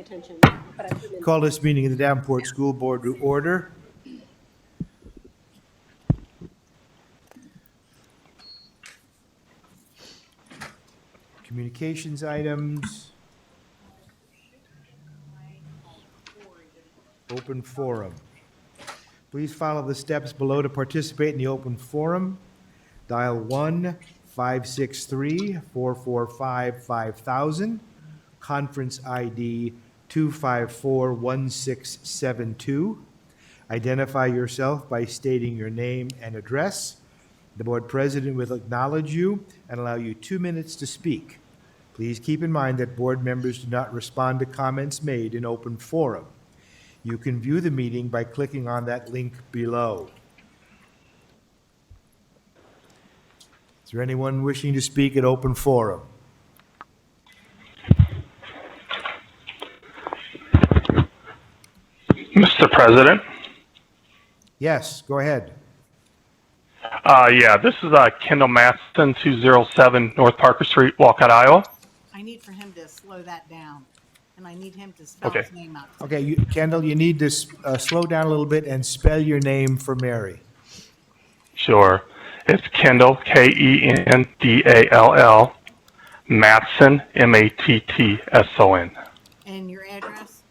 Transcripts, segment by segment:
attention, but I put it in. Call this meeting of the Davenport School Board to order. Communications items. Open forum. Please follow the steps below to participate in the open forum. Dial 1-563-445-5000. Conference ID 2541672. Identify yourself by stating your name and address. The board president will acknowledge you and allow you 2 minutes to speak. Please keep in mind that board members do not respond to comments made in open forum. You can view the meeting by clicking on that link below. Is there anyone wishing to speak at open forum? Mr. President? Yes, go ahead. Yeah, this is Kendall Matson, 207 North Parker Street, Walcott, Iowa. I need for him to slow that down, and I need him to spell Okay. his name out. Okay, Kendall, you need to slow down a little bit and spell your name for Mary. Sure. It's Kendall, Kendall, Matson, Mattson. And your address?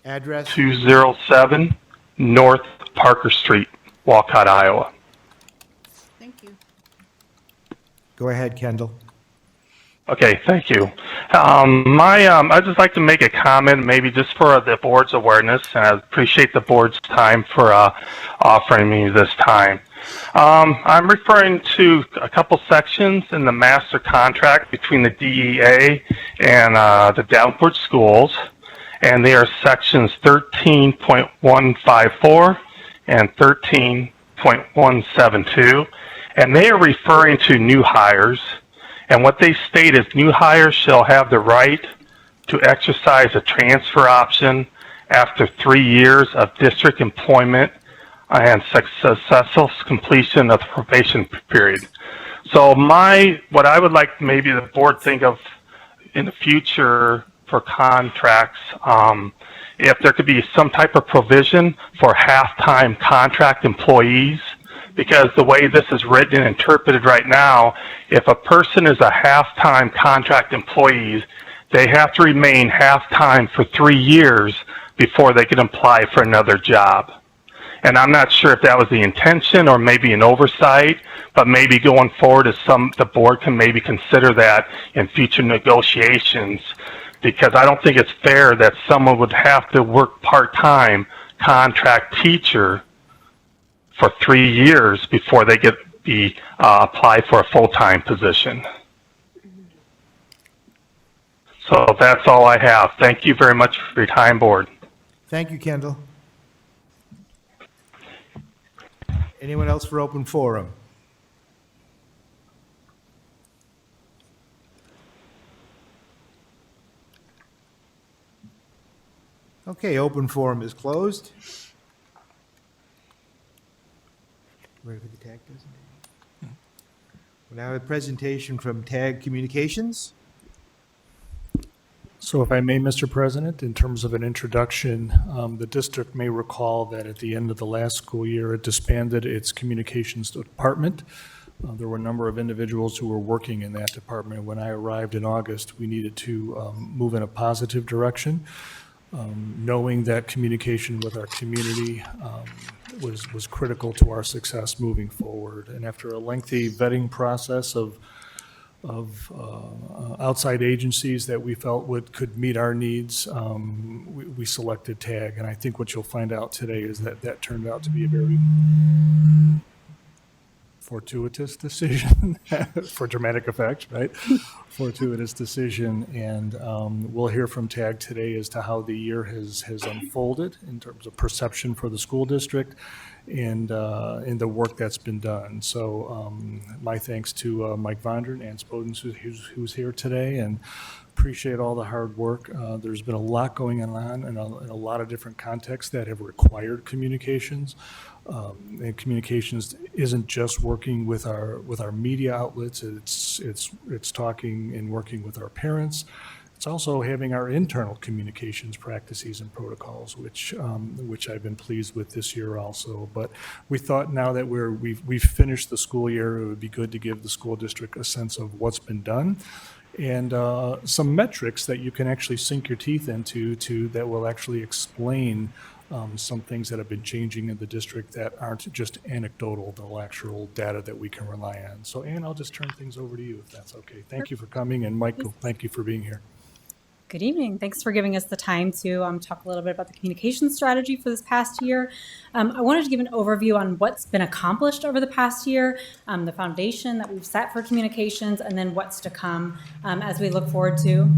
Address? 207 North Parker Street, Walcott, Iowa. Thank you. Go ahead, Kendall. Okay, thank you. I'd just like to make a comment, maybe just for the board's awareness, and I appreciate the board's time for offering me this time. I'm referring to a couple sections in the master contract between the DEA and the Davenport schools, and they are sections 13.154 and 13.172, and they are referring to new hires. And what they state is new hires shall have the right to exercise a transfer option after 3 years of district employment and successful completion of the probation period. So what I would like maybe the board think of in the future for contracts, if there could be some type of provision for half-time contract employees, because the way this is written and interpreted right now, if a person is a half-time contract employee, they have to remain half-time for 3 years before they can apply for another job. And I'm not sure if that was the intention or maybe an oversight, but maybe going forward, the board can maybe consider that in future negotiations, because I don't think it's fair that someone would have to work part-time contract teacher for 3 years before they get apply for a full-time position. So that's all I have. Thank you very much for your time, board. Thank you, Kendall. Anyone else for open forum? Okay, open forum is closed. Ready for the TAG presentation? We now have a presentation from TAG Communications. So if I may, Mr. President, in terms of an introduction, the district may recall that at the end of the last school year, it disbanded its communications department. There were a number of individuals who were working in that department. When I arrived in August, we needed to move in a positive direction, knowing that communication with our community was critical to our success moving forward. And after a lengthy vetting process of outside agencies that we felt could meet our needs, we selected TAG. And I think what you'll find out today is that turned out to be a very fortuitous decision for dramatic effect, right? Fortuitous decision. And we'll hear from TAG today as to how the year has unfolded in terms of perception for the school district and in the work that's been done. So my thanks to Mike Vondren and Spoden, who's here today, and appreciate all the hard work. There's been a lot going on in a lot of different contexts that have required communications. And communications isn't just working with our media outlets. It's talking and working with our parents. It's also having our internal communications practices and protocols, which I've been pleased with this year also. But we thought now that we've finished the school year, it would be good to give the school district a sense of what's been done and some metrics that you can actually sink your teeth into that will actually explain some things that have been changing in the district that aren't just anecdotal, the actual data that we can rely on. So, Ann, I'll just turn things over to you if that's okay. Thank you for coming, and Michael, thank you for being here. Good evening. Thanks for giving us the time to talk a little bit about the communication strategy for this past year. I wanted to give an overview on what's been accomplished over the past year, the foundation that we've set for communications, and then what's to come as we look forward to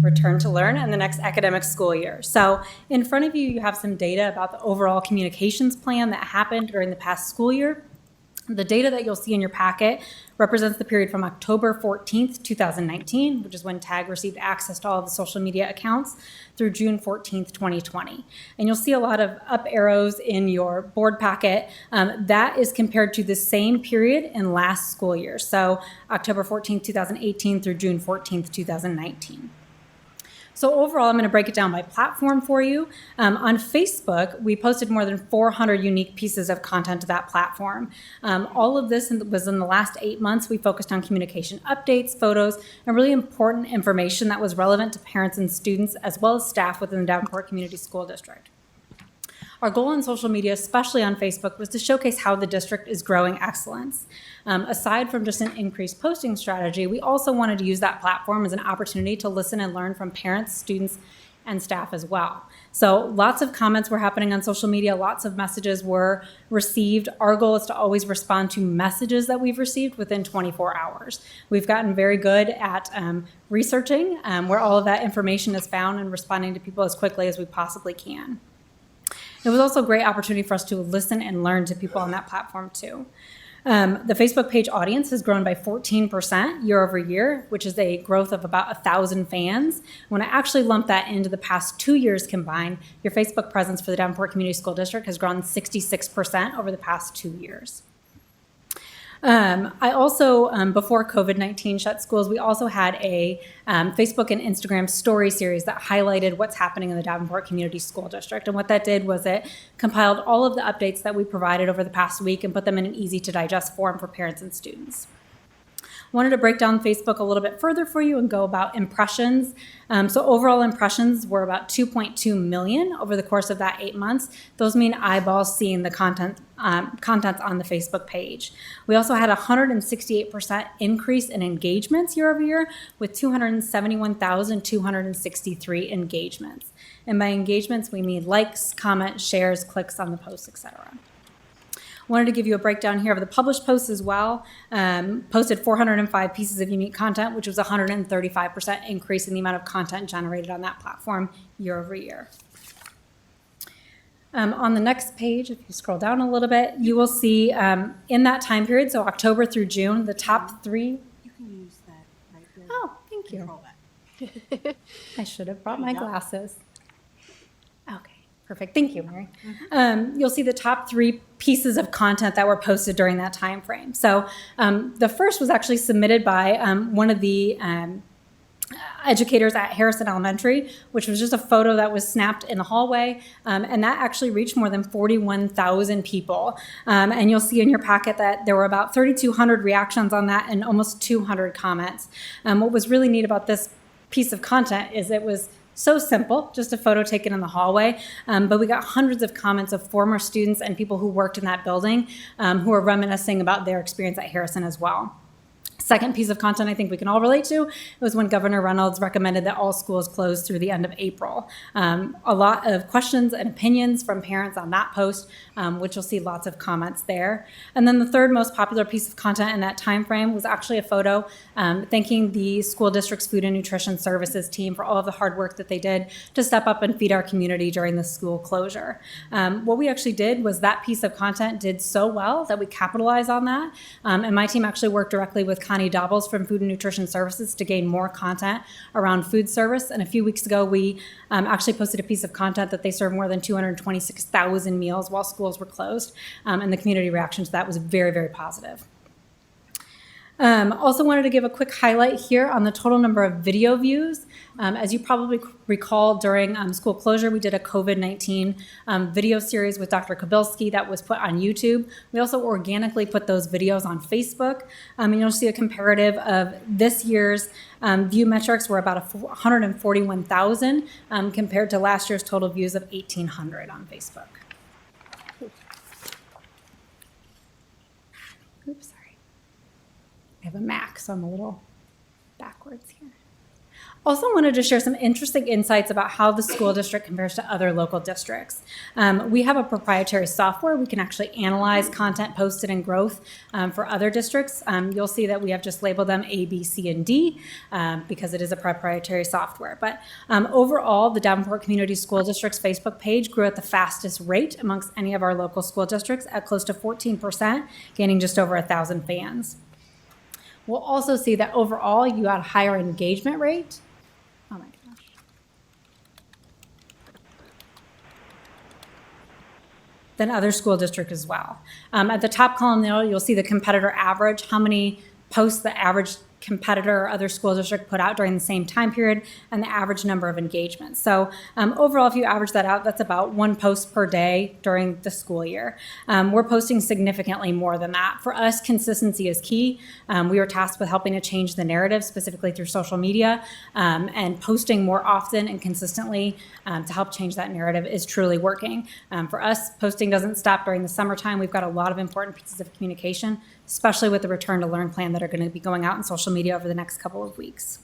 return to learn and the next academic school year. So in front of you, you have some data about the overall communications plan that happened during the past school year. The data that you'll see in your packet represents the period from October 14th, 2019, which is when TAG received access to all of the social media accounts, through June 14th, 2020. And you'll see a lot of up arrows in your board packet. That is compared to the same period in last school year. So October 14th, 2018 through June 14th, 2019. So overall, I'm going to break it down by platform for you. On Facebook, we posted more than 400 unique pieces of content to that platform. All of this was in the last 8 months. We focused on communication updates, photos, and really important information that was relevant to parents and students, as well as staff within the Davenport Community School District. Our goal on social media, especially on Facebook, was to showcase how the district is growing excellence. Aside from just an increased posting strategy, we also wanted to use that platform as an opportunity to listen and learn from parents, students, and staff as well. So lots of comments were happening on social media, lots of messages were received. Our goal is to always respond to messages that we've received within 24 hours. We've gotten very good at researching where all of that information is found and responding to people as quickly as we possibly can. It was also a great opportunity for us to listen and learn to people on that platform too. The Facebook page audience has grown by 14% year over year, which is a growth of about 1,000 fans. When I actually lump that into the past 2 years combined, your Facebook presence for the Davenport Community School District has grown 66% over the past 2 years. I also, before COVID-19 shut schools, we also had a Facebook and Instagram story series that highlighted what's happening in the Davenport Community School District. And what that did was it compiled all of the updates that we provided over the past week and put them in an easy to digest form for parents and students. Wanted to break down Facebook a little bit further for you and go about impressions. So overall impressions were about 2.2 million over the course of that 8 months. Those mean eyeballs seeing the contents on the Facebook page. We also had a 168% increase in engagements year over year with 271,263 engagements. And by engagements, we mean likes, comments, shares, clicks on the post, etc. Wanted to give you a breakdown here of the published posts as well. Posted 405 pieces of unique content, which was a 135% increase in the amount of content generated on that platform year over year. On the next page, if you scroll down a little bit, you will see in that time period, so October through June, the top three. You can use that right there. Oh, thank you. Control that. I should have brought There my you go. glasses. Okay, perfect. Thank you, Mary. You'll see the top 3 pieces of content that were posted during that time frame. So the first was actually submitted by one of the educators at Harrison Elementary, which was just a photo that was snapped in the hallway, and that actually reached more than 41,000 people. And you'll see in your packet that there were about 3,200 reactions on that and almost 200 comments. What was really neat about this piece of content is it was so simple, just a photo taken in the hallway, but we got hundreds of comments of former students and people who worked in that building who are reminiscing about their experience at Harrison as well. Second piece of content I think we can all relate to was when Governor Reynolds recommended that all schools close through the end of April. A lot of questions and opinions from parents on that post, which you'll see lots of comments there. And then the third most popular piece of content in that time frame was actually a photo thanking the school district's food and nutrition services team for all of the hard work that they did to step up and feed our community during the school closure. What we actually did was that piece of content did so well that we capitalized on that. And my team actually worked directly with Connie Dobbles from Food and Nutrition Services to gain more content around food service. And a few weeks ago, we actually posted a piece of content that they served more than 226,000 meals while schools were closed. And the community reaction to that was very, very positive. Also wanted to give a quick highlight here on the total number of video views. As you probably recall, during school closure, we did a COVID-19 video series with Dr. Kabilski that was put on YouTube. We also organically put those videos on Facebook. And you'll see a comparative of this year's view metrics were about 141,000 compared to last year's total views of 1,800 on Facebook. Oops, sorry. I have a Mac, so I'm a little backwards here. Also wanted to share some interesting insights about how the school district compares to other local districts. We have a proprietary software. We can actually analyze content posted and growth for other districts. You'll see that we have just labeled them A, B, C, and D because it is a proprietary software. But overall, the Davenport Community School District's Facebook page grew at the fastest rate amongst any of our local school districts at close to 14%, gaining just over 1,000 fans. We'll also see that overall you got a higher engagement rate. Oh my gosh. Than other school districts as well. At the top column there, you'll see the competitor average, how many posts the average competitor or other school district put out during the same time period, and the average number of engagements. So overall, if you average that out, that's about 1 post per day during the school year. We're posting significantly more than that. For us, consistency is key. We were tasked with helping to change the narrative, specifically through social media, and posting more often and consistently to help change that narrative is truly working. For us, posting doesn't stop during the summertime. We've got a lot of important pieces of communication, especially with the return to learn plan that are going to be going out on social media over the next couple of weeks.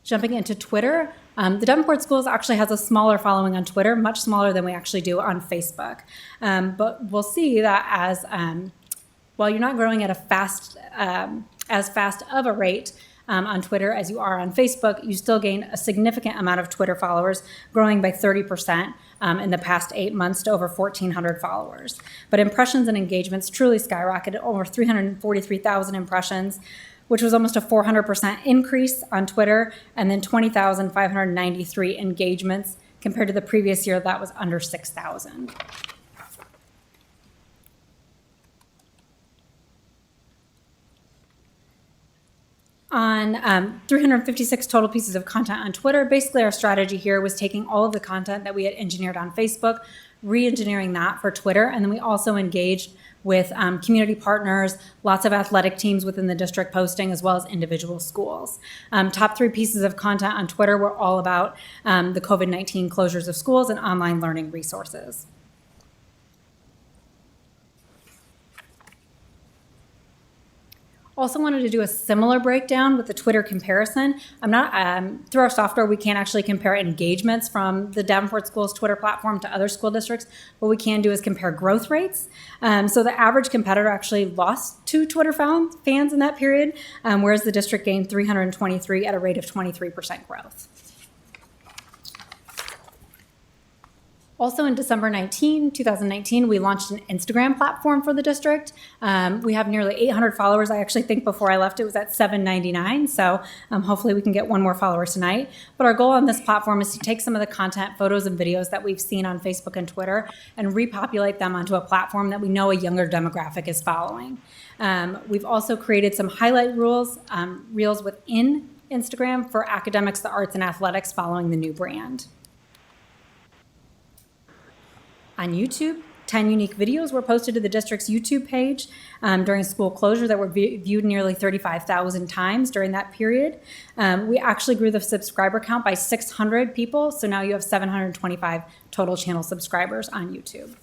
Jumping into Twitter, the Davenport Schools actually has a smaller following on Twitter, much smaller than we actually do on Facebook. But we'll see that as while you're not growing at as fast of a rate on Twitter as you are on Facebook, you still gain a significant amount of Twitter followers, growing by 30% in the past 8 months to over 1,400 followers. But impressions and engagements truly skyrocketed, over 343,000 impressions, which was almost a 400% increase on Twitter, and then 20,593 engagements compared to the previous year that was under 6,000. On 356 total pieces of content on Twitter, basically our strategy here was taking all of the content that we had engineered on Facebook, re-engineering that for Twitter, and then we also engaged with community partners, lots of athletic teams within the district posting, as well as individual schools. Top 3 pieces of content on Twitter were all about the COVID-19 closures of schools and online learning resources. Also wanted to do a similar breakdown with the Twitter comparison. Through our software, we can't actually compare engagements from the Davenport Schools Twitter platform to other school districts. What we can do is compare growth rates. So the average competitor actually lost 2 Twitter fans in that period, whereas the district gained 323 at a rate of 23% growth. Also in December 2019, we launched an Instagram platform for the district. We have nearly 800 followers. I actually think before I left it was at 799, so hopefully we can get 1 more follower tonight. But our goal on this platform is to take some of the content, photos, and videos that we've seen on Facebook and Twitter and repopulate them onto a platform that we know a younger demographic is following. We've also created some highlight reels within Instagram for academics, the arts, and athletics following the new brand. On YouTube, 10 unique videos were posted to the district's YouTube page during school closure that were viewed nearly 35,000 times during that period. We actually grew the subscriber count by 600 people, so now you have 725 total channel subscribers on YouTube.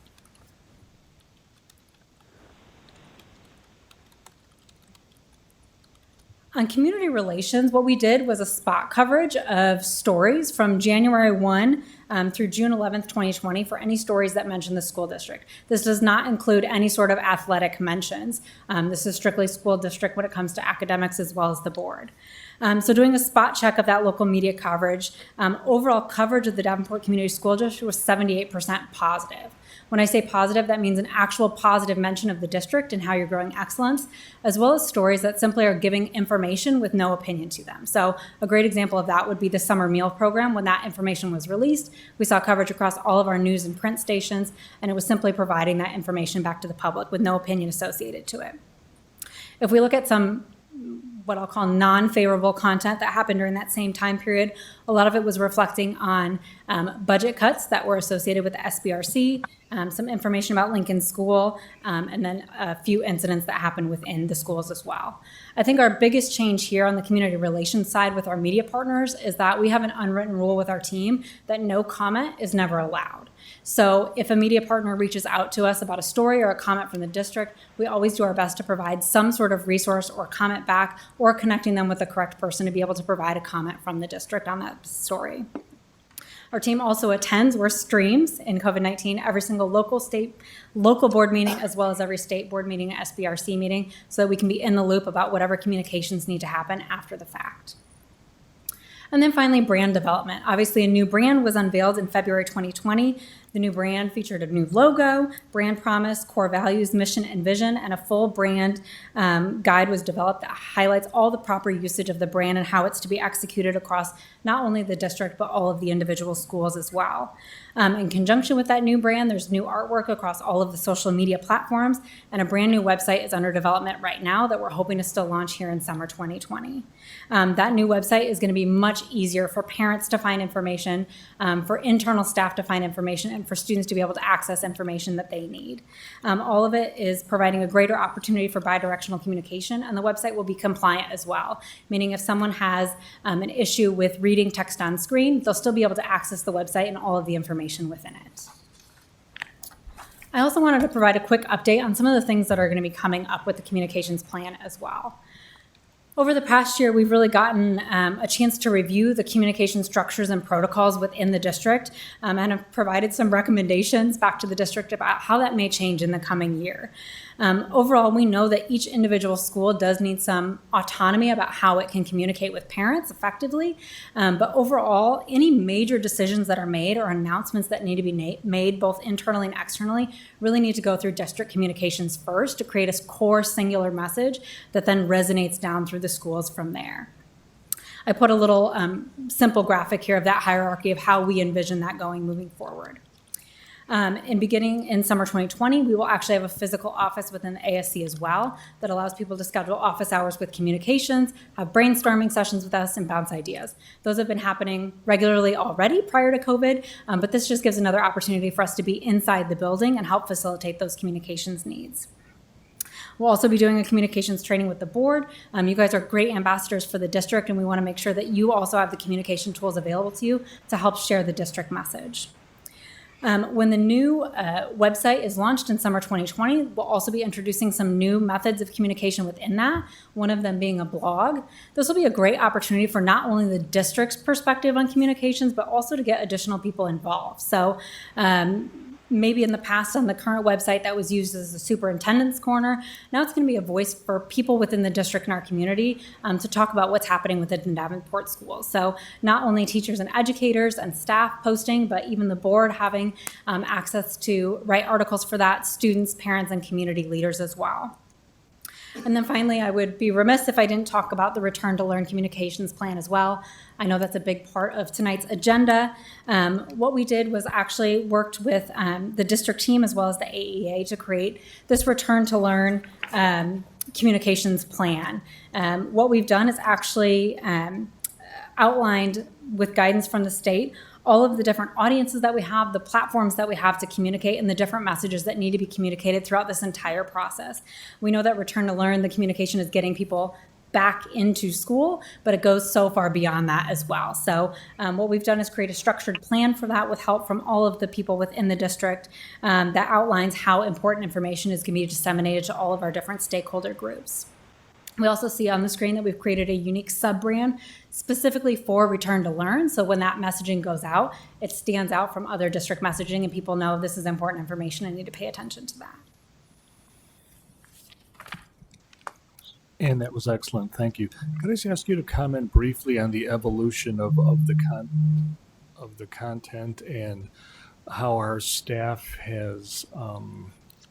On community relations, what we did was a spot coverage of stories from January 1 through June 11th, 2020 for any stories that mention the school district. This does not include any sort of athletic mentions. This is strictly school district when it comes to academics as well as the board. So doing a spot check of that local media coverage, overall coverage of the Davenport Community School District was 78% positive. When I say positive, that means an actual positive mention of the district and how you're growing excellence, as well as stories that simply are giving information with no opinion to them. So a great example of that would be the summer meal program. When that information was released, we saw coverage across all of our news and print stations, and it was simply providing that information back to the public with no opinion associated to it. If we look at some what I'll call non-favorable content that happened during that same time period, a lot of it was reflecting on budget cuts that were associated with the SBRC, some information about Lincoln School, and then a few incidents that happened within the schools as well. I think our biggest change here on the community relations side with our media partners is that we have an unwritten rule with our team that no comment is never allowed. So if a media partner reaches out to us about a story or a comment from the district, we always do our best to provide some sort of resource or comment back, or connecting them with the correct person to be able to provide a comment from the district on that story. Our team also attends or streams in COVID-19 every single local board meeting, as well as every state board meeting and SBRC meeting, so that we can be in the loop about whatever communications need to happen after the fact. And then finally, brand development. Obviously, a new brand was unveiled in February 2020. The new brand featured a new logo, brand promise, core values, mission, and vision, and a full brand guide was developed that highlights all the proper usage of the brand and how it's to be executed across not only the district, but all of the individual schools as well. In conjunction with that new brand, there's new artwork across all of the social media platforms, and a brand new website is under development right now that we're hoping to still launch here in summer 2020. That new website is going to be much easier for parents to find information, for internal staff to find information, and for students to be able to access information that they need. All of it is providing a greater opportunity for bidirectional communication, and the website will be compliant as well, meaning if someone has an issue with reading text on screen, they'll still be able to access the website and all of the information within it. I also wanted to provide a quick update on some of the things that are going to be coming up with the communications plan as well. Over the past year, we've really gotten a chance to review the communication structures and protocols within the district, and have provided some recommendations back to the district about how that may change in the coming year. Overall, we know that each individual school does need some autonomy about how it can communicate with parents effectively, but overall, any major decisions that are made or announcements that need to be made both internally and externally really need to go through district communications first to create a core singular message that then resonates down through the schools from there. I put a little simple graphic here of that hierarchy of how we envision that going moving forward. Beginning in summer 2020, we will actually have a physical office within the ASC as well that allows people to schedule office hours with communications, have brainstorming sessions with us, and bounce ideas. Those have been happening regularly already prior to COVID, but this just gives another opportunity for us to be inside the building and help facilitate those communications needs. We'll also be doing a communications training with the board. You guys are great ambassadors for the district, and we want to make sure that you also have the communication tools available to you to help share the district message. When the new website is launched in summer 2020, we'll also be introducing some new methods of communication within that, one of them being a blog. This will be a great opportunity for not only the district's perspective on communications, but also to get additional people involved. So maybe in the past on the current website that was used as the superintendent's corner, now it's going to be a voice for people within the district and our community to talk about what's happening within Davenport schools. So not only teachers and educators and staff posting, but even the board having access to write articles for that, students, parents, and community leaders as well. And then finally, I would be remiss if I didn't talk about the Return to Learn communications plan as well. I know that's a big part of tonight's agenda. What we did was actually worked with the district team as well as the AEA to create this Return to Learn communications plan. What we've done is actually outlined with guidance from the state all of the different audiences that we have, the platforms that we have to communicate, and the different messages that need to be communicated throughout this entire process. We know that Return to Learn, the communication is getting people back into school, but it goes so far beyond that as well. So what we've done is create a structured plan for that with help from all of the people within the district that outlines how important information is going to be disseminated to all of our different stakeholder groups. We also see on the screen that we've created a unique sub-brand specifically for Return to Learn. So when that messaging goes out, it stands out from other district messaging and people know this is important information and need to pay attention to that. And that was excellent. Thank you. Could I just ask you to comment briefly on the evolution of the content and how our staff has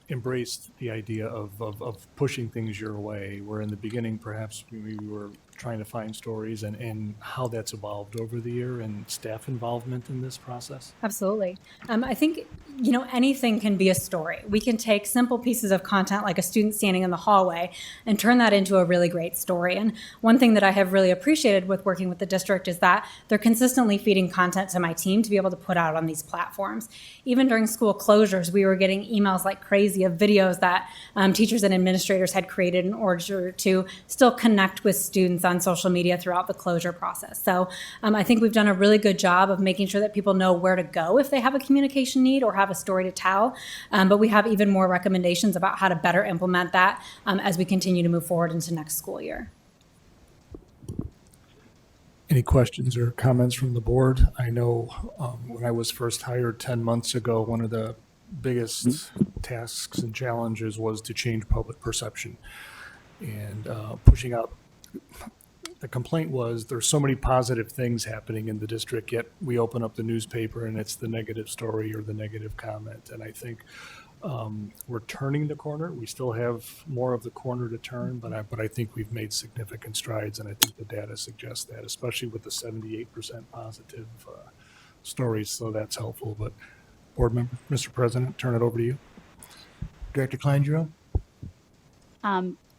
embraced the idea of pushing things your way, where in the beginning perhaps we were trying to find stories, and how that's evolved over the year and staff involvement in this process? Absolutely. I think, anything can be a story. We can take simple pieces of content like a student standing in the hallway and turn that into a really great story. And one thing that I have really appreciated with working with the district is that they're consistently feeding content to my team to be able to put out on these platforms. Even during school closures, we were getting emails like crazy of videos that teachers and administrators had created in order to still connect with students on social media throughout the closure process. So I think we've done a really good job of making sure that people know where to go if they have a communication need or have a story to tell. But we have even more recommendations about how to better implement that as we continue to move forward into next school year. Any questions or comments from the board? I know when I was first hired 10 months ago, one of the biggest tasks and challenges was to change public perception and pushing out. The complaint was there's so many positive things happening in the district, yet we open up the newspaper and it's the negative story or the negative comment. And I think we're turning the corner. We still have more of the corner to turn, but I think we've made significant strides, and I think the data suggests that, especially with the 78% positive stories. So that's helpful. But board member, Mr. President, turn it over to you. Director Klein-Jerome?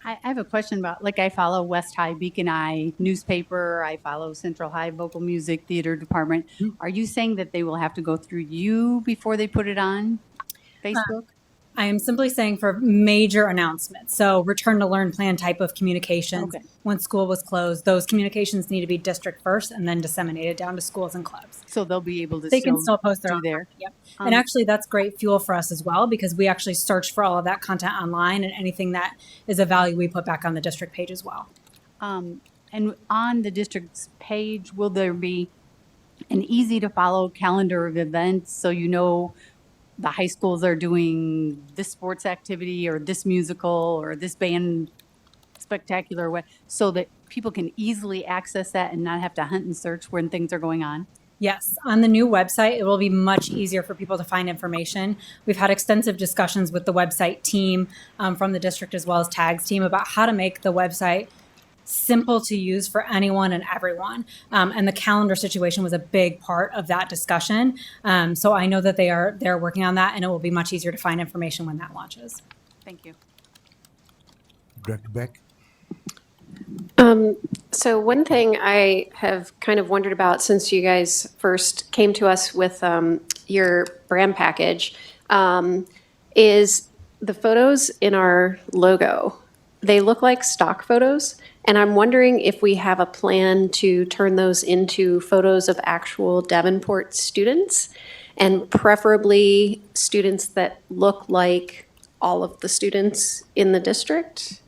I have a question about, like, I follow West High Beacon Eye newspaper. I follow Central High Vocal Music Theater Department. Are you saying that they will have to go through you before they put it on Facebook? I am simply saying for major announcements. So return to learn plan type of communications. Okay. When school was closed, those communications need to be district first and then disseminated down to schools and clubs. So they'll be able to They can still post their do own. there. Yep. And actually, that's great fuel for us as well, because we actually search for all of that content online, and anything that is of value, we put back on the district page as well. And on the district's page, will there be an easy to follow calendar of events so you know the high schools are doing this sports activity or this musical or this band spectacular way, so that people can easily access that and not have to hunt and search when things are going on? Yes, on the new website, it will be much easier for people to find information. We've had extensive discussions with the website team from the district as well as TAG's team about how to make the website simple to use for anyone and everyone. And the calendar situation was a big part of that discussion. So I know that they're working on that, and it will be much easier to find information when that launches. Thank you. Director Beck? So one thing I have kind of wondered about since you guys first came to us with your brand package is the photos in our logo. They look like stock photos, and I'm wondering if we have a plan to turn those into photos of actual Davenport students, and preferably students that look like all of the students in the district.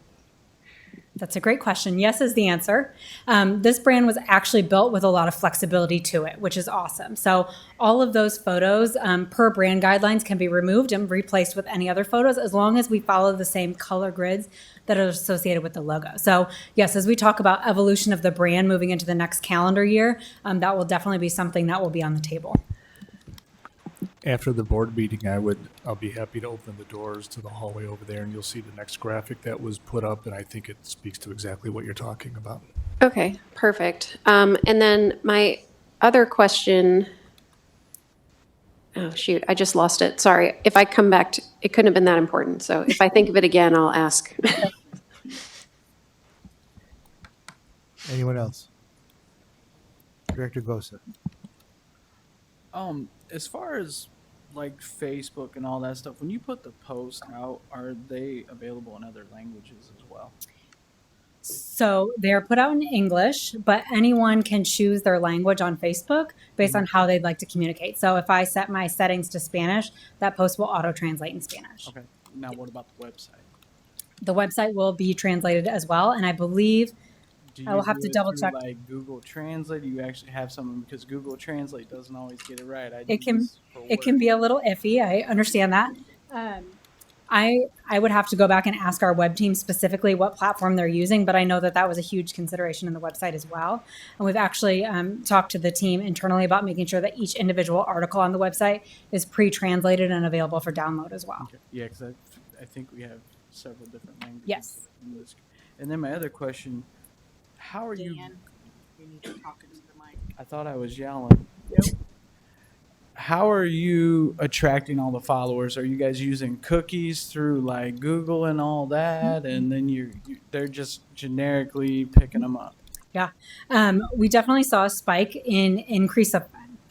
That's a great question. Yes is the answer. This brand was actually built with a lot of flexibility to it, which is awesome. So all of those photos per brand guidelines can be removed and replaced with any other photos as long as we follow the same color grids that are associated with the logo. So yes, as we talk about evolution of the brand moving into the next calendar year, that will definitely be something that will be on the table. After the board meeting, I'll be happy to open the doors to the hallway over there, and you'll see the next graphic that was put up, and I think it speaks to exactly what you're talking about. Okay, perfect. And then my other question, oh shoot, I just lost it. Sorry. If I come back to, it couldn't have been that important. So if I think of it again, I'll ask. Anyone else? Director Gosa? As far as like Facebook and all that stuff, when you put the post out, are they available in other languages as well? So they're put out in English, but anyone can choose their language on Facebook based on how they'd like to communicate. So if I set my settings to Spanish, that post will auto-translate in Spanish. Okay. Now, what about the website? The website will be translated as well, and I believe Do I will you have do to it double through, check. like Google Translate? Do you actually have something, because Google Translate doesn't always get it right? It can be a little iffy. I understand that. I would have to go back and ask our web team specifically what platform they're using, but I know that that was a huge consideration in the website as well. And we've actually talked to the team internally about making sure that each individual article on the website is pre-translated and available for download as well. Okay. Yeah, because I think we have several different languages. Yes. in this. And then my other question, how are you? Dan, you need to talk into the mic. I thought I was yelling. How are you attracting all the followers? Are you guys using cookies through like Google and all that, and then they're just generically picking them up? Yeah, we definitely saw a spike in increase of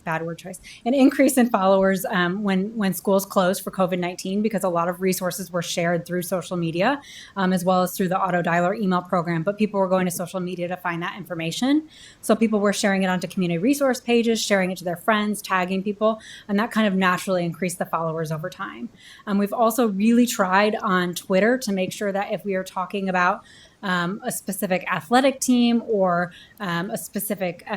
bad word choice, an increase in followers when schools closed for COVID-19 because a lot of resources were shared through social media as well as through the auto dialer email program. But people were going to social media to find that information, so people were sharing it onto community resource pages, sharing it to their friends, tagging people, and that kind of naturally increased the followers over time. We've also really tried on Twitter to make sure that if we are talking about a specific athletic team or a specific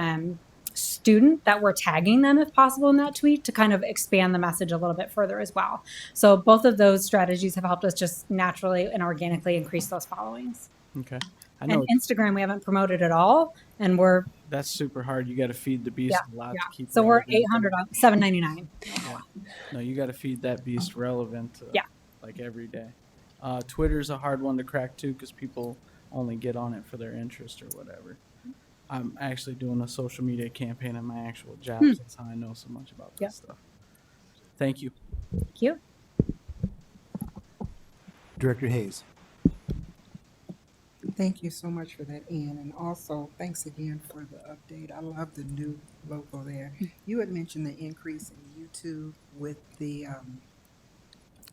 student, that we're tagging them if possible in that tweet to kind of expand the message a little bit further as well. So both of those strategies have helped us just naturally and organically increase those followings. Okay, I know And Instagram we haven't promoted at all, and we're that's super hard. You got to feed the beast a lot to keep. so we're relevant. 800 on 799. Yeah. No, you got to feed that beast relevant. Yeah. Like every day. Twitter's a hard one to crack too because people only get on it for their interest or whatever. I'm actually doing a social media campaign in my actual job. That's how I know so much about this stuff. Thank you. Thank you. Director Hayes. Thank you so much for that, Ian, and also thanks again for the update. I love the new logo there. You had mentioned the increase in YouTube with the,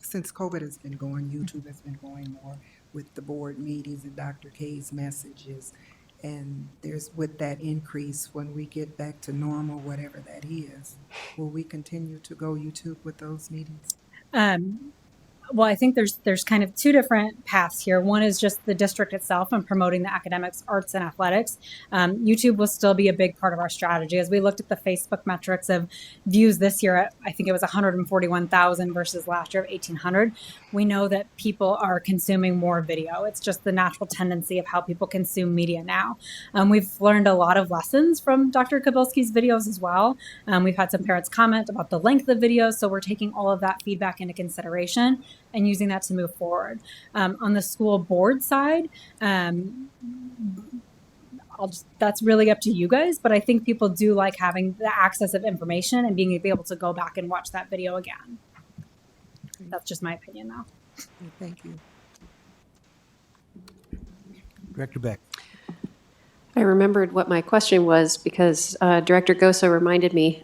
since COVID has been going, YouTube has been going more with the board meetings and Dr. K's messages. And there's, with that increase, when we get back to normal, whatever that is, will we continue to go YouTube with those meetings? Well, I think there's kind of two different paths here. One is just the district itself and promoting the academics, arts, and athletics. YouTube will still be a big part of our strategy. As we looked at the Facebook metrics of views this year, at, I think it was 141,000 versus last year of 1,800. We know that people are consuming more video. It's just the natural tendency of how people consume media now. We've learned a lot of lessons from Dr. Kabilski's videos as well. We've had some parents comment about the length of videos, so we're taking all of that feedback into consideration and using that to move forward. On the school board side, that's really up to you guys, but I think people do like having the access of information and being able to go back and watch that video again. That's just my opinion now. Thank you. Director Beck. I remembered what my question was because Director Goso reminded me.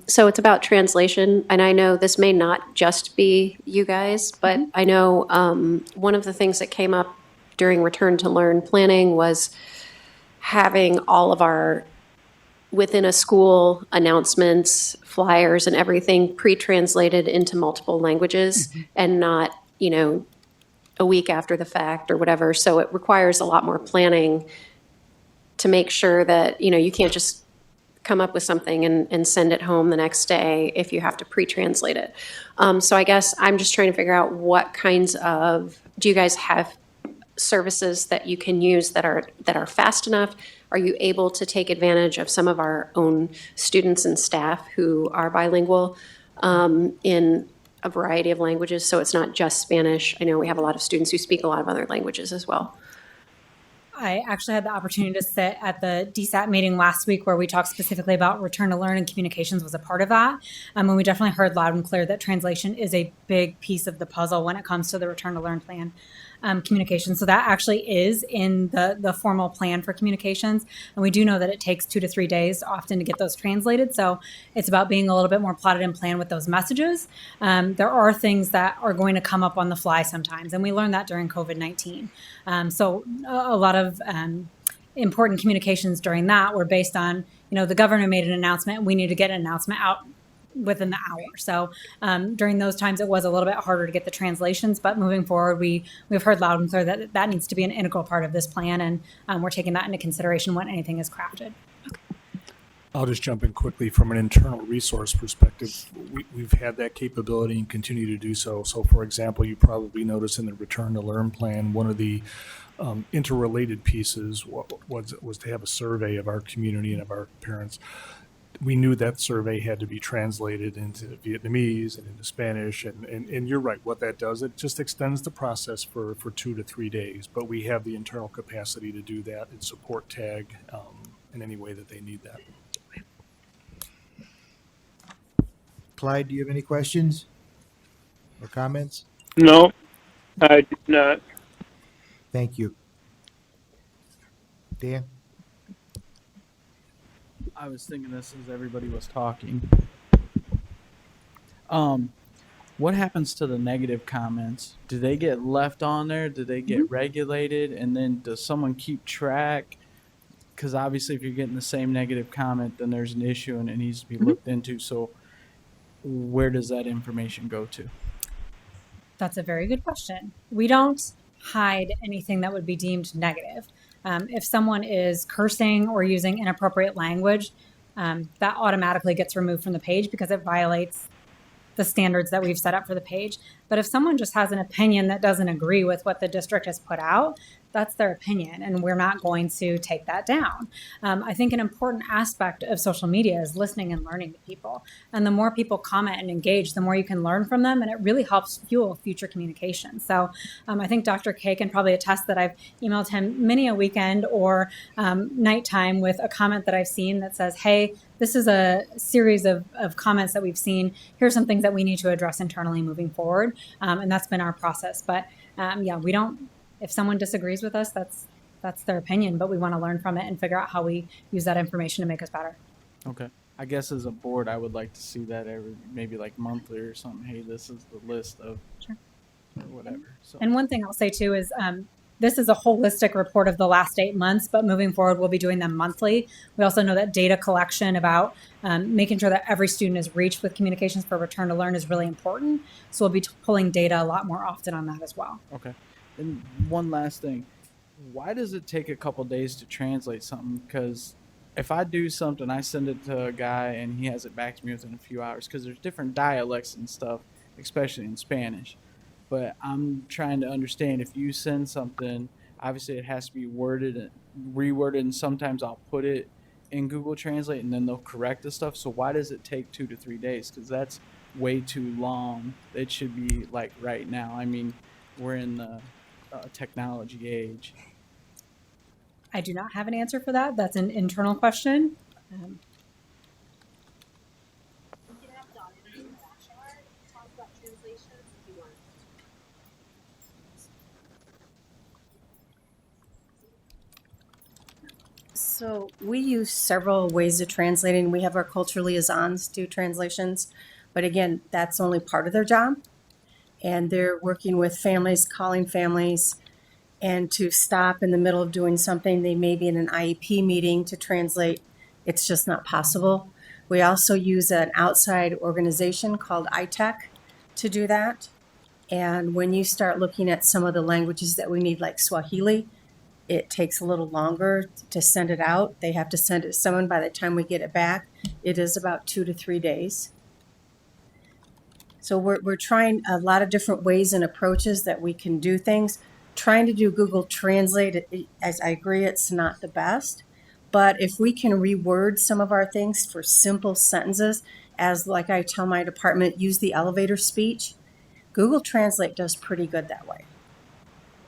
So it's about translation, and I know this may not just be you guys, but I know one of the things that came up during Return to Learn planning was having all of our within a school announcements, flyers, and everything pre-translated into multiple languages and not, a week after the fact or whatever. So it requires a lot more planning to make sure that, you can't just come up with something and send it home the next day if you have to pre-translate it. So I guess I'm just trying to figure out what kinds of, do you guys have services that you can use that are fast enough? Are you able to take advantage of some of our own students and staff who are bilingual in a variety of languages? So it's not just Spanish. I know we have a lot of students who speak a lot of other languages as well. I actually had the opportunity to sit at the DSAT meeting last week where we talked specifically about Return to Learn, and communications was a part of that. And we definitely heard loud and clear that translation is a big piece of the puzzle when it comes to the Return to Learn plan. Communication. So that actually is in the formal plan for communications. And we do know that it takes 2 to 3 days often to get those translated. So it's about being a little bit more plotted and planned with those messages. There are things that are going to come up on the fly sometimes. And we learned that during COVID-19. So a lot of important communications during that were based on, the governor made an announcement. We need to get an announcement out within the hour. So during those times, it was a little bit harder to get the translations, but moving forward, we've heard loud and clear that needs to be an integral part of this plan, and we're taking that into consideration when anything is crafted. I'll just jump in quickly from an internal resource perspective. We've had that capability and continue to do so. So, for example, you probably noticed in the Return to Learn plan, one of the interrelated pieces was to have a survey of our community and of our parents. we knew that survey had to be translated into Vietnamese and into Spanish. And you're right, what that does, it just extends the process for 2 to 3 days. But we have the internal capacity to do that and support TAG in any way that they need that. Clyde, do you have any questions or comments? No, I do not. Thank you. Dan? I was thinking this as everybody was talking. What happens to the negative comments? Do they get left on there? Do they get regulated? And then does someone keep track? Because obviously, if you're getting the same negative comment, then there's an issue and it needs to be looked into. So, where does that information go to? That's a very good question. We don't hide anything that would be deemed negative. If someone is cursing or using inappropriate language, that automatically gets removed from the page because it violates the standards that we've set up for the page. But if someone just has an opinion that doesn't agree with what the district has put out, that's their opinion, and we're not going to take that down. I think an important aspect of social media is listening and learning to people. And the more people comment and engage, the more you can learn from them, and it really helps fuel future communication. So I think Dr. K can probably attest that I've emailed him many a weekend or nighttime with a comment that I've seen that says, hey, this is a series of comments that we've seen. Here's some things that we need to address internally moving forward. And that's been our process. But yeah, we don't, if someone disagrees with us, that's their opinion, but we want to learn from it and figure out how we use that information to make us better. Okay. I guess as a board, I would like to see that every, maybe like monthly or something. Hey, this is the list of or whatever. So. And one thing I'll say too is this is a holistic report of the last 8 months, but moving forward, we'll be doing them monthly. We also know that data collection about making sure that every student is reached with communications for return to learn is really important. So we'll be pulling data a lot more often on that as well. Okay. And one last thing, why does it take a couple days to translate something? Because if I do something, I send it to a guy and he has it back to me within a few hours, because there's different dialects and stuff, especially in Spanish. But I'm trying to understand, if you send something, obviously it has to be reworded, and sometimes I'll put it in Google Translate and then they'll correct the stuff. So why does it take 2 to 3 days? Because that's way too long. It should be like right now. I mean, we're in the technology age. I do not have an answer for that. That's an internal question. So we use several ways of translating. We have our culture liaisons do translations, but again, that's only part of their job. And they're working with families, calling families, and to stop in the middle of doing something. They may be in an IEP meeting to translate. It's just not possible. We also use an outside organization called iTech to do that. And when you start looking at some of the languages that we need, like Swahili, it takes a little longer to send it out. They have to send it to someone. By the time we get it back, it is about 2 to 3 days. So we're trying a lot of different ways and approaches that we can do things. Trying to do Google Translate, as I agree, it's not the best. But if we can reword some of our things for simple sentences, as like I tell my department, use the elevator speech, Google Translate does pretty good that way.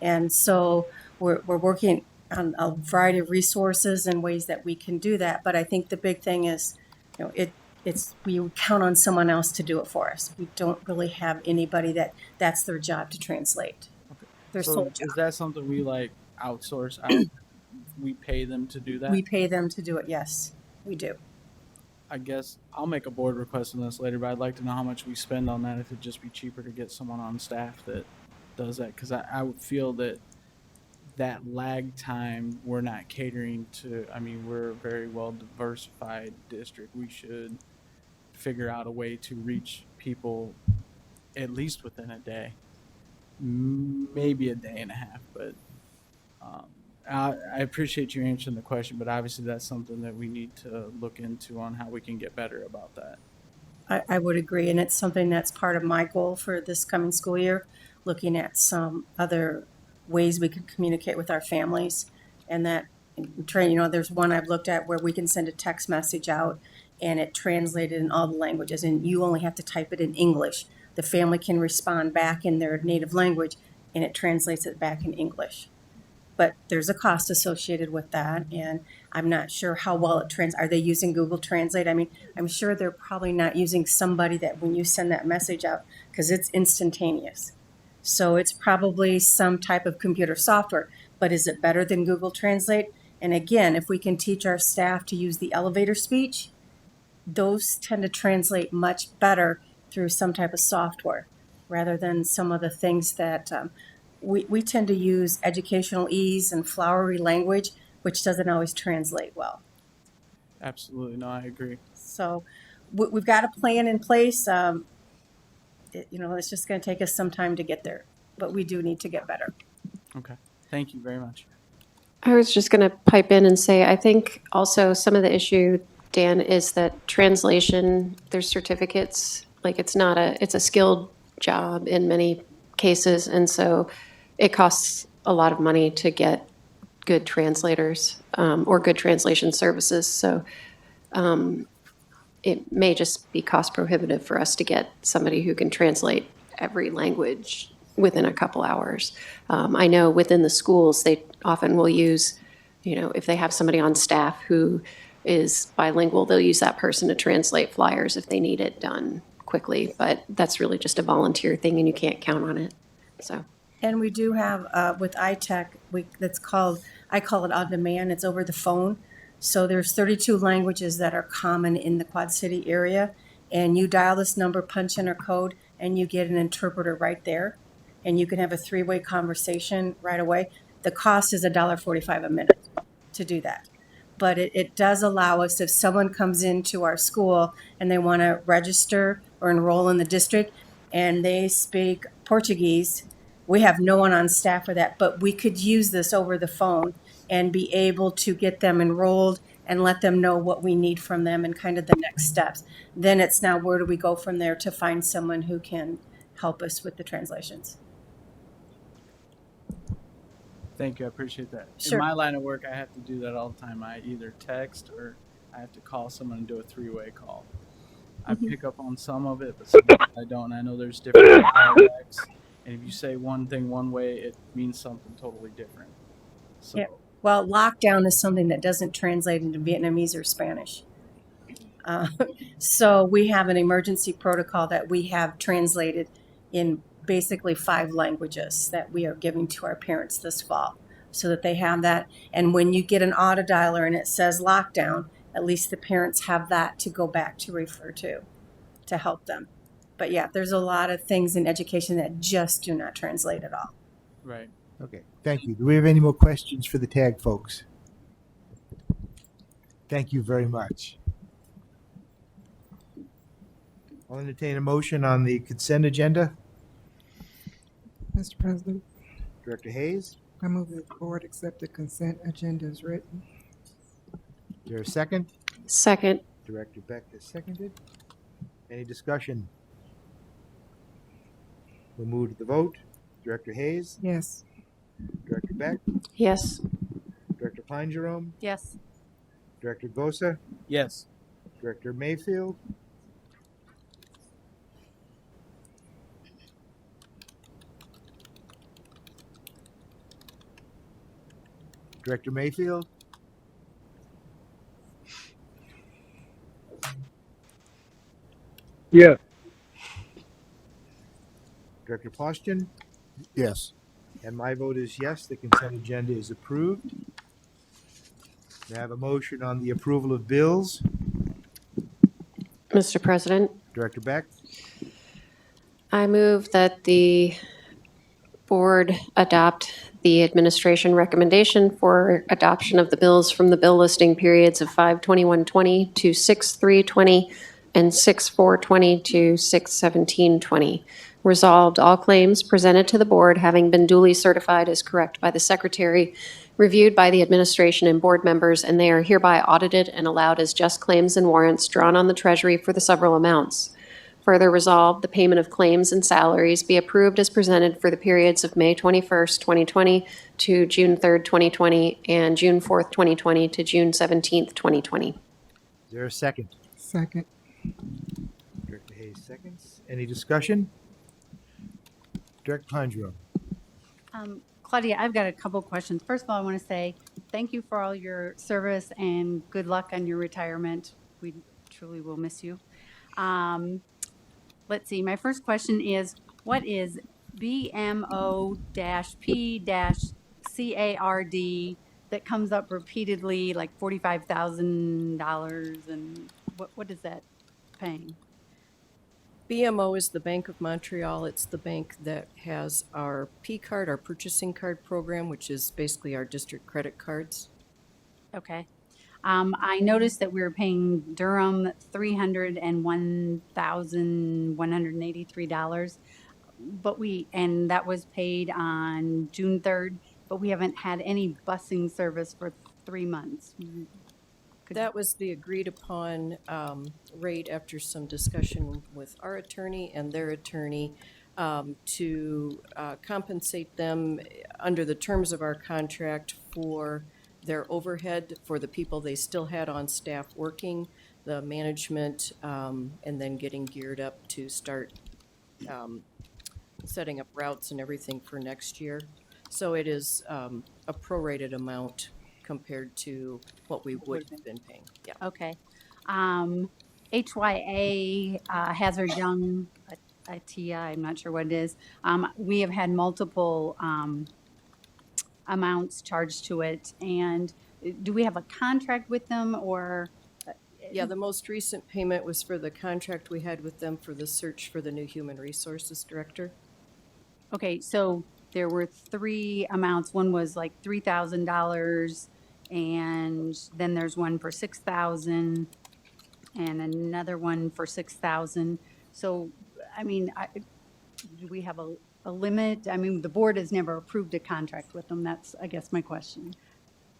And so we're working on a variety of resources and ways that we can do that. But I think the big thing is, we count on someone else to do it for us. We don't really have anybody that's their job to translate. Okay. Their so sole job. Is that something we like outsource out? We pay them to do that? We pay them to do it, yes, we do. I guess I'll make a board request on this later, but I'd like to know how much we spend on that, if it'd just be cheaper to get someone on staff that does that. Because I would feel that lag time, we're not catering to. I mean, we're a very well diversified district. We should figure out a way to reach people at least within a day, maybe a day and a half. But I appreciate you answering the question, but obviously that's something that we need to look into on how we can get better about that. I would agree, and it's something that's part of my goal for this coming school year, looking at some other ways we can communicate with our families. And that there's one I've looked at where we can send a text message out and it translated in all the languages, and you only have to type it in English. The family can respond back in their native language, and it translates it back in English. But there's a cost associated with that, and I'm not sure how well are they using Google Translate? I mean, I'm sure they're probably not using somebody that when you send that message out, because it's instantaneous. So it's probably some type of computer software, but is it better than Google Translate? And again, if we can teach our staff to use the elevator speech, those tend to translate much better through some type of software rather than some of the things that we tend to use educational ease and flowery language, which doesn't always translate well. Absolutely. No, I agree. So we've got a plan in place. It's just going to take us some time to get there, but we do need to get better. Okay. Thank you very much. I was just going to pipe in and say, I think also some of the issue, Dan, is that translation, there's certificates, like it's a skilled job in many cases. And so it costs a lot of money to get good translators or good translation services. So it may just be cost prohibitive for us to get somebody who can translate every language within a couple hours. I know within the schools, they often will use, if they have somebody on staff who is bilingual, they'll use that person to translate flyers if they need it done quickly. But that's really just a volunteer thing, and you can't count on it. So. And we do have with iTech, I call it on demand. It's over the phone. So there's 32 languages that are common in the Quad City area, and you dial this number, punch in a code, and you get an interpreter right there, and you can have a 3-way conversation right away. The cost is $1.45 a minute to do that. But it does allow us, if someone comes into our school and they want to register or enroll in the district and they speak Portuguese, we have no one on staff for that, but we could use this over the phone and be able to get them enrolled and let them know what we need from them and kind of the next steps. Then it's now, where do we go from there to find someone who can help us with the translations? Thank you. I appreciate that. Sure. In my line of work, I have to do that all the time. I either text or I have to call someone and do a 3-way call. I pick up on some of it, but sometimes I don't. And I know there's different dialects. And if you say one thing one way, it means something totally different. So. Yeah. Well, lockdown is something that doesn't translate into Vietnamese or Spanish. So we have an emergency protocol that we have translated in basically 5 languages that we are giving to our parents this fall so that they have that. And when you get an auto dialer and it says lockdown, at least the parents have that to go back to refer to help them. But yeah, there's a lot of things in education that just do not translate at all. Right. Okay, thank you. Do we have any more questions for the TAG folks? Thank you very much. I'll entertain a motion on the consent agenda. Mr. President, Director Hayes, I move that the board accept the consent agenda as written. is there a second? Second. Director Beck has seconded. Any discussion? We'll move to the vote. Director Hayes, Yes. Director Beck, Yes. Director Pine Jerome, Yes. Director Gosa, Yes. Director Mayfield, Director Mayfield, Yes. Director Poston, Yes. and my vote is yes, the consent agenda is approved. May I have a motion on the approval of bills? Mr. President, Director Beck, I move that the board adopt the administration recommendation for adoption of the bills from the bill listing periods of 5/21/20 to 6/3/20 and 6/4/20 to 6/17/20. Resolved, all claims presented to the board having been duly certified as correct by the secretary, reviewed by the administration and board members, and they are hereby audited and allowed as just claims and warrants drawn on the treasury for the several amounts. Further resolved, the payment of claims and salaries be approved as presented for the periods of May 21st, 2020 to June 3rd, 2020, and June 4th, 2020 to June 17th, 2020. is there a second? Second. Director Hayes seconds. Any discussion? Director Conjuro. Claudia, I've got a couple questions. First of all, I want to say thank you for all your service and good luck on your retirement. We truly will miss you. Let's see, my first question is, what is BMO-P-CARD that comes up repeatedly, like $45,000, and what is that paying? BMO is the Bank of Montreal. It's the bank that has our P card, our purchasing card program, which is basically our district credit cards. Okay. I noticed that we were paying Durham $301,183, and that was paid on June 3rd, but we haven't had any busing service for 3 months. That was the agreed upon rate after some discussion with our attorney and their attorney to compensate them under the terms of our contract for their overhead for the people they still had on staff working, the management, and then getting geared up to start setting up routes and everything for next year. So it is a prorated amount compared to what we would have been paying. Yeah. Okay. HYA, Hazard Young, ITIA, I'm not sure what it is. We have had multiple amounts charged to it. And do we have a contract with them or? Yeah, the most recent payment was for the contract we had with them for the search for the new human resources director. Okay, so there were 3 amounts. One was like $3,000, and then there's one for $6,000, and another one for $6,000. So, I mean, do we have a limit? I mean, the board has never approved a contract with them. That's, I guess, my question.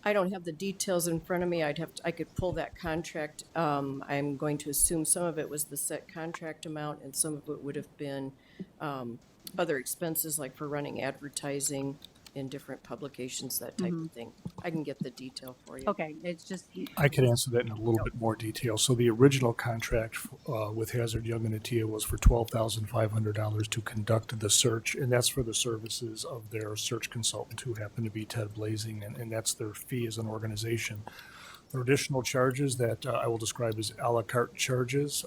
I don't have the details in front of me. I could pull that contract. I'm going to assume some of it was the set contract amount, and some of it would have been other expenses, like for running advertising in different publications, that type of thing. I can get the detail for you. Okay, it's just, I can answer that in a little bit more detail. So the original contract with Hazard Young and Atia was for $12,500 to conduct the search, and that's for the services of their search consultant, who happened to be Ted Blazing, and that's their fee as an organization. There are additional charges that I will describe as a la carte charges.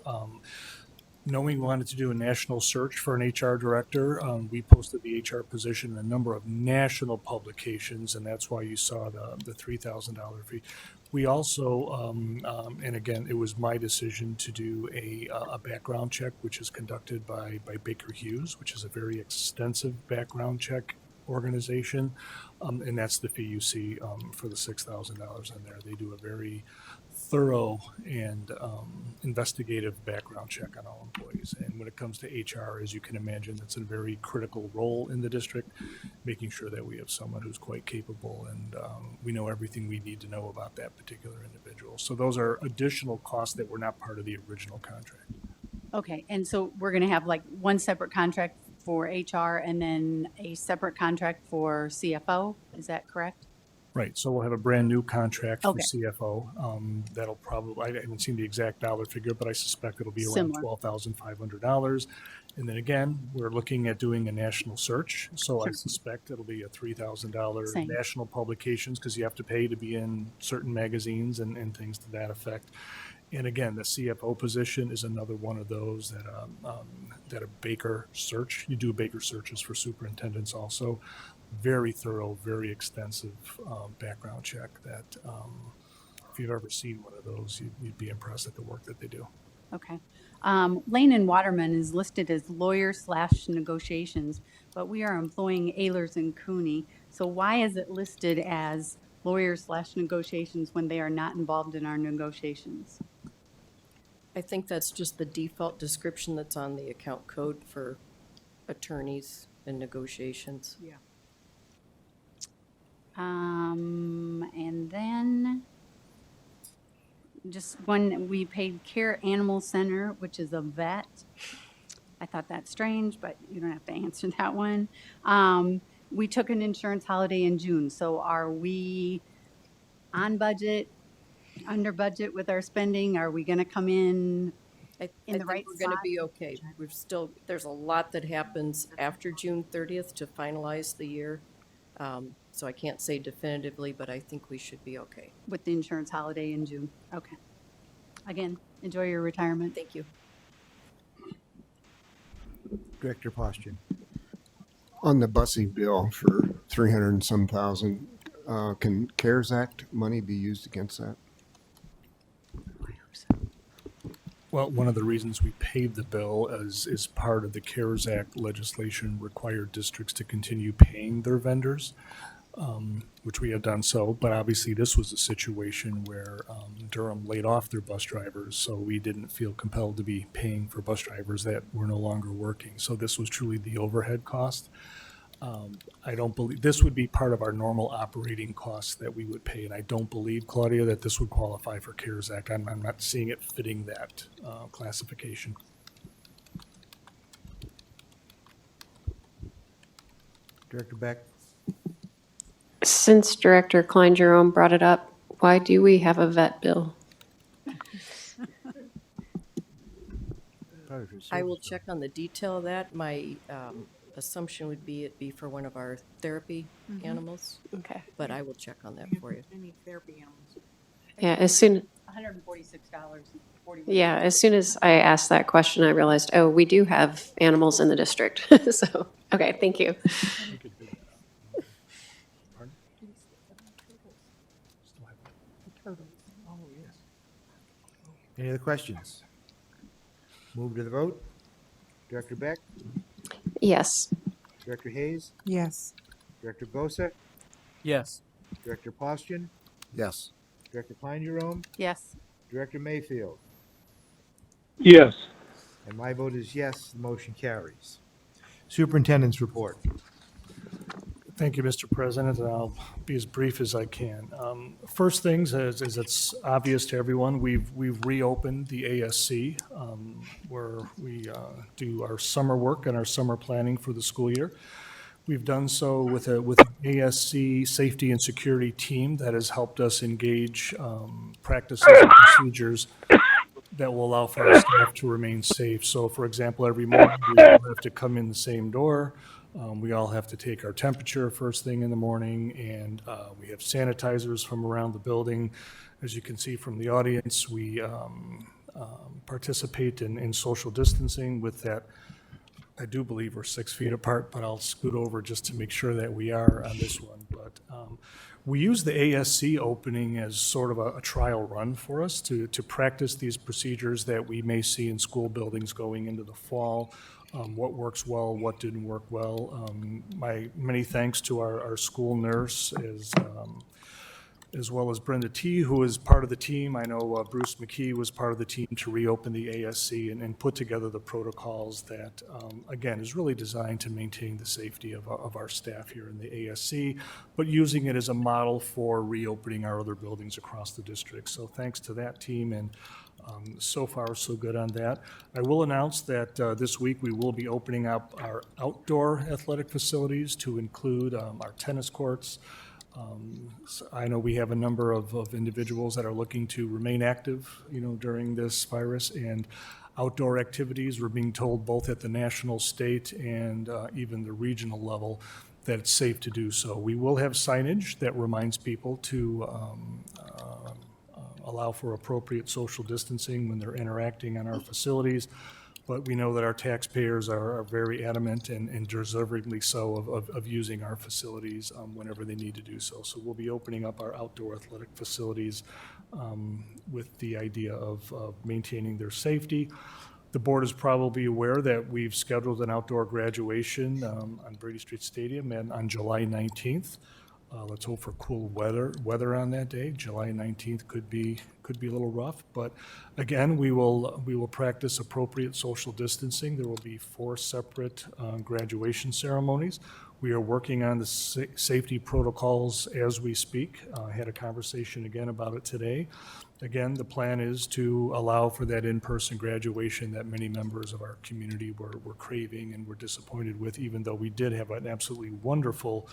Knowing we wanted to do a national search for an HR director, we posted the HR position in a number of national publications, and that's why you saw the $3,000 fee. We also, and again, it was my decision to do a background check, which is conducted by Baker Hughes, which is a very extensive background check organization, and that's the fee you see for the $6,000 in there. They do a very thorough and investigative background check on all employees. And when it comes to HR, as you can imagine, that's a very critical role in the district, making sure that we have someone who's quite capable and we know everything we need to know about that particular individual. So those are additional costs that were not part of the original contract. okay, and so we're going to have like one separate contract for HR and then a separate contract for CFO, is that correct? Right, so we'll have a brand new contract for Okay. CFO. That'll probably, I haven't seen the exact dollar figure, but I suspect it'll be around Similar. $12,500. And then again, we're looking at doing a national search, so I Sure. suspect it'll be a $3,000 Same. national publications, because you have to pay to be in certain magazines and things to that effect. And again, the CFO position is another one of those that a Baker search, you do Baker searches for superintendents also. Very thorough, very extensive background check that if you've ever seen one of those, you'd be impressed at the work that they do. Okay. Lane and Waterman is listed as lawyer/negotiations, but we are employing Ehlers and Cooney. So why is it listed as lawyer/negotiations when they are not involved in our negotiations? I think that's just the default description that's on the account code for attorneys and negotiations. Yeah. And then just one, we paid Care Animal Center, which is a vet. I thought that's strange, but you don't have to answer that one. We took an insurance holiday in June, so are we on budget, under budget with our spending? Are we going to come in? I In the think right we're going to spot? be okay. There's a lot that happens after June 30th to finalize the year. So I can't say definitively, but I think we should be okay. With the insurance holiday in June? Okay. Again, enjoy your retirement. Thank you. Director Postian. On the busing bill for 300 and some thousand, can CARES Act money be used against that? Well, one of the reasons we paid the bill is part of the CARES Act legislation required districts to continue paying their vendors, which we have done so. But obviously, this was a situation where Durham laid off their bus drivers, so we didn't feel compelled to be paying for bus drivers that were no longer working. So this was truly the overhead cost. I don't believe this would be part of our normal operating costs that we would pay, and I don't believe, Claudia, that this would qualify for CARES Act. I'm not seeing it fitting that classification. Director Beck. Since Director Klein Jerome brought it up, why do we have a vet bill? I will check on the detail of that. My assumption would be it'd be for one of our therapy animals, Okay. but I will check on that for you. Any therapy animals? Yeah, as soon as soon as I asked that question, I realized, oh, we do have animals in the district. So, okay, thank you. Any other questions? Move to the vote. Director Beck, Yes. Director Hayes, Yes. Director Bosa, Yes. Director Postian, Yes. Director Klein Jerome, Yes. Director Mayfield. Yes. And my vote is yes, the motion carries. Superintendent's report. Thank you, Mr. President, and I'll be as brief as I can. First things, as it's obvious to everyone, we've reopened the ASC, where we do our summer work and our summer planning for the school year. We've done so with an ASC safety and security team that has helped us engage practices and procedures that will allow for our staff to remain safe. So, for example, every morning we all have to come in the same door. We all have to take our temperature first thing in the morning, and we have sanitizers from around the building. As you can see from the audience, we participate in social distancing with that. I do believe we're 6 feet apart, but I'll scoot over just to make sure that we are on this one. But we use the ASC opening as sort of a trial run for us to practice these procedures that we may see in school buildings going into the fall. What works well, what didn't work well. My many thanks to our school nurse as well as Brenda T., who is part of the team. I know Bruce McKee was part of the team to reopen the ASC and put together the protocols that, again, is really designed to maintain the safety of our staff here in the ASC, but using it as a model for reopening our other buildings across the district. So thanks to that team, and so far so good on that. I will announce that this week we will be opening up our outdoor athletic facilities to include our tennis courts. So I know we have a number of individuals that are looking to remain active, during this virus, and outdoor activities. We're being told both at the national, state, and even the regional level that it's safe to do so. We will have signage that reminds people to allow for appropriate social distancing when they're interacting on our facilities. But we know that our taxpayers are very adamant and deservedly so of using our facilities whenever they need to do so. So we'll be opening up our outdoor athletic facilities with the idea of maintaining their safety. The board is probably aware that we've scheduled an outdoor graduation on Brady Street Stadium and on July 19th. Let's hope for cool weather on that day. July 19th could be a little rough, but again, we will practice appropriate social distancing. There will be 4 separate graduation ceremonies. We are working on the safety protocols as we speak. I had a conversation again about it today. Again, the plan is to allow for that in-person graduation that many members of our community were craving and were disappointed with, even though we did have an absolutely wonderful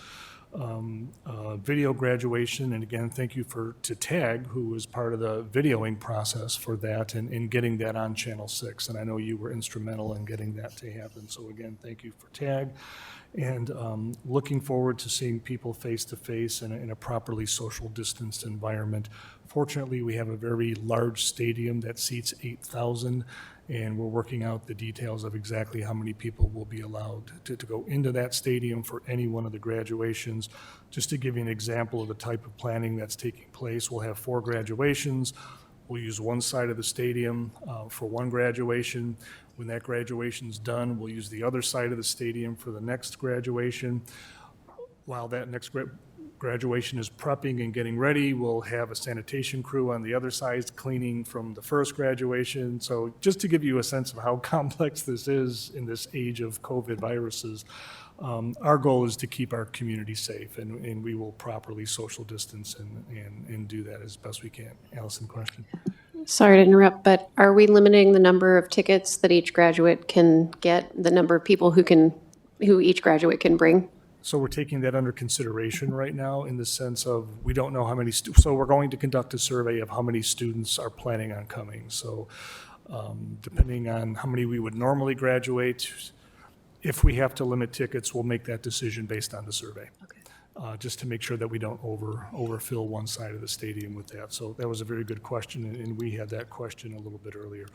video graduation. And again, thank you to TAG, who was part of the videoing process for that and in getting that on Channel 6. And I know you were instrumental in getting that to happen. So again, thank you for TAG. And looking forward to seeing people face to face in a properly social distanced environment. Fortunately, we have a very large stadium that seats 8,000, and we're working out the details of exactly how many people will be allowed to go into that stadium for any one of the graduations. Just to give you an example of the type of planning that's taking place, we'll have 4 graduations. We'll use one side of the stadium for one graduation. When that graduation's done, we'll use the other side of the stadium for the next graduation. While that next graduation is prepping and getting ready, we'll have a sanitation crew on the other side cleaning from the first graduation. So just to give you a sense of how complex this is in this age of COVID viruses, our goal is to keep our community safe, and we will properly social distance and do that as best we can. Allison, question? Sorry to interrupt, but are we limiting the number of tickets that each graduate can get, the number of people who each graduate can bring? So we're taking that under consideration right now in the sense of we don't know how many, so we're going to conduct a survey of how many students are planning on coming. So depending on how many we would normally graduate, if we have to limit tickets, we'll make that decision based on the survey. Okay. Just to make sure that we don't overfill one side of the stadium with that. So that was a very good question, and we had that question a little bit earlier.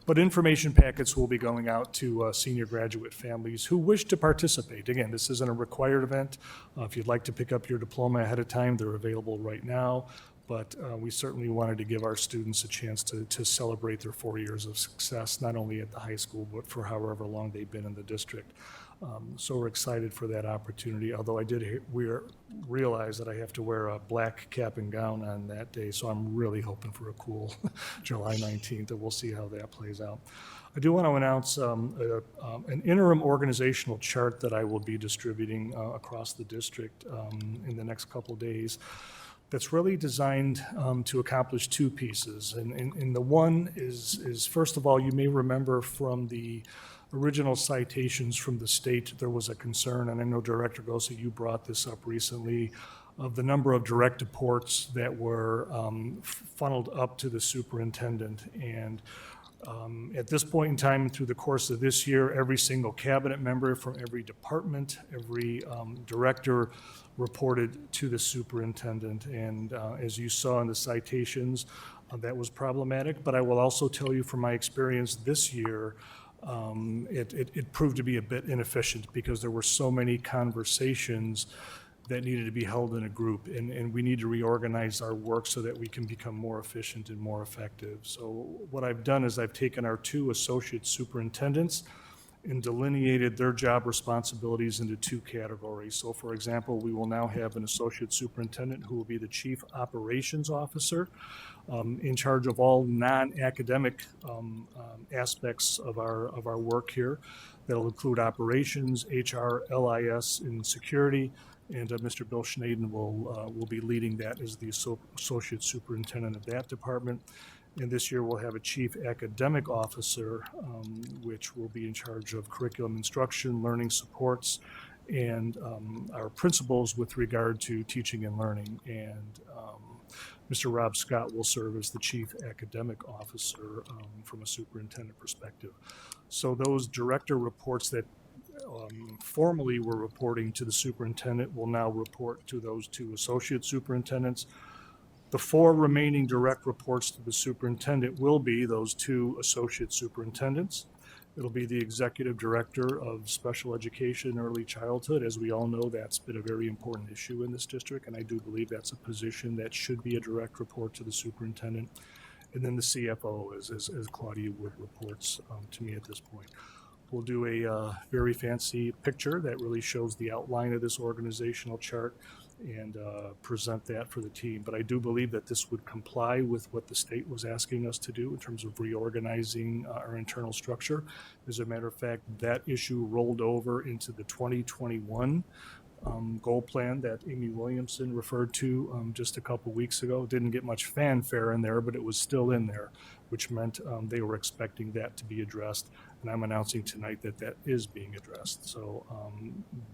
But information packets will be going out to senior graduate families who wish to participate. Again, this isn't a required event. If you'd like to pick up your diploma ahead of time, they're available right now. But we certainly wanted to give our students a chance to celebrate their 4 years of success, not only at the high school, but for however long they've been in the district. So we're excited for that opportunity, although I did realize that I have to wear a black cap and gown on that day, so I'm really hoping for a cool July 19th, and we'll see how that plays out. I do want to announce an interim organizational chart that I will be distributing across the district in the next couple of days. That's really designed to accomplish 2 pieces. And the one is, first of all, you may remember from the original citations from the state, there was a concern, and I know Director Gosa, you brought this up recently, of the number of direct reports that were funneled up to the superintendent. And at this point in time, through the course of this year, every single cabinet member from every department, every director reported to the superintendent. And as you saw in the citations, that was problematic. But I will also tell you from my experience this year, it proved to be a bit inefficient because there were so many conversations that needed to be held in a group, and we need to reorganize our work so that we can become more efficient and more effective. So what I've done is I've taken our 2 associate superintendents and delineated their job responsibilities into 2 categories. So for example, we will now have an associate superintendent who will be the chief operations officer, in charge of all non-academic aspects of our work here. That'll include operations, HR, LIS, and security. And Mr. Bill Schnaden will be leading that as the associate superintendent of that department. And this year we'll have a chief academic officer, which will be in charge of curriculum instruction, learning supports, and our principals with regard to teaching and learning. And Mr. Rob Scott will serve as the chief academic officer from a superintendent perspective. So those director reports that formally were reporting to the superintendent will now report to those 2 associate superintendents. The 4 remaining direct reports to the superintendent will be those 2 associate superintendents. It'll be the executive director of special education and early childhood. As we all know, that's been a very important issue in this district, and I do believe that's a position that should be a direct report to the superintendent. And then the CFO, as Claudia Wood reports to me at this point. We'll do a very fancy picture that really shows the outline of this organizational chart and present that for the team. But I do believe that this would comply with what the state was asking us to do in terms of reorganizing our internal structure. As a matter of fact, that issue rolled over into the 2021 goal plan that Amy Williamson referred to just a couple weeks ago. Didn't get much fanfare in there, but it was still in there, which meant they were expecting that to be addressed. And I'm announcing tonight that that is being addressed. So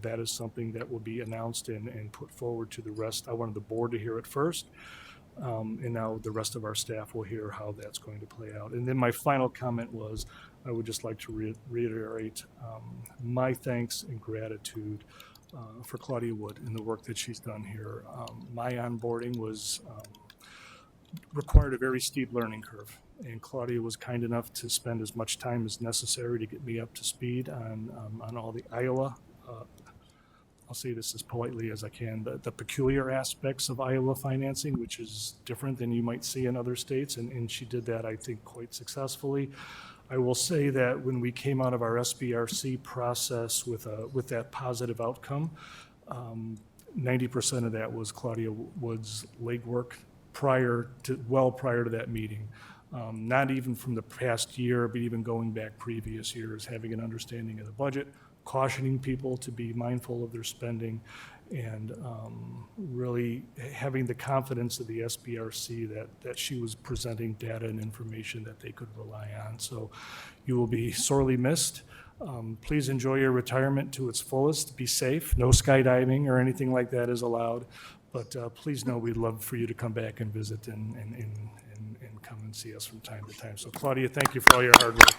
that is something that will be announced and put forward to the rest. I wanted the board to hear it first. And now the rest of our staff will hear how that's going to play out. And then my final comment was, I would just like to reiterate my thanks and gratitude for Claudia Wood and the work that she's done here. My onboarding was required a very steep learning curve, and Claudia was kind enough to spend as much time as necessary to get me up to speed on all the Iowa. I'll say this as politely as I can, the peculiar aspects of Iowa financing, which is different than you might see in other states, and she did that, I think, quite successfully. I will say that when we came out of our SBRC process with that positive outcome, 90% of that was Claudia Wood's legwork prior to that meeting. Not even from the past year, but even going back previous years, having an understanding of the budget, cautioning people to be mindful of their spending, and really having the confidence of the SBRC that she was presenting data and information that they could rely on. So you will be sorely missed. Please enjoy your retirement to its fullest. Be safe. No skydiving or anything like that is allowed. But please know we'd love for you to come back and visit and come and see us from time to time. So Claudia, thank you for all your hard work.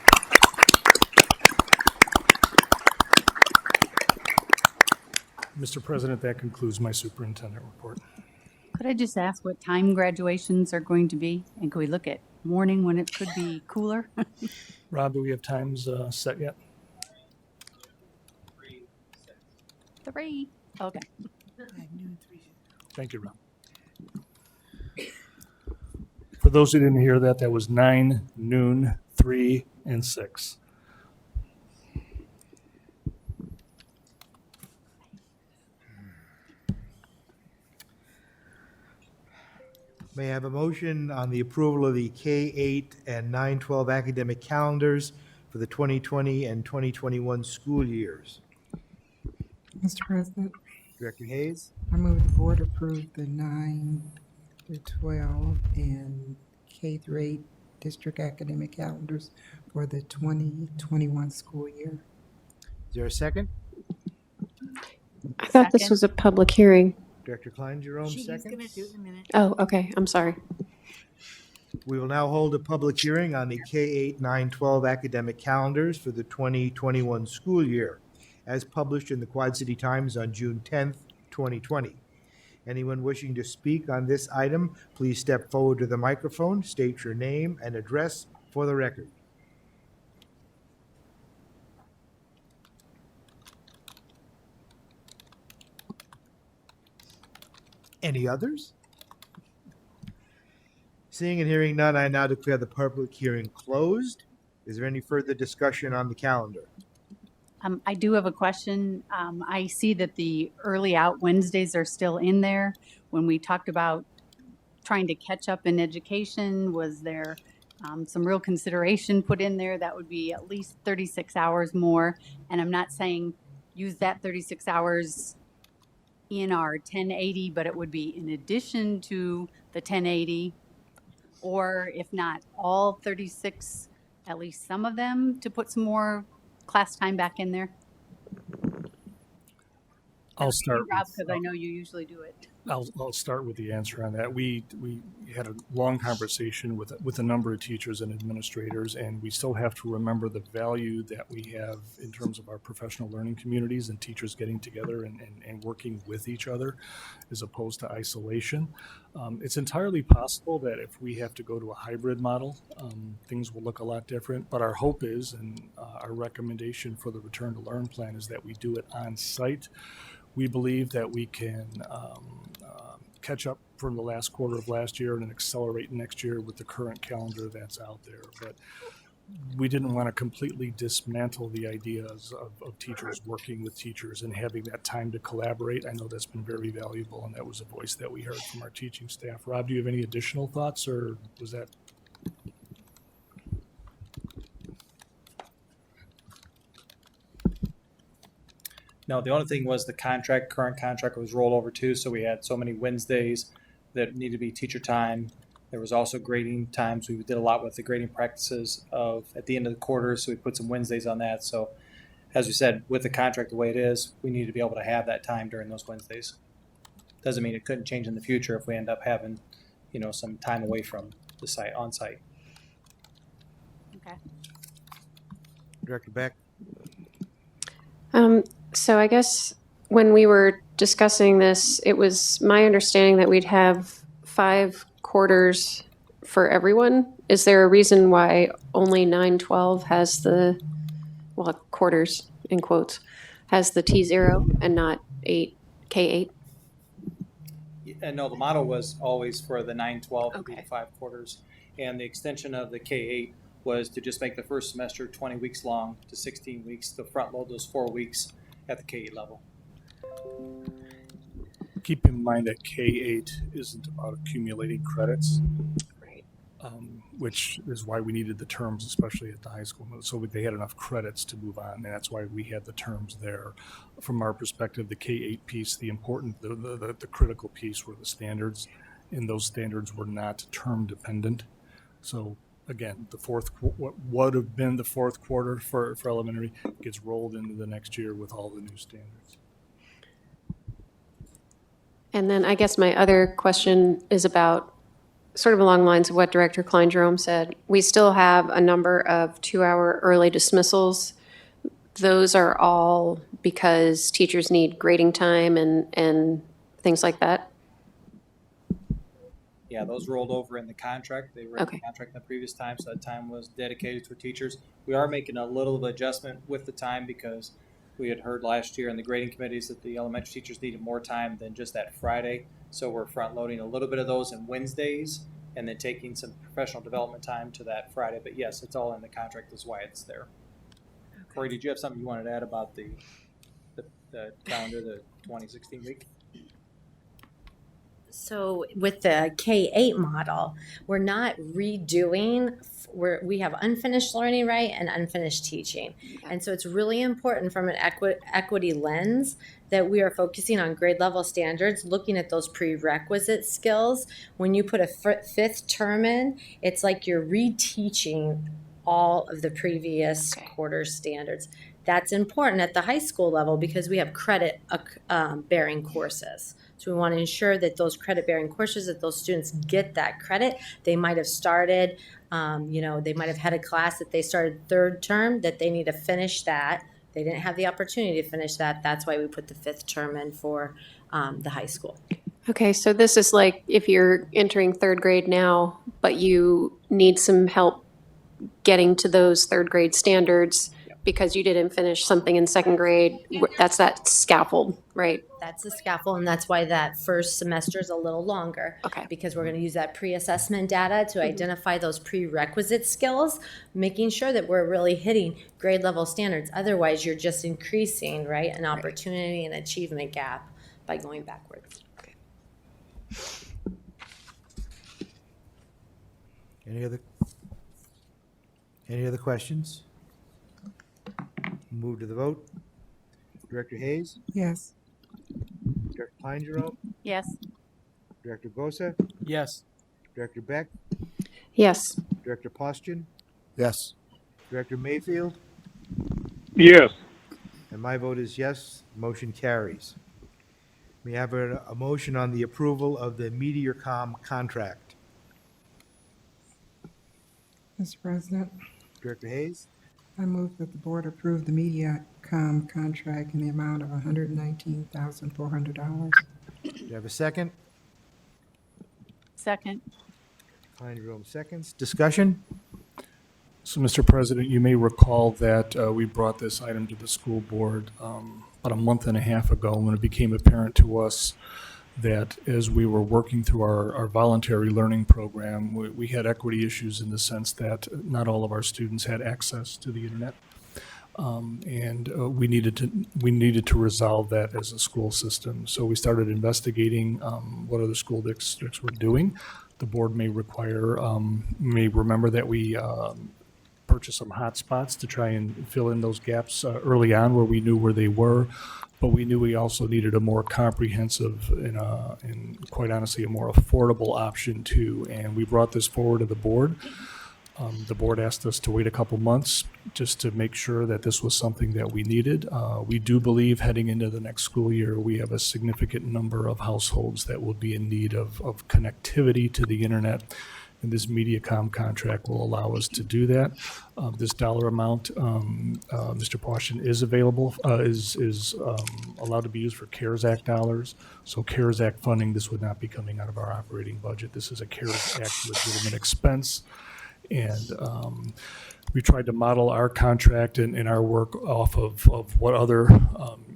Mr. President, that concludes my superintendent report. Could I just ask what time graduations are going to be? And could we look at morning when it could be cooler? Rob, do we have times set yet? 3. Okay. Thank you, Rob. For those who didn't hear that, that was 9, noon, 3, and 6. May I have a motion on the approval of the K-8 and 9-12 academic calendars for the 2020 and 2021 school years? Mr. President, Director Hayes? I move the board approve the 9 to 12 and K through 8 district academic calendars for the 2021 school year. Is there a second? I thought this was a public hearing. Director Klein, Jerome, She's second. gonna do it in a minute. Oh, okay, I'm sorry. We will now hold a public hearing on the K-8, 9-12 academic calendars for the 2021 school year, as published in the Quad City Times on June 10th, 2020. Anyone wishing to speak on this item, please step forward to the microphone, state your name and address for the record. Any others? Seeing and hearing none, I now declare the public hearing closed. Is there any further discussion on the calendar? I do have a question. I see that the early out Wednesdays are still in there. When we talked about trying to catch up in education, was there some real consideration put in there? That would be at least 36 hours more. And I'm not saying use that 36 hours in our 1080, but it would be in addition to the 1080, or if not all 36, at least some of them, to put some more class time back in there. I'll start. Rob, because I know you usually do it. I'll start with the answer on that. We had a long conversation with a number of teachers and administrators, and we still have to remember the value that we have in terms of our professional learning communities and teachers getting together and working with each other as opposed to isolation. It's entirely possible that if we have to go to a hybrid model, things will look a lot different, but our hope is, and our recommendation for the Return to Learn plan is that we do it on site. We believe that we can catch up from the last quarter of last year and accelerate next year with the current calendar that's out there. But we didn't want to completely dismantle the ideas of teachers working with teachers and having that time to collaborate. I know that's been very valuable, and that was a voice that we heard from our teaching staff. Rob, do you have any additional thoughts, or was that? No, the only thing was the current contract was rolled over too, so we had so many Wednesdays that needed to be teacher time. There was also grading times. We did a lot with the grading practices at the end of the quarter, so we put some Wednesdays on that. So as we said, with the contract the way it is, we need to be able to have that time during those Wednesdays. Doesn't mean it couldn't change in the future if we end up having, some time away from the site, on site. Okay. Director Beck? So I guess when we were discussing this, it was my understanding that we'd have 5 quarters for everyone. Is there a reason why only 9-12 has quarters in quotes, has the T0 and not K8? And no, the model was always for the 9-12 to be the Okay. 5 quarters. And the extension of the K8 was to just make the first semester 20 weeks long to 16 weeks, to front load those 4 weeks at the K8 level. Keep in mind that K-8 isn't about accumulating credits, Right. which is why we needed the terms, especially at the high school. So they had enough credits to move on, and that's why we had the terms there. From our perspective, the K-8 piece, the critical piece were the standards, and those standards were not term dependent. So again, what would have been the fourth quarter for elementary gets rolled into the next year with all the new standards. And then I guess my other question is about sort of along the lines of what Director Klein-Jerome said. We still have a number of 2-hour early dismissals. Those are all because teachers need grading time and things like that? Yeah, those rolled over in the contract. They were in Okay. the contract in the previous time, so that time was dedicated to teachers. We are making a little of adjustment with the time because we had heard last year in the grading committees that the elementary teachers needed more time than just that Friday. So we're front loading a little bit of those in Wednesdays and then taking some professional development time to that Friday. But yes, it's all in the contract. That's why it's there. Corey, did you have something you wanted to add about the calendar, the 2016 week? So with the K-8 model, we're not redoing, we have unfinished learning, right, and unfinished teaching. And so it's really important from an equity lens that we are focusing on grade level standards, looking at those prerequisite skills. When you put a fifth term in, it's like you're reteaching all of the previous quarter standards. That's important at the high school level because we have credit bearing courses. So we want to ensure that those credit-bearing courses, that those students get that credit. They might have started, they might have had a class that they started third term, that they need to finish that. They didn't have the opportunity to finish that. That's why we put the fifth term in for the high school. Okay, so this is like if you're entering 3rd grade now, but you need some help getting to those 3rd grade standards because you didn't finish something in 2nd grade. That's that scaffold, right? That's the scaffold, and that's why that first semester is a little longer. Okay. Because we're going to use that pre-assessment data to identify those prerequisite skills, making sure that we're really hitting grade level standards. Otherwise, you're just increasing, right, an opportunity and achievement gap by going backwards. Any other questions? Move to the vote. Director Hayes? Yes. Director Klein-Jerome? Yes. Director Bosa? Yes. Director Beck? Yes. Director Postian? Yes. Director Mayfield? Yes. And my vote is yes. Motion carries. We have a motion on the approval of the MeteorCom contract. Mr. President, Director Hayes? I move that the board approve the MediaCom contract in the amount of $119,400. Do you have a second? Second. Klein-Jerome seconds. Discussion? So, Mr. President, you may recall that we brought this item to the school board about a month and a half ago when it became apparent to us that as we were working through our voluntary learning program, we had equity issues in the sense that not all of our students had access to the internet. And we needed to resolve that as a school system. So we started investigating what other school districts were doing. The board may remember that we purchase some hotspots to try and fill in those gaps early on where we knew where they were. But we knew we also needed a more comprehensive and quite honestly, a more affordable option too. And we brought this forward to the board. The board asked us to wait a couple months just to make sure that this was something that we needed. We do believe heading into the next school year, we have a significant number of households that will be in need of connectivity to the internet. And this MediaCom contract will allow us to do that. This dollar amount, Mr. Pawshin, is available, is allowed to be used for CARES Act dollars. So CARES Act funding, this would not be coming out of our operating budget. This is a CARES Act legitimate expense. And we tried to model our contract and our work off of what other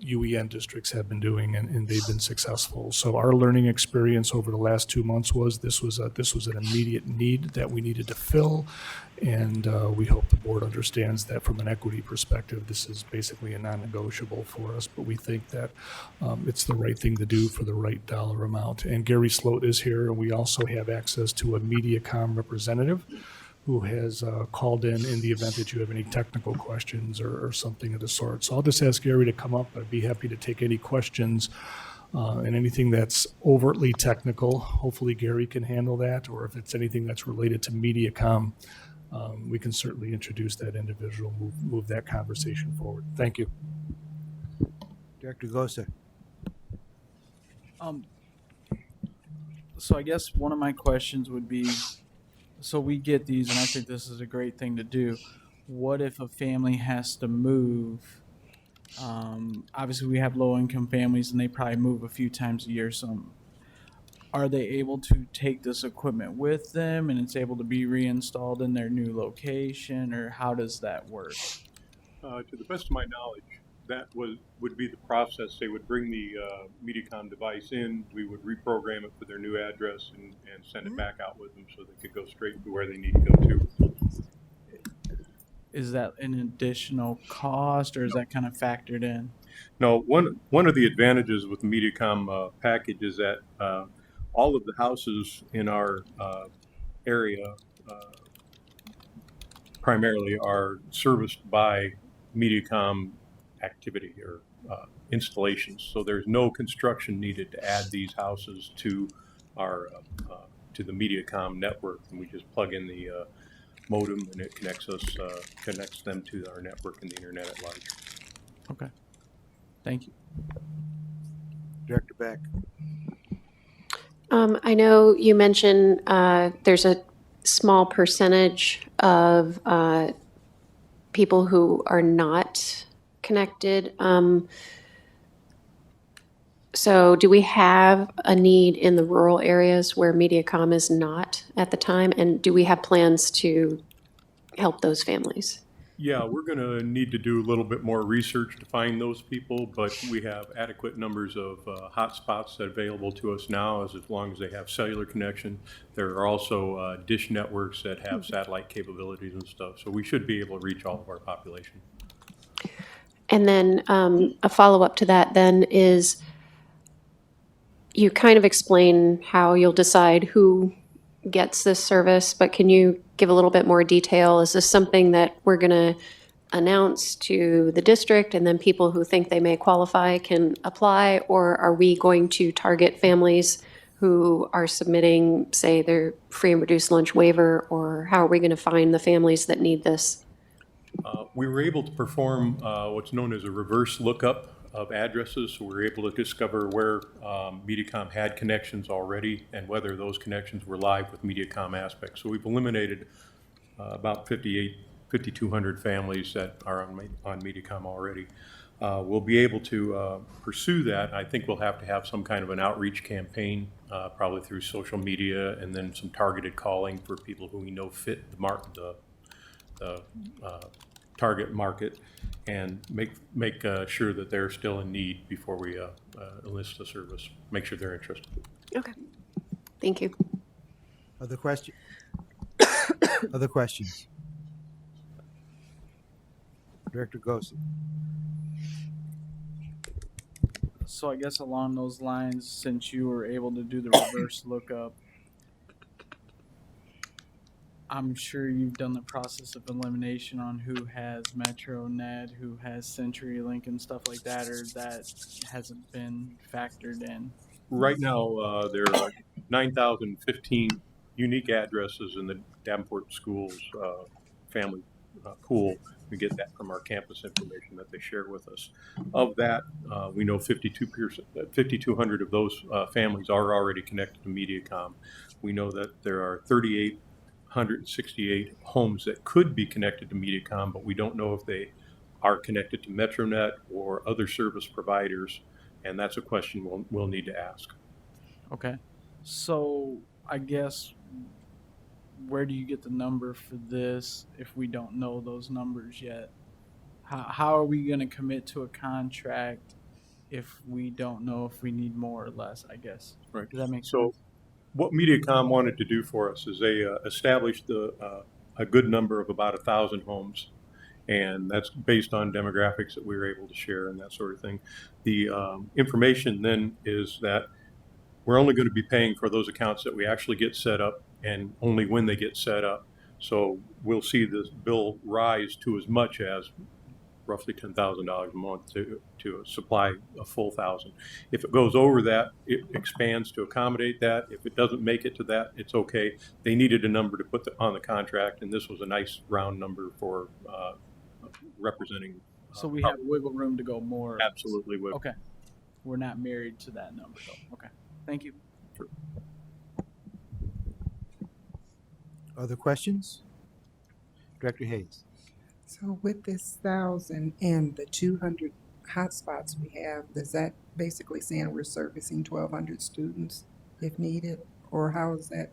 UEN districts have been doing, and they've been successful. So our learning experience over the last 2 months was this was an immediate need that we needed to fill, and we hope the board understands that from an equity perspective, this is basically a non-negotiable for us, but we think that it's the right thing to do for the right dollar amount. And Gary Sloat is here, and we also have access to a MediaCom representative who has called in the event that you have any technical questions or something of the sort. So I'll just ask Gary to come up. I'd be happy to take any questions and anything that's overtly technical. Hopefully Gary can handle that, or if it's anything that's related to MediaCom, we can certainly introduce that individual, move that conversation forward. Thank you. Director Gosa. So I guess one of my questions would be, so we get these, and I think this is a great thing to do. What if a family has to move? Obviously, we have low-income families, and they probably move a few times a year. So, are they able to take this equipment with them, and it's able to be reinstalled in their new location, or how does that work? To the best of my knowledge, that would be the process. They would bring the MediaCom device in, we would reprogram it for their new address and send it back out with them so they could go straight to where they need to go to. Is that an additional cost, or is that kind of factored in? No, one of the advantages with the MediaCom package is that all of the houses in our area primarily are serviced by MediaCom activity or installations. So there's no construction needed to add these houses to our to the MediaCom network, and we just plug in the modem, and it connects them to our network and the internet at large. Okay, thank you. Director Beck. I know you mentioned there's a small percentage of people who are not connected. So do we have a need in the rural areas where MediaCom is not at the time? And do we have plans to help those families? Yeah, we're going to need to do a little bit more research to find those people, but we have adequate numbers of hotspots that are available to us now, as long as they have cellular connection. There are also dish networks that have satellite capabilities and stuff, so we should be able to reach all of our population. And then a follow-up to that then is, you kind of explain how you'll decide who gets this service, but can you give a little bit more detail? Is this something that we're going to announce to the district, and then people who think they may qualify can apply? Or are we going to target families who are submitting, say, their free and reduced lunch waiver? Or how are we going to find the families that need this? We were able to perform what's known as a reverse lookup of addresses, so we were able to discover where MediaCom had connections already and whether those connections were live with MediaCom aspects. So we've eliminated about 5,200 families that are on MediaCom already. We'll be able to pursue that. I think we'll have to have some kind of an outreach campaign, probably through social media, and then some targeted calling for people who we know fit the target market, and make sure that they're still in need before we enlist the service. Make sure they're interested. Okay, thank you. Other questions? Other questions? Director Gosa. So I guess along those lines, since you were able to do the reverse lookup, I'm sure you've done the process of elimination on who has MetroNet, who has CenturyLink and stuff like that, or that hasn't been factored in. Right now, there are 9,015 unique addresses in the Davenport Schools family pool. We get that from our campus information that they share with us. Of that, we know 5,200 of those families are already connected to MediaCom. We know that there are 3,868 homes that could be connected to MediaCom, but we don't know if they are connected to MetroNet or other service providers, and that's a question we'll need to ask. Okay. So I guess where do you get the number for this if we don't know those numbers yet? How are we going to commit to a contract if we don't know if we need more or less, I guess? Right. Does that make So sense? what MediaCom wanted to do for us is they established a good number of about 1,000 homes, and that's based on demographics that we were able to share and that sort of thing. The information then is that we're only going to be paying for those accounts that we actually get set up, and only when they get set up. So we'll see this bill rise to as much as roughly $10,000 a month to supply a full 1,000. If it goes over that, it expands to accommodate that. If it doesn't make it to that, it's okay. They needed a number to put on the contract, and this was a nice round number for representing. So we have wiggle room to go more. Absolutely wiggle. Okay. We're not married to that number, though. Okay. Thank you. Sure. Other questions? Director Hayes. So with this 1,000 and the 200 hotspots we have, does that basically saying we're servicing 1,200 students if needed? Or how are the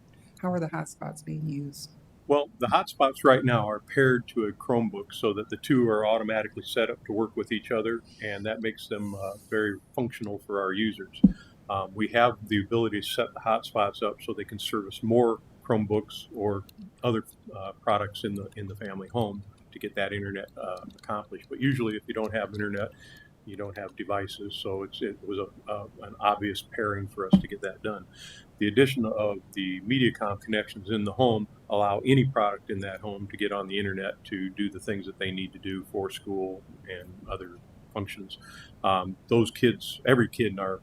hotspots being used? Well, the hotspots right now are paired to a Chromebook so that the two are automatically set up to work with each other, and that makes them very functional for our users. We have the ability to set the hotspots up so they can service more Chromebooks or other products in the family home to get that internet accomplished. But usually, if you don't have internet, you don't have devices, so it was an obvious pairing for us to get that done. The addition of the MediaCom connections in the home allow any product in that home to get on the internet to do the things that they need to do for school and other functions. Those kids, every kid in our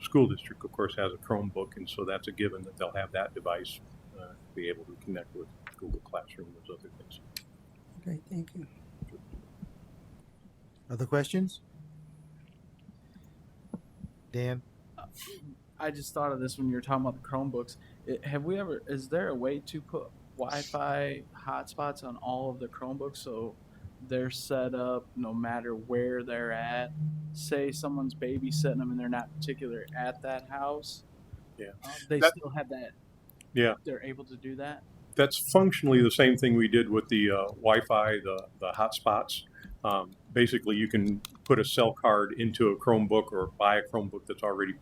school district, of course, has a Chromebook, and so that's a given that they'll have that device to be able to connect with Google Classroom and those other things. Okay, thank you. Other questions? Dan? I just thought of this when you were talking about the Chromebooks. Is there a way to put Wi-Fi hotspots on all of the Chromebooks so they're set up no matter where they're at? Say someone's babysitting them and they're not particular at that house. Yeah. They still have that. Yeah. They're able to do that. That's functionally the same thing we did with the Wi-Fi, the hotspots. Basically, you can put a cell card into a Chromebook or buy a Chromebook that's already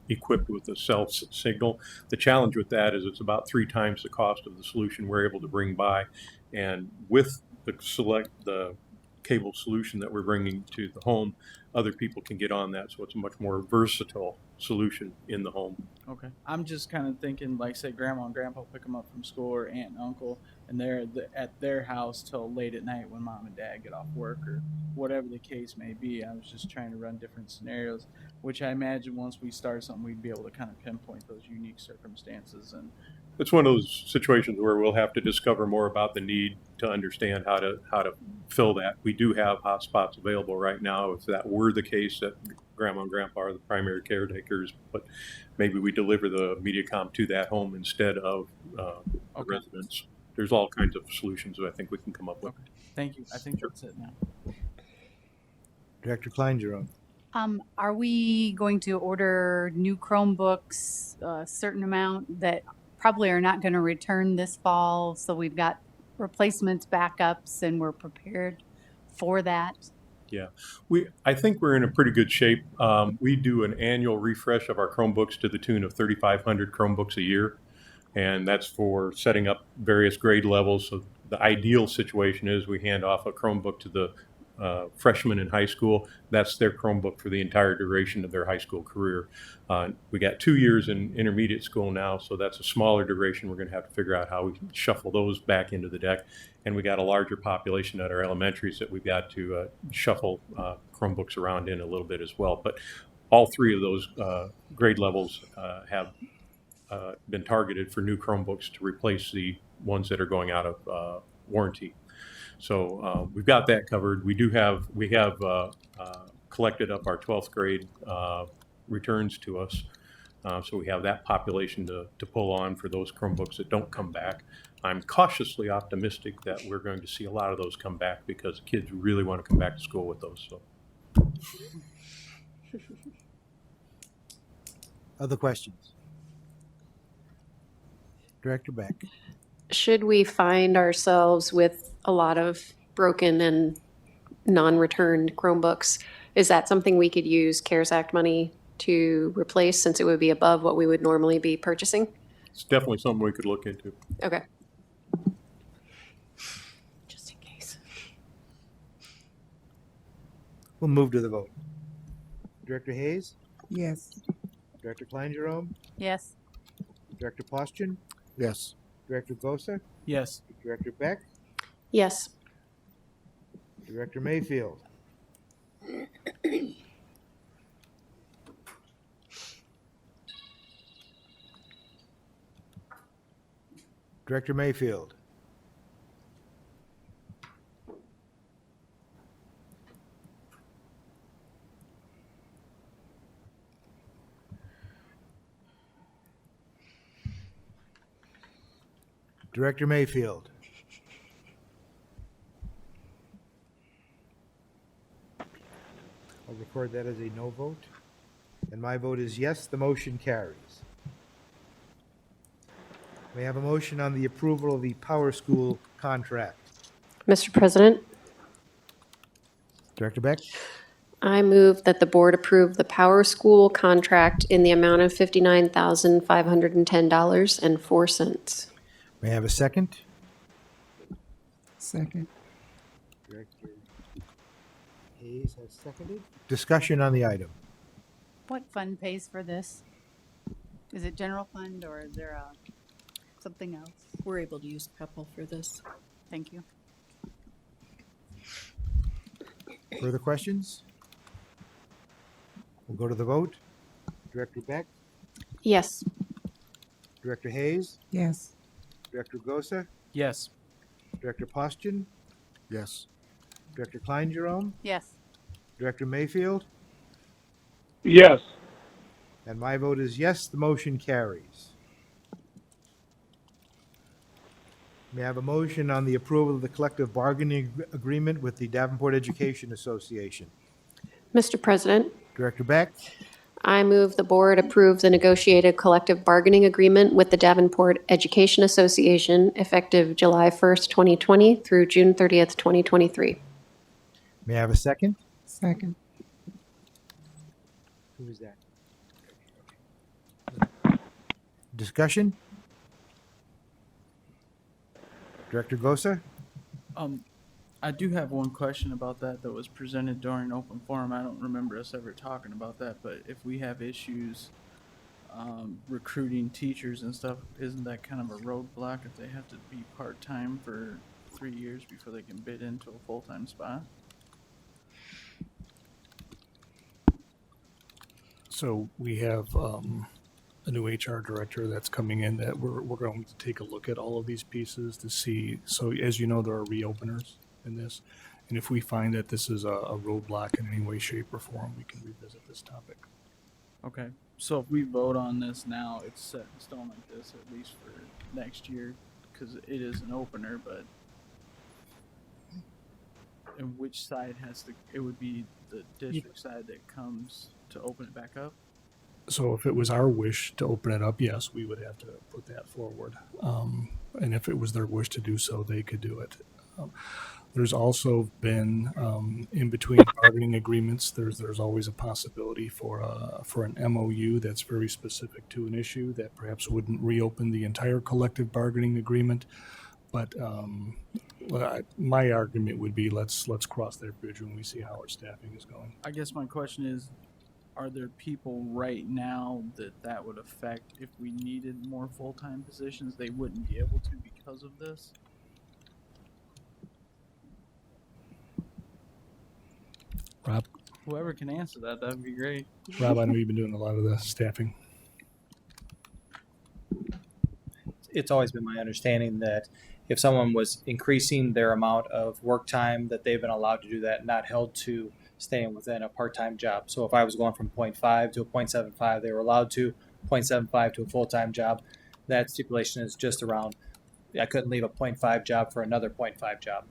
equipped with a cell signal. The challenge with that is it's about 3 times the cost of the solution we're able to bring by. And with the cable solution that we're bringing to the home, other people can get on that. So it's a much more versatile solution in the home. Okay. I'm just kind of thinking, like, say grandma and grandpa pick them up from school, or aunt and uncle, and they're at their house till late at night when mom and dad get off work or whatever the case may be. I was just trying to run different scenarios, which I imagine once we start something, we'd be able to kind of pinpoint those unique circumstances. And it's one of those situations where we'll have to discover more about the need to understand how to fill that. We do have hotspots available right now. If that were the case, that grandma and grandpa are the primary caretakers, but maybe we deliver the MediaCom to that home instead of the residents. There's all kinds of solutions that I think we can come up with. okay. Thank you. I think that's it now. Director Klein-Jerome. Are we going to order new Chromebooks, a certain amount that probably are not going to return this fall? So we've got replacements, backups, and we're prepared for that. Yeah, I think we're in a pretty good shape. We do an annual refresh of our Chromebooks to the tune of 3,500 Chromebooks a year, and that's for setting up various grade levels. So the ideal situation is we hand off a Chromebook to the freshmen in high school, that's their Chromebook for the entire duration of their high school career. We got 2 years in intermediate school now, so that's a smaller duration. We're going to have to figure out how we can shuffle those back into the deck. And we got a larger population at our elementaries that we've got to shuffle Chromebooks around in a little bit as well. But all three of those grade levels have been targeted for new Chromebooks to replace the ones that are going out of warranty. So we've got that covered. We have collected up our 12th grade returns to us. So we have that population to pull on for those Chromebooks that don't come back. I'm cautiously optimistic that we're going to see a lot of those come back because kids really want to come back to school with those. So. Other questions? Director Beck. Should we find ourselves with a lot of broken and non-returned Chromebooks, is that something we could use CARES Act money to replace since it would be above what we would normally be purchasing? It's definitely something we could look into. Okay. Just in case. We'll move to the vote. Director Hayes? Yes. Director Klein Jerome? Yes. Director Postian? Yes. Director Gosa? Yes. Director Beck? Yes. Director Mayfield? Director Mayfield? Director Mayfield? I'll record that as a no vote. And my vote is yes, the motion carries. May I have a motion on the approval of the Power School contract? Mr. President, Director Beck? I move that the board approve the Power School contract in the amount of $59,510.04. May I have a second? Second. Director Hayes has seconded. Discussion on the item. What fund pays for this? Is it general fund or is there something else? We're able to use PEPAL for this. Thank you. Further questions? We'll go to the vote. Director Beck? Yes. Director Hayes? Yes. Director Gosa? Yes. Director Postian? Yes. Director Klein Jerome? Yes. Director Mayfield? Yes. And my vote is yes, the motion carries. May I have a motion on the approval of the collective bargaining agreement with the Davenport Education Association? Mr. President, Director Beck? I move the board approve the negotiated collective bargaining agreement with the Davenport Education Association effective July 1st, 2020 through June 30th, 2023. May I have a second? Second. Who is that? Discussion? Director Gosa? I do have one question about that was presented during open forum. I don't remember us ever talking about that, but if we have issues recruiting teachers and stuff, isn't that kind of a roadblock if they have to be part-time for 3 years before they can bid into a full-time spot? So we have a new HR director that's coming in that we're going to take a look at all of these pieces to see. So as you know, there are reopeners in this. And if we find that this is a roadblock in any way, shape, or form, we can revisit this topic. Okay, so if we vote on this now, it's set in stone like this, at least for next year, because it is an opener, but and which side has to, it would be the district side that comes to open it back up? So if it was our wish to open it up, yes, we would have to put that forward. And if it was their wish to do so, they could do it. There's also been in between bargaining agreements. There's always a possibility for an MOU that's very specific to an issue that perhaps wouldn't reopen the entire collective bargaining agreement, but My argument would be let's cross that bridge when we see how our staffing is going. I guess my question is, are there people right now that would affect if we needed more full-time positions, they wouldn't be able to because of this? Rob, Whoever can answer that, that'd be great. I know you've been doing a lot of the staffing. It's always been my understanding that if someone was increasing their amount of work time, that they've been allowed to do that, not held to staying within a part-time job. So if I was going from 0.5 to a 0.75, they were allowed to 0.75 to a full-time job. That stipulation is just around, I couldn't leave a 0.5 job for another 0.5 job,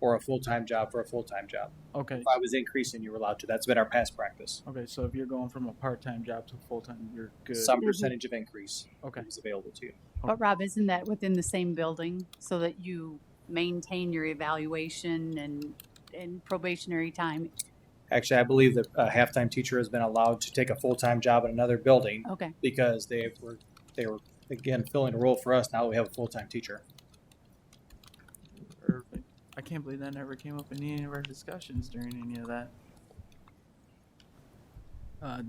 or a full-time job for a full-time job. Okay. If I was increasing, you were allowed to. That's been our past practice. Okay, so if you're going from a part-time job to full-time, you're good. Some percentage of increase Okay. is available to you. But Rob, isn't that within the same building so that you maintain your evaluation and probationary time? Actually, I believe that a halftime teacher has been allowed to take a full-time job in another building Okay. because they were again filling a role for us. Now we have a full-time teacher. Perfect. I can't believe that never came up in any of our discussions during any of that.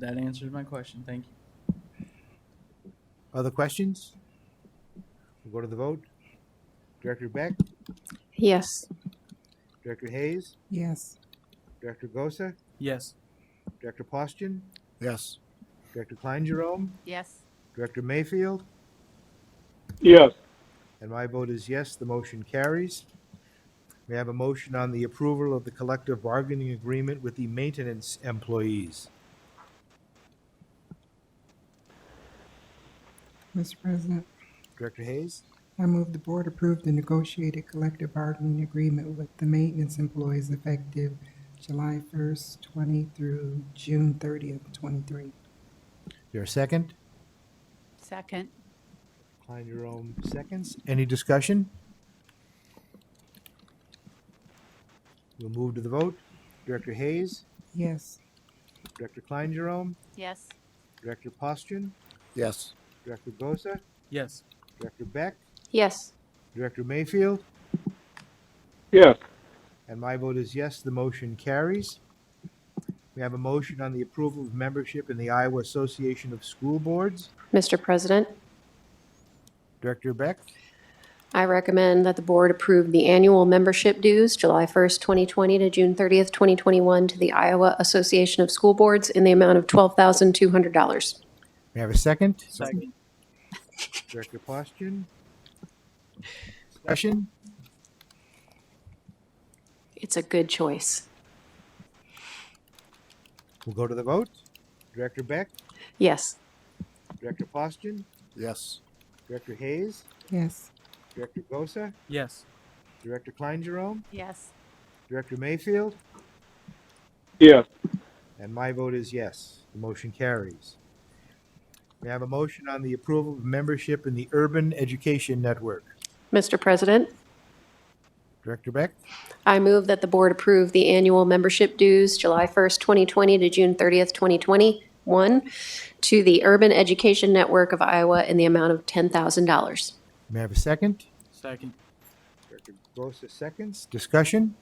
That answers my question. Thank you. Other questions? We'll go to the vote. Director Beck, Yes. Director Hayes, Yes. Director Gosa, Yes. Director Postian, Yes. Director Klein Jerome, Yes. Director Mayfield, Yes. and my vote is yes, the motion carries. We have a motion on the approval of the collective bargaining agreement with the maintenance employees. Mr. President, Director Hayes, I move the board approve the negotiated collective bargaining agreement with the maintenance employees effective July 1st, 20 through June 30th, 23. your second. Second. Klein Jerome seconds. Any discussion? We'll move to the vote. Director Hayes, Yes. Director Klein Jerome, Yes. Director Postian, Yes. Director Gosa, Yes. Director Beck, Yes. Director Mayfield, Yes. and my vote is yes, the motion carries. We have a motion on the approval of membership in the Iowa Association of School Boards. Mr. President, Director Beck, I recommend that the board approve the annual membership dues, July 1st, 2020 to June 30th, 2021, to the Iowa Association of School Boards in the amount of $12,200. we have a second. Second. Director Postian. Discussion? It's a good choice. We'll go to the vote. Director Beck, Yes. Director Postian, Yes. Director Hayes, Yes. Director Gosa, Yes. Director Klein Jerome, Yes. Director Mayfield, Yes. and my vote is yes. The motion carries. We have a motion on the approval of membership in the Urban Education Network. Mr. President, Director Beck, I move that the board approve the annual membership dues, July 1st, 2020 to June 30th, 2021, to the Urban Education Network of Iowa in the amount of $10,000. may I have a second? Second. Director Gosa seconds. Discussion?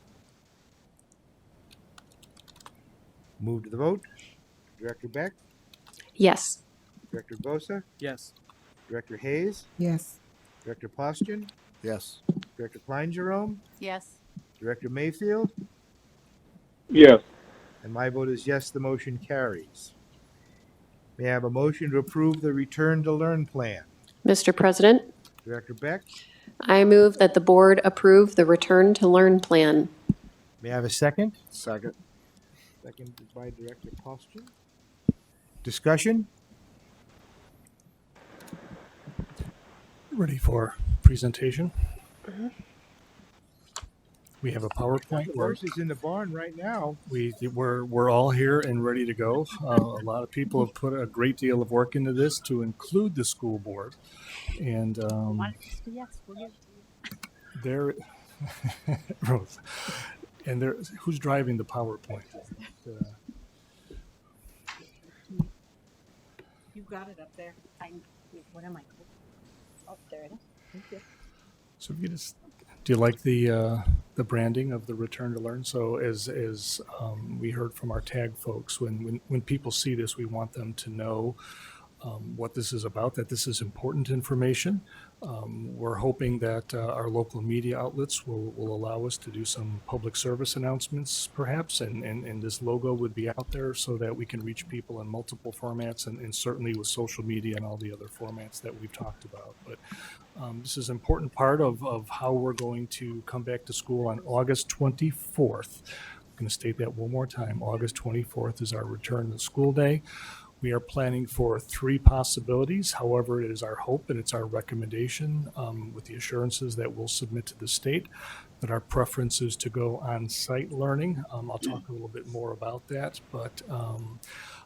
Move to the vote. Director Beck, Yes. Director Gosa, Yes. Director Hayes, Yes. Director Postian, Yes. Director Klein Jerome, Yes. Director Mayfield, Yes. and my vote is yes, the motion carries. May I have a motion to approve the Return to Learn plan? Mr. President, Director Beck, I move that the board approve the Return to Learn plan. may I have a second? Second. Seconded by Director Postian. Discussion? Ready for presentation? We have a PowerPoint. The horse is in the barn right now. We're all here and ready to go. A lot of people have put a great deal of work into this to include the school board, and Yes. We'll get there, Rose, and there. Who's driving the PowerPoint? You've got it up there. What am I? Oh, there it is. Thank you. So if you just Do you like the branding of the Return to Learn? So as we heard from our tag folks, when people see this, we want them to know what this is about, that this is important information. We're hoping that our local media outlets will allow us to do some public service announcements perhaps, and this logo would be out there so that we can reach people in multiple formats, and certainly with social media and all the other formats that we've talked about. But this is an important part of how we're going to come back to school on August 24th. I'm going to state that one more time. August 24th is our return to school day. We are planning for 3 possibilities. However, it is our hope and it's our recommendation, with the assurances that we'll submit to the state, that our preference is to go on-site learning. I'll talk a little bit more about that, but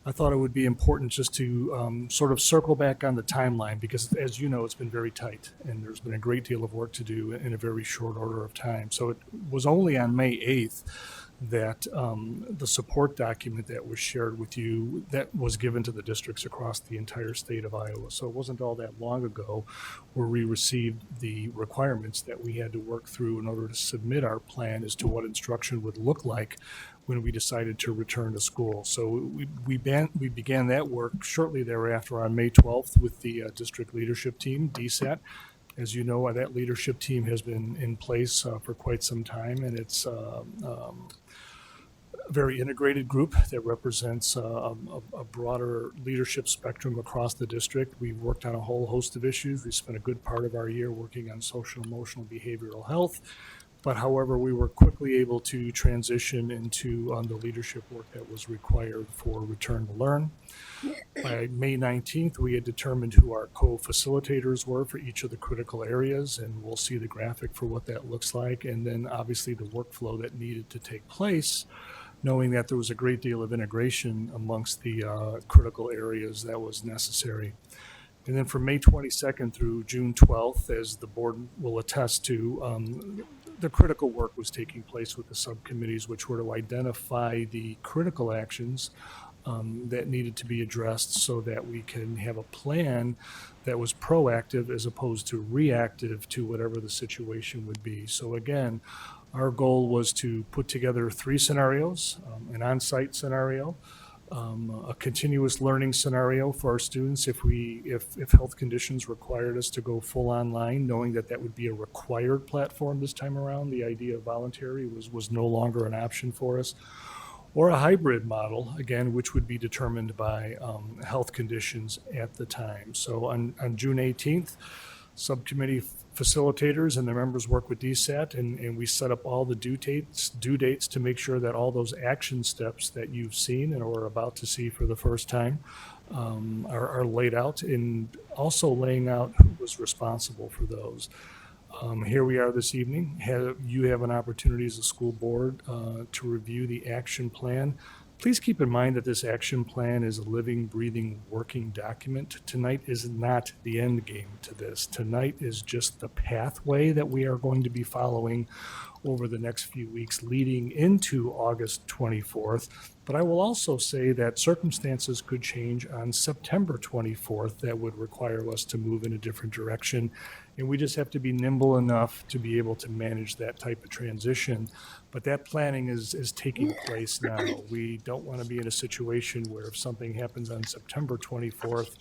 I thought it would be important just to sort of circle back on the timeline, because as you know, it's been very tight and there's been a great deal of work to do in a very short order of time. So it was only on May 8th that the support document that was shared with you, that was given to the districts across the entire state of Iowa. So it wasn't all that long ago where we received the requirements that we had to work through in order to submit our plan as to what instruction would look like when we decided to return to school. So we began that work shortly thereafter on May 12th with the district leadership team, DSAT. As you know, that leadership team has been in place for quite some time, and it's a very integrated group that represents a broader leadership spectrum across the district. We've worked on a whole host of issues. We spent a good part of our year working on social, emotional, behavioral health. But however, we were quickly able to transition into the leadership work that was required for Return to Learn. By May 19th, we had determined who our co-facilitators were for each of the critical areas, and we'll see the graphic for what that looks like. And then obviously the workflow that needed to take place, knowing that there was a great deal of integration amongst the critical areas that was necessary. And then from May 22nd through June 12th, as the board will attest to, the critical work was taking place with the subcommittees, which were to identify the critical actions that needed to be addressed so that we can have a plan that was proactive as opposed to reactive to whatever the situation would be. So again, our goal was to put together 3 scenarios, an on-site scenario, a continuous learning scenario for our students if health conditions required us to go full online, knowing that that would be a required platform this time around. The idea of voluntary was no longer an option for us. Or a hybrid model, again, which would be determined by health conditions at the time. So on June 18th, subcommittee facilitators and their members work with DSAT, and we set up all the due dates to make sure that all those action steps that you've seen and are about to see for the first time are laid out, and also laying out who was responsible for those. Here we are this evening. You have an opportunity as a school board to review the action plan. Please keep in mind that this action plan is a living, breathing, working document. Tonight is not the end game to this. Tonight is just the pathway that we are going to be following over the next few weeks leading into August 24th. But I will also say that circumstances could change on September 24th that would require us to move in a different direction. And we just have to be nimble enough to be able to manage that type of transition. But that planning is taking place now. We don't want to be in a situation where if something happens on September 24th,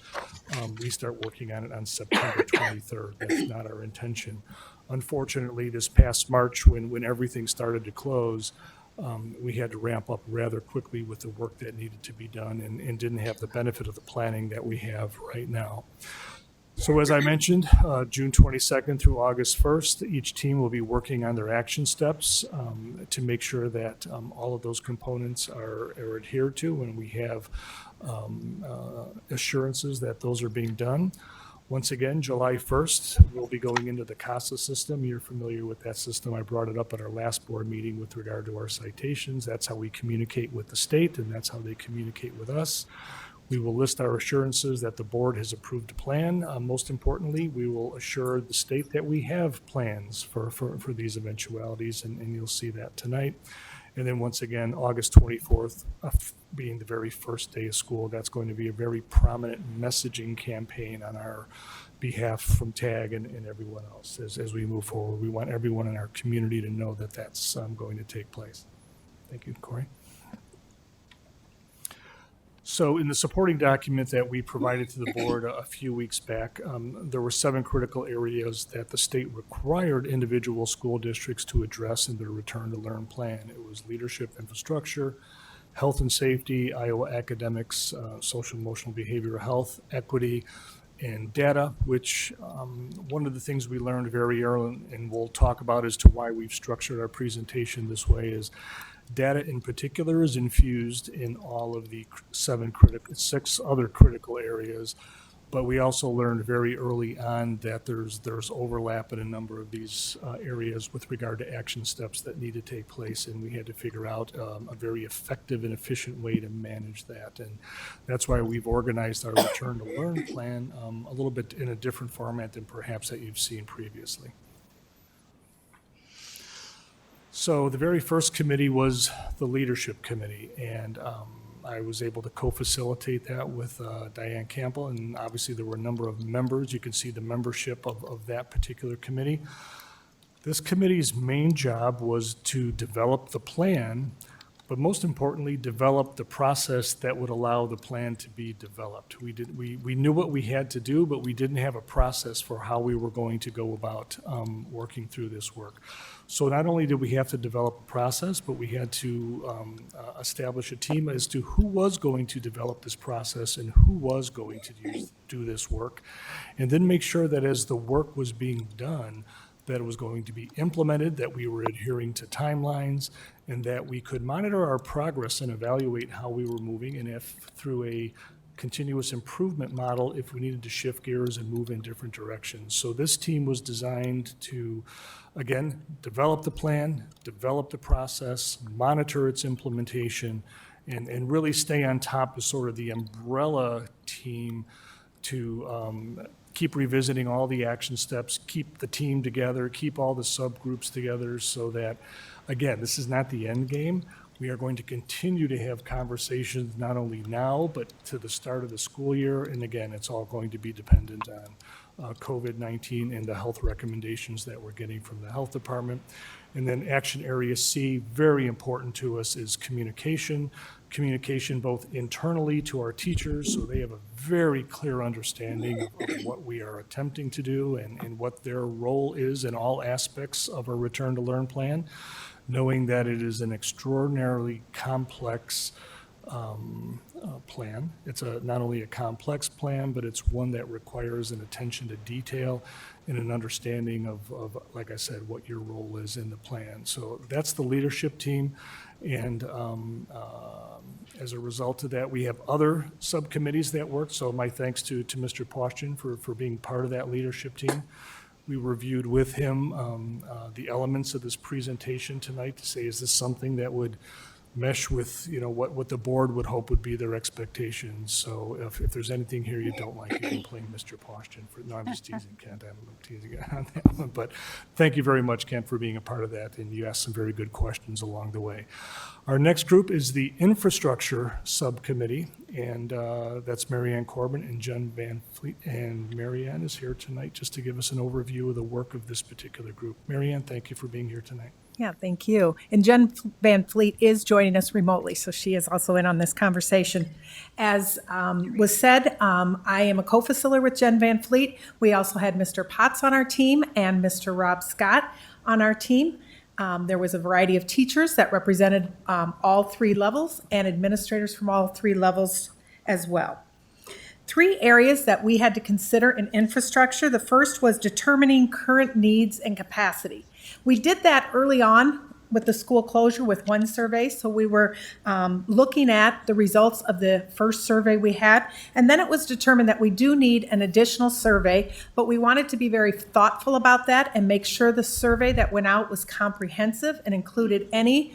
we start working on it on September 23rd. That's not our intention. Unfortunately, this past March, when everything started to close, we had to ramp up rather quickly with the work that needed to be done and didn't have the benefit of the planning that we have right now. So as I mentioned, June 22nd through August 1st, each team will be working on their action steps to make sure that all of those components are adhered to, and we have assurances that those are being done. Once again, July 1st, we'll be going into the CASA system. You're familiar with that system. I brought it up at our last board meeting with regard to our citations. That's how we communicate with the state, and that's how they communicate with us. We will list our assurances that the board has approved a plan. Most importantly, we will assure the state that we have plans for these eventualities, and you'll see that tonight. And then once again, August 24th, being the very first day of school, that's going to be a very prominent messaging campaign on our behalf from TAG and everyone else as we move forward. We want everyone in our community to know that that's going to take place. Thank you, Corey. So in the supporting document that we provided to the board a few weeks back, there were 7 critical areas that the state required individual school districts to address in their return to learn plan. It was leadership, infrastructure, health and safety, Iowa academics, social emotional behavioral health, equity, and data, which one of the things we learned very early, and we'll talk about as to why we've structured our presentation this way, is data in particular is infused in all of the 6 other critical areas, but we also learned very early on that there's overlap in a number of these areas with regard to action steps that need to take place, and we had to figure out a very effective and efficient way to manage that. And that's why we've organized our return to learn plan a little bit in a different format than perhaps that you've seen previously. So the very first committee was the leadership committee, and I was able to co-facilitate that with Diane Campbell, and obviously there were a number of members. You can see the membership of that particular committee. This committee's main job was to develop the plan, but most importantly, develop the process that would allow the plan to be developed. We knew what we had to do, but we didn't have a process for how we were going to go about working through this work. So not only did we have to develop a process, but we had to establish a team as to who was going to develop this process and who was going to do this work, and then make sure that as the work was being done, that it was going to be implemented, that we were adhering to timelines, and that we could monitor our progress and evaluate how we were moving, and if through a continuous improvement model, if we needed to shift gears and move in different directions. So this team was designed to, again, develop the plan, develop the process, monitor its implementation, and really stay on top of sort of the umbrella team to keep revisiting all the action steps, keep the team together, keep all the subgroups together, so that, again, this is not the end game. We are going to continue to have conversations not only now, but to the start of the school year. And again, it's all going to be dependent on COVID-19 and the health recommendations that we're getting from the health department. And then action area C, very important to us, is communication. Communication both internally to our teachers, so they have a very clear understanding of what we are attempting to do and what their role is in all aspects of our return to learn plan, knowing that it is an extraordinarily complex plan. It's not only a complex plan, but it's one that requires an attention to detail and an understanding of, like I said, what your role is in the plan. So that's the leadership team. And as a result of that, we have other subcommittees that work. So my thanks to Mr. Paustian for being part of that leadership team. We reviewed with him the elements of this presentation tonight to say, is this something that would mesh with, you know, what the board would hope would be their expectations. So if there's anything here you don't like, you can blame Mr. Paustian for, no, I'm just teasing Kent, I'm teasing on that one. But thank you very much, Kent, for being a part of that, and you asked some very good questions along the way. Our next group is the infrastructure subcommittee, and that's Marianne Corbin and Jen Van Fleet. And Marianne is here tonight just to give us an overview of the work of this particular group. Marianne, thank you for being here tonight. Yeah, thank you. And Jen Van Fleet is joining us remotely, so she is also in on this conversation. As was said, I am a co-facilitator with Jen Van Fleet. We also had Mr. Potts on our team and Mr. Rob Scott on our team. There was a variety of teachers that represented all 3 levels and administrators from all 3 levels as well. 3 areas that we had to consider in infrastructure. The first was determining current needs and capacity. We did that early on with the school closure with one survey. So we were looking at the results of the first survey we had. And then it was determined that we do need an additional survey, but we wanted to be very thoughtful about that and make sure the survey that went out was comprehensive and included any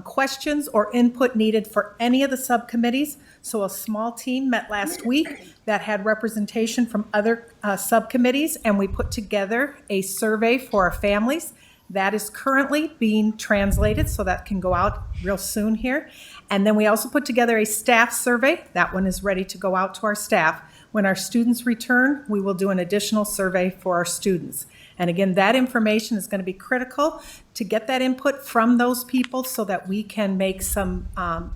questions or input needed for any of the subcommittees. So a small team met last week that had representation from other subcommittees, and we put together a survey for our families. That is currently being translated, so that can go out real soon here. And then we also put together a staff survey. That one is ready to go out to our staff. When our students return, we will do an additional survey for our students. And again, that information is going to be critical to get that input from those people so that we can make some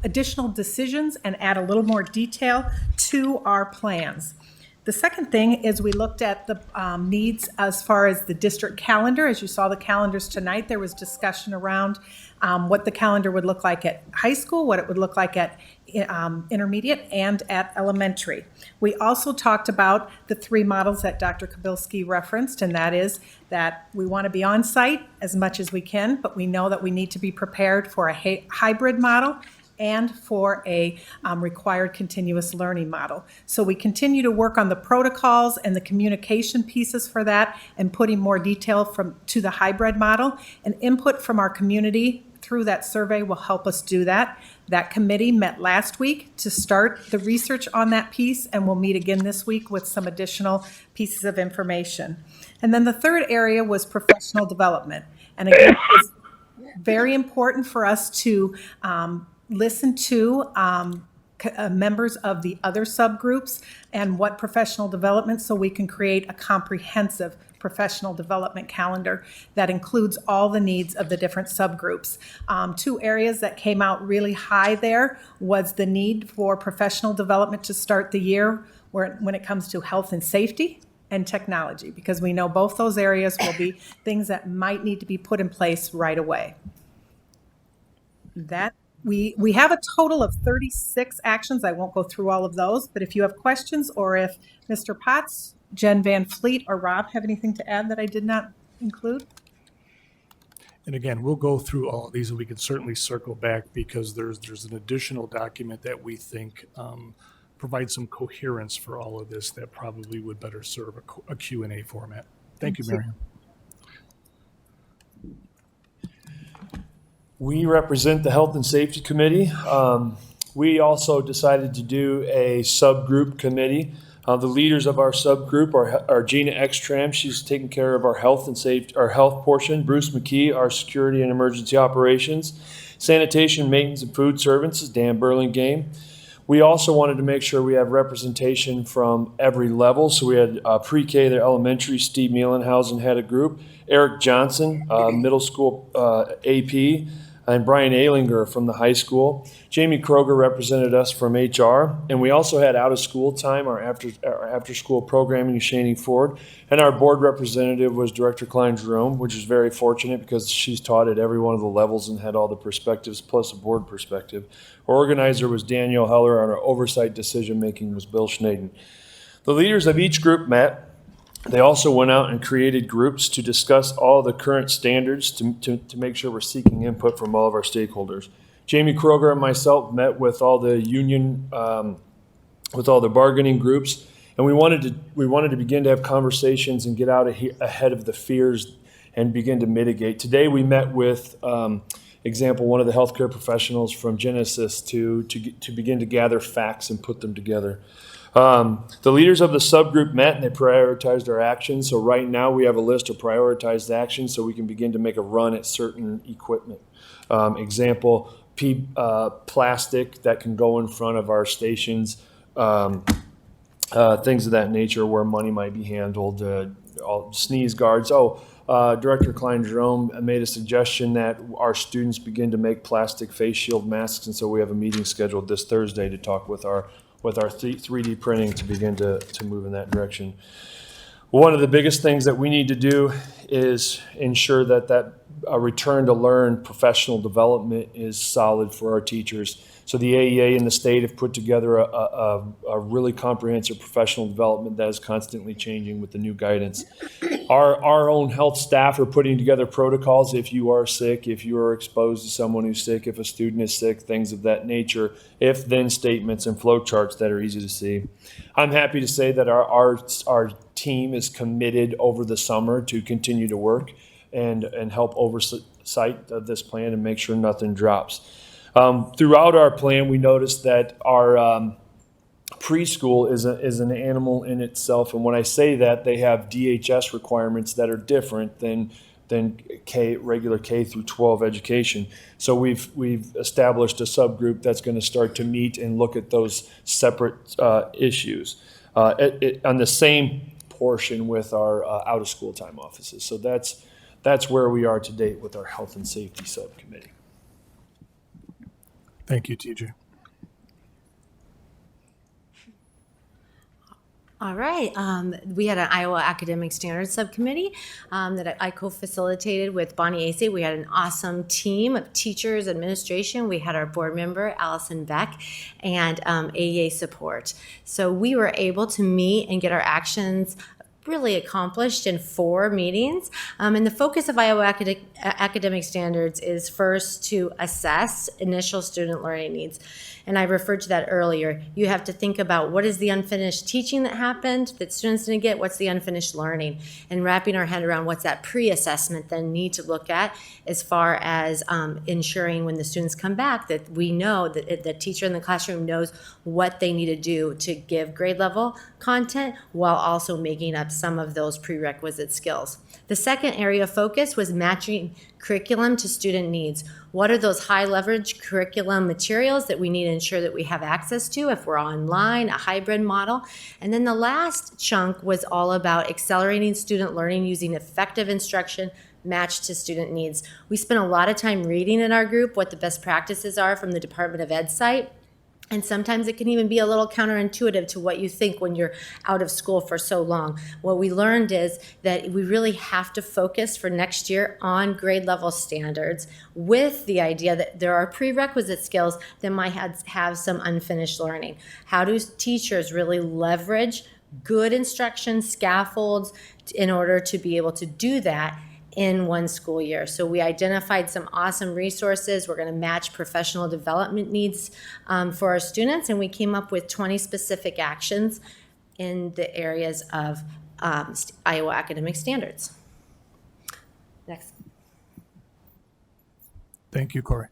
additional decisions and add a little more detail to our plans. The second thing is we looked at the needs as far as the district calendar. As you saw the calendars tonight, there was discussion around what the calendar would look like at high school, what it would look like at intermediate and at elementary. We also talked about the 3 models that Dr. Kabilski referenced, and that is that we want to be on site as much as we can, but we know that we need to be prepared for a hybrid model and for a required continuous learning model. So we continue to work on the protocols and the communication pieces for that and putting more detail to the hybrid model. And input from our community through that survey will help us do that. That committee met last week to start the research on that piece, and we'll meet again this week with some additional pieces of information. And then the third area was professional development. And again, it's very important for us to listen to members of the other subgroups and what professional development, so we can create a comprehensive professional development calendar that includes all the needs of the different subgroups. 2 areas that came out really high there was the need for professional development to start the year when it comes to health and safety and technology, because we know both those areas will be things that might need to be put in place right away. That we have a total of 36 actions. I won't go through all of those, but if you have questions, or if Mr. Potts, Jen Van Fleet, or Rob have anything to add that I did not include? And again, we'll go through all of these, and we can certainly circle back because there's an additional document that we think provides some coherence for all of this that probably would better serve a Q&A format. Thank you, Miriam. We represent the Health and Safety Committee. We also decided to do a subgroup committee. The leaders of our subgroup are Gina Ekstrom. She's taking care of our health and safety, our health portion. Bruce McKee, our security and emergency operations. Sanitation, maintenance, and food services, Dan Burlingame. We also wanted to make sure we have representation from every level. So we had pre-K, the elementary, Steve Mielenhausen had a group. Eric Johnson, middle school AP. And Brian Alinger from the high school. Jamie Kroger represented us from HR. And we also had out of school time, our after school programming, Shani Ford. And our board representative was Director Klein Jerome, which is very fortunate because she's taught at every one of the levels and had all the perspectives plus a board perspective. Our organizer was Daniel Heller, and our oversight decision making was Bill Schnaden. The leaders of each group met. They also went out and created groups to discuss all the current standards to make sure we're seeking input from all of our stakeholders. Jamie Kroger and myself met with all the union, with all the bargaining groups, and we wanted to begin to have conversations and get out ahead of the fears and begin to mitigate. Today we met with, example, one of the healthcare professionals from Genesis to begin to gather facts and put them together. The leaders of the subgroup met and they prioritized our actions. So right now we have a list of prioritized actions so we can begin to make a run at certain equipment. Example, plastic that can go in front of our stations, things of that nature where money might be handled, sneeze guards. Director Klein Jerome made a suggestion that our students begin to make plastic face shield masks, and so we have a meeting scheduled this Thursday to talk with our 3D printing to begin to move in that direction. One of the biggest things that we need to do is ensure that a return to learn professional development is solid for our teachers. So the AEA and the state have put together a really comprehensive professional development that is constantly changing with the new guidance. Our own health staff are putting together protocols if you are sick, if you are exposed to someone who's sick, if a student is sick, things of that nature, if-then statements and flow charts that are easy to see. I'm happy to say that our team is committed over the summer to continue to work and help oversight of this plan and make sure nothing drops. Throughout our plan, we noticed that our preschool is an animal in itself, and when I say that, they have DHS requirements that are different than regular K through 12 education. So we've established a subgroup that's going to start to meet and look at those separate issues. on the same portion with our out of school time offices. So that's where we are to date with our health and safety subcommittee. Thank you, TJ. All right. We had an Iowa Academic Standards Subcommittee that I co-facilitated with Bonnie Acey. We had an awesome team of teachers, administration. We had our board member, Allison Beck, and AEA support. So we were able to meet and get our actions really accomplished in 4 meetings. And the focus of Iowa Academic Standards is first to assess initial student learning needs. And I referred to that earlier. You have to think about what is the unfinished teaching that happened that students didn't get, what's the unfinished learning, and wrapping our head around what's that pre-assessment then need to look at as far as ensuring when the students come back that we know that the teacher in the classroom knows what they need to do to give grade level content while also making up some of those prerequisite skills. The second area of focus was matching curriculum to student needs. What are those high leverage curriculum materials that we need to ensure that we have access to if we're online, a hybrid model? And then the last chunk was all about accelerating student learning using effective instruction matched to student needs. We spent a lot of time reading in our group what the best practices are from the Department of Ed site. And sometimes it can even be a little counterintuitive to what you think when you're out of school for so long. What we learned is that we really have to focus for next year on grade level standards with the idea that there are prerequisite skills that might have some unfinished learning. How do teachers really leverage good instruction scaffolds in order to be able to do that in one school year? So we identified some awesome resources. We're going to match professional development needs for our students, and we came up with 20 specific actions in the areas of Iowa academic standards. Next. Thank you, Corey.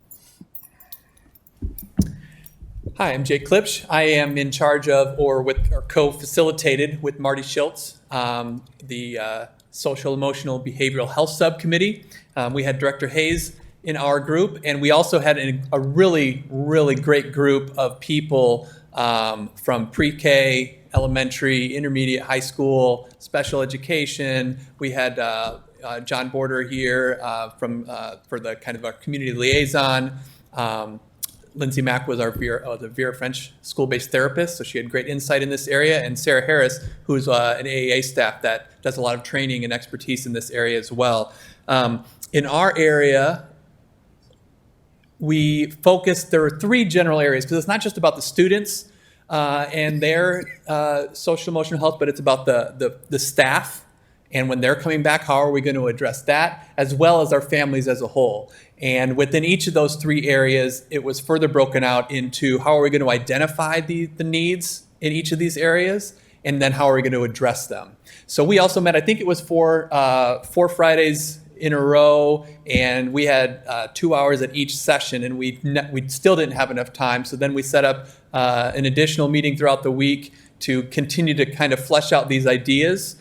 Hi, I'm Jake Klipsch. I am in charge of, or co-facilitated with Marty Schultz, the Social Emotional Behavioral Health Subcommittee. We had Director Hayes in our group, and we also had a really, really great group of people from pre-K, elementary, intermediate, high school, special education. We had John Border here for the kind of our community liaison. Lindsay Mack was the Vera French school-based therapist, so she had great insight in this area. And Sarah Harris, who's an AAA staff that does a lot of training and expertise in this area as well. In our area, we focused, there were 3 general areas, because it's not just about the students and their social emotional health, but it's about the staff. And when they're coming back, how are we going to address that, as well as our families as a whole? And within each of those 3 areas, it was further broken out into how are we going to identify the needs in each of these areas, and then how are we going to address them. So we also met, I think it was 4 Fridays in a row, and we had 2 hours at each session, and we still didn't have enough time. So then we set up an additional meeting throughout the week to continue to kind of flesh out these ideas.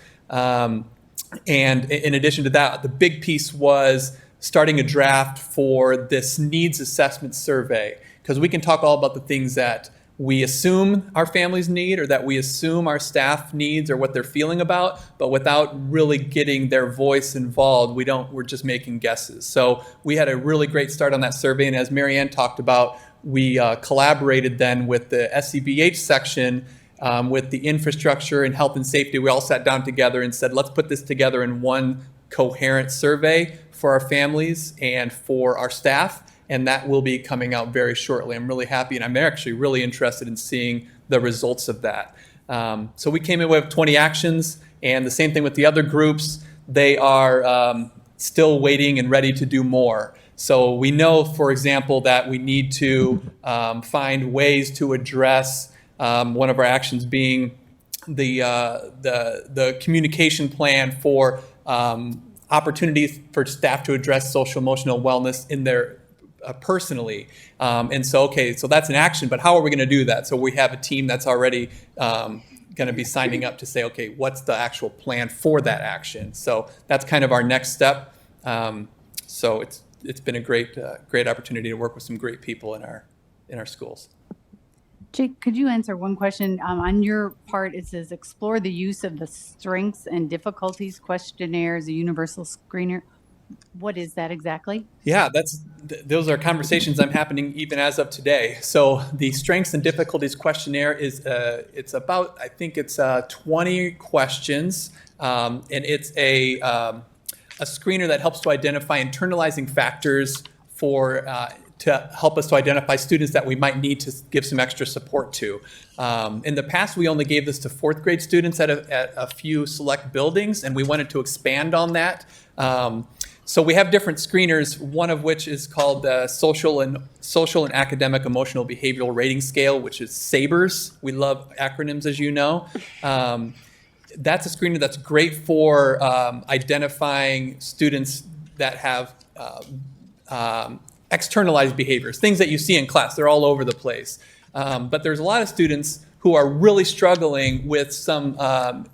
And in addition to that, the big piece was starting a draft for this needs assessment survey, because we can talk all about the things that we assume our families need or that we assume our staff needs or what they're feeling about, but without really getting their voice involved, we're just making guesses. So we had a really great start on that survey, and as Marianne talked about, we collaborated then with the SCBH section with the infrastructure and health and safety. We all sat down together and said, let's put this together in one coherent survey for our families and for our staff, and that will be coming out very shortly. I'm really happy, and I'm actually really interested in seeing the results of that. So we came in with 20 actions, and the same thing with the other groups. They are still waiting and ready to do more. So we know, for example, that we need to find ways to address one of our actions being the communication plan for opportunities for staff to address social emotional wellness in their personally. And so, okay, so that's an action, but how are we going to do that? So we have a team that's already going to be signing up to say, okay, what's the actual plan for that action? So that's kind of our next step. So it's been a great opportunity to work with some great people in our schools. Jake, could you answer one question? On your part, it says explore the use of the strengths and difficulties questionnaire as a universal screener. What is that exactly? Yeah, those are conversations I'm happening even as of today. So the strengths and difficulties questionnaire is it's about, I think it's 20 questions, and it's a screener that helps to identify internalizing factors for to help us to identify students that we might need to give some extra support to. In the past, we only gave this to fourth grade students at a few select buildings, and we wanted to expand on that. So we have different screeners, one of which is called the Social and Academic Emotional Behavioral Rating Scale, which is SABRS. We love acronyms, as you know. That's a screener that's great for identifying students that have externalized behaviors, things that you see in class. They're all over the place. But there's a lot of students who are really struggling with some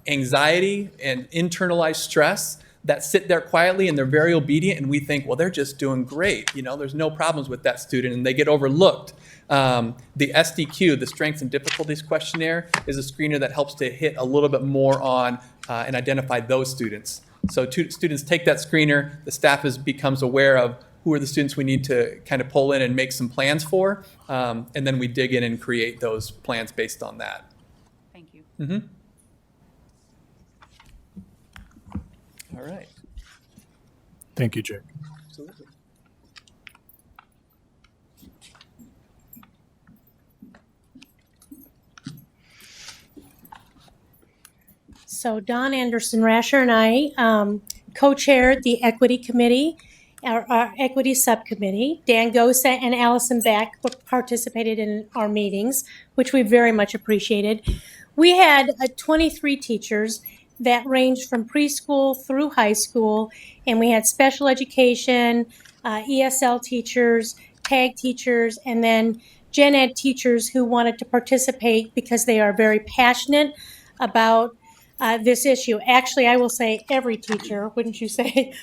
anxiety and internalized stress that sit there quietly and they're very obedient, and we think, well, they're just doing great. You know, there's no problems with that student, and they get overlooked. The SDQ, the Strengths and Difficulties Questionnaire, is a screener that helps to hit a little bit more on and identify those students. So students take that screener, the staff becomes aware of who are the students we need to kind of pull in and make some plans for, and then we dig in and create those plans based on that. Thank you. Mm-hmm. All right. Thank you, Jake. Absolutely. So Don Anderson Rasher and I co-chaired the Equity Committee, our Equity Subcommittee. Dan Gosa and Allison Beck participated in our meetings, which we very much appreciated. We had 23 teachers that ranged from preschool through high school, and we had special education, ESL teachers, TAG teachers, and then gen ed teachers who wanted to participate because they are very passionate about this issue. Actually, I will say every teacher, wouldn't you say,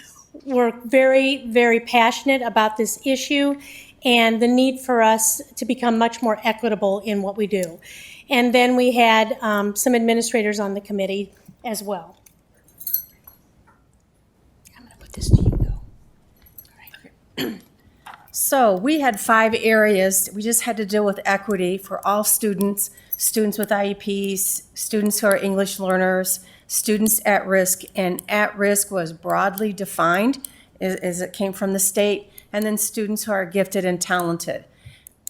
were very, very passionate about this issue and the need for us to become much more equitable in what we do. And then we had some administrators on the committee as well. I'm going to put this to you, though. All right. So we had 5 areas. We just had to deal with equity for all students, students with IEPs, students who are English learners, students at risk, and at risk was broadly defined as it came from the state, and then students who are gifted and talented.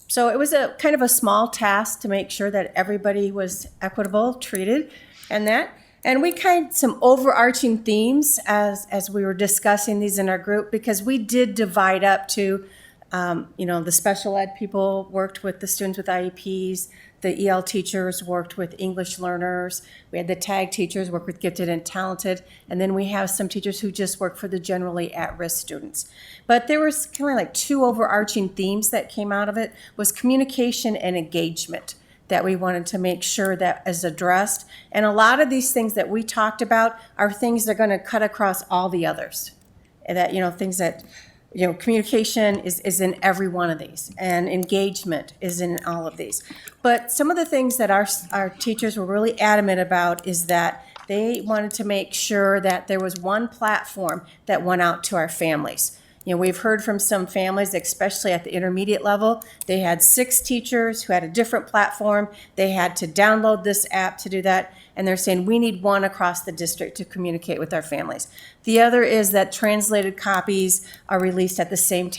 So it was a kind of a small task to make sure that everybody was equitable, treated, and that. And we kind of some overarching themes as we were discussing these in our group, because we did divide up to, the special ed people worked with the students with IEPs, the EL teachers worked with English learners, we had the TAG teachers work with gifted and talented, and then we have some teachers who just work for the generally at-risk students. But there was kind of like 2 overarching themes that came out of it, was communication and engagement, that we wanted to make sure that is addressed. And a lot of these things that we talked about are things that are going to cut across all the others. And that, things that, communication is in every one of these, and engagement is in all of these. But some of the things that our teachers were really adamant about is that they wanted to make sure that there was one platform that went out to our families. We've heard from some families, especially at the intermediate level, they had 6 teachers who had a different platform. They had to download this app to do that. And they're saying we need one across the district to communicate with our families. The other is that translated copies are released at the same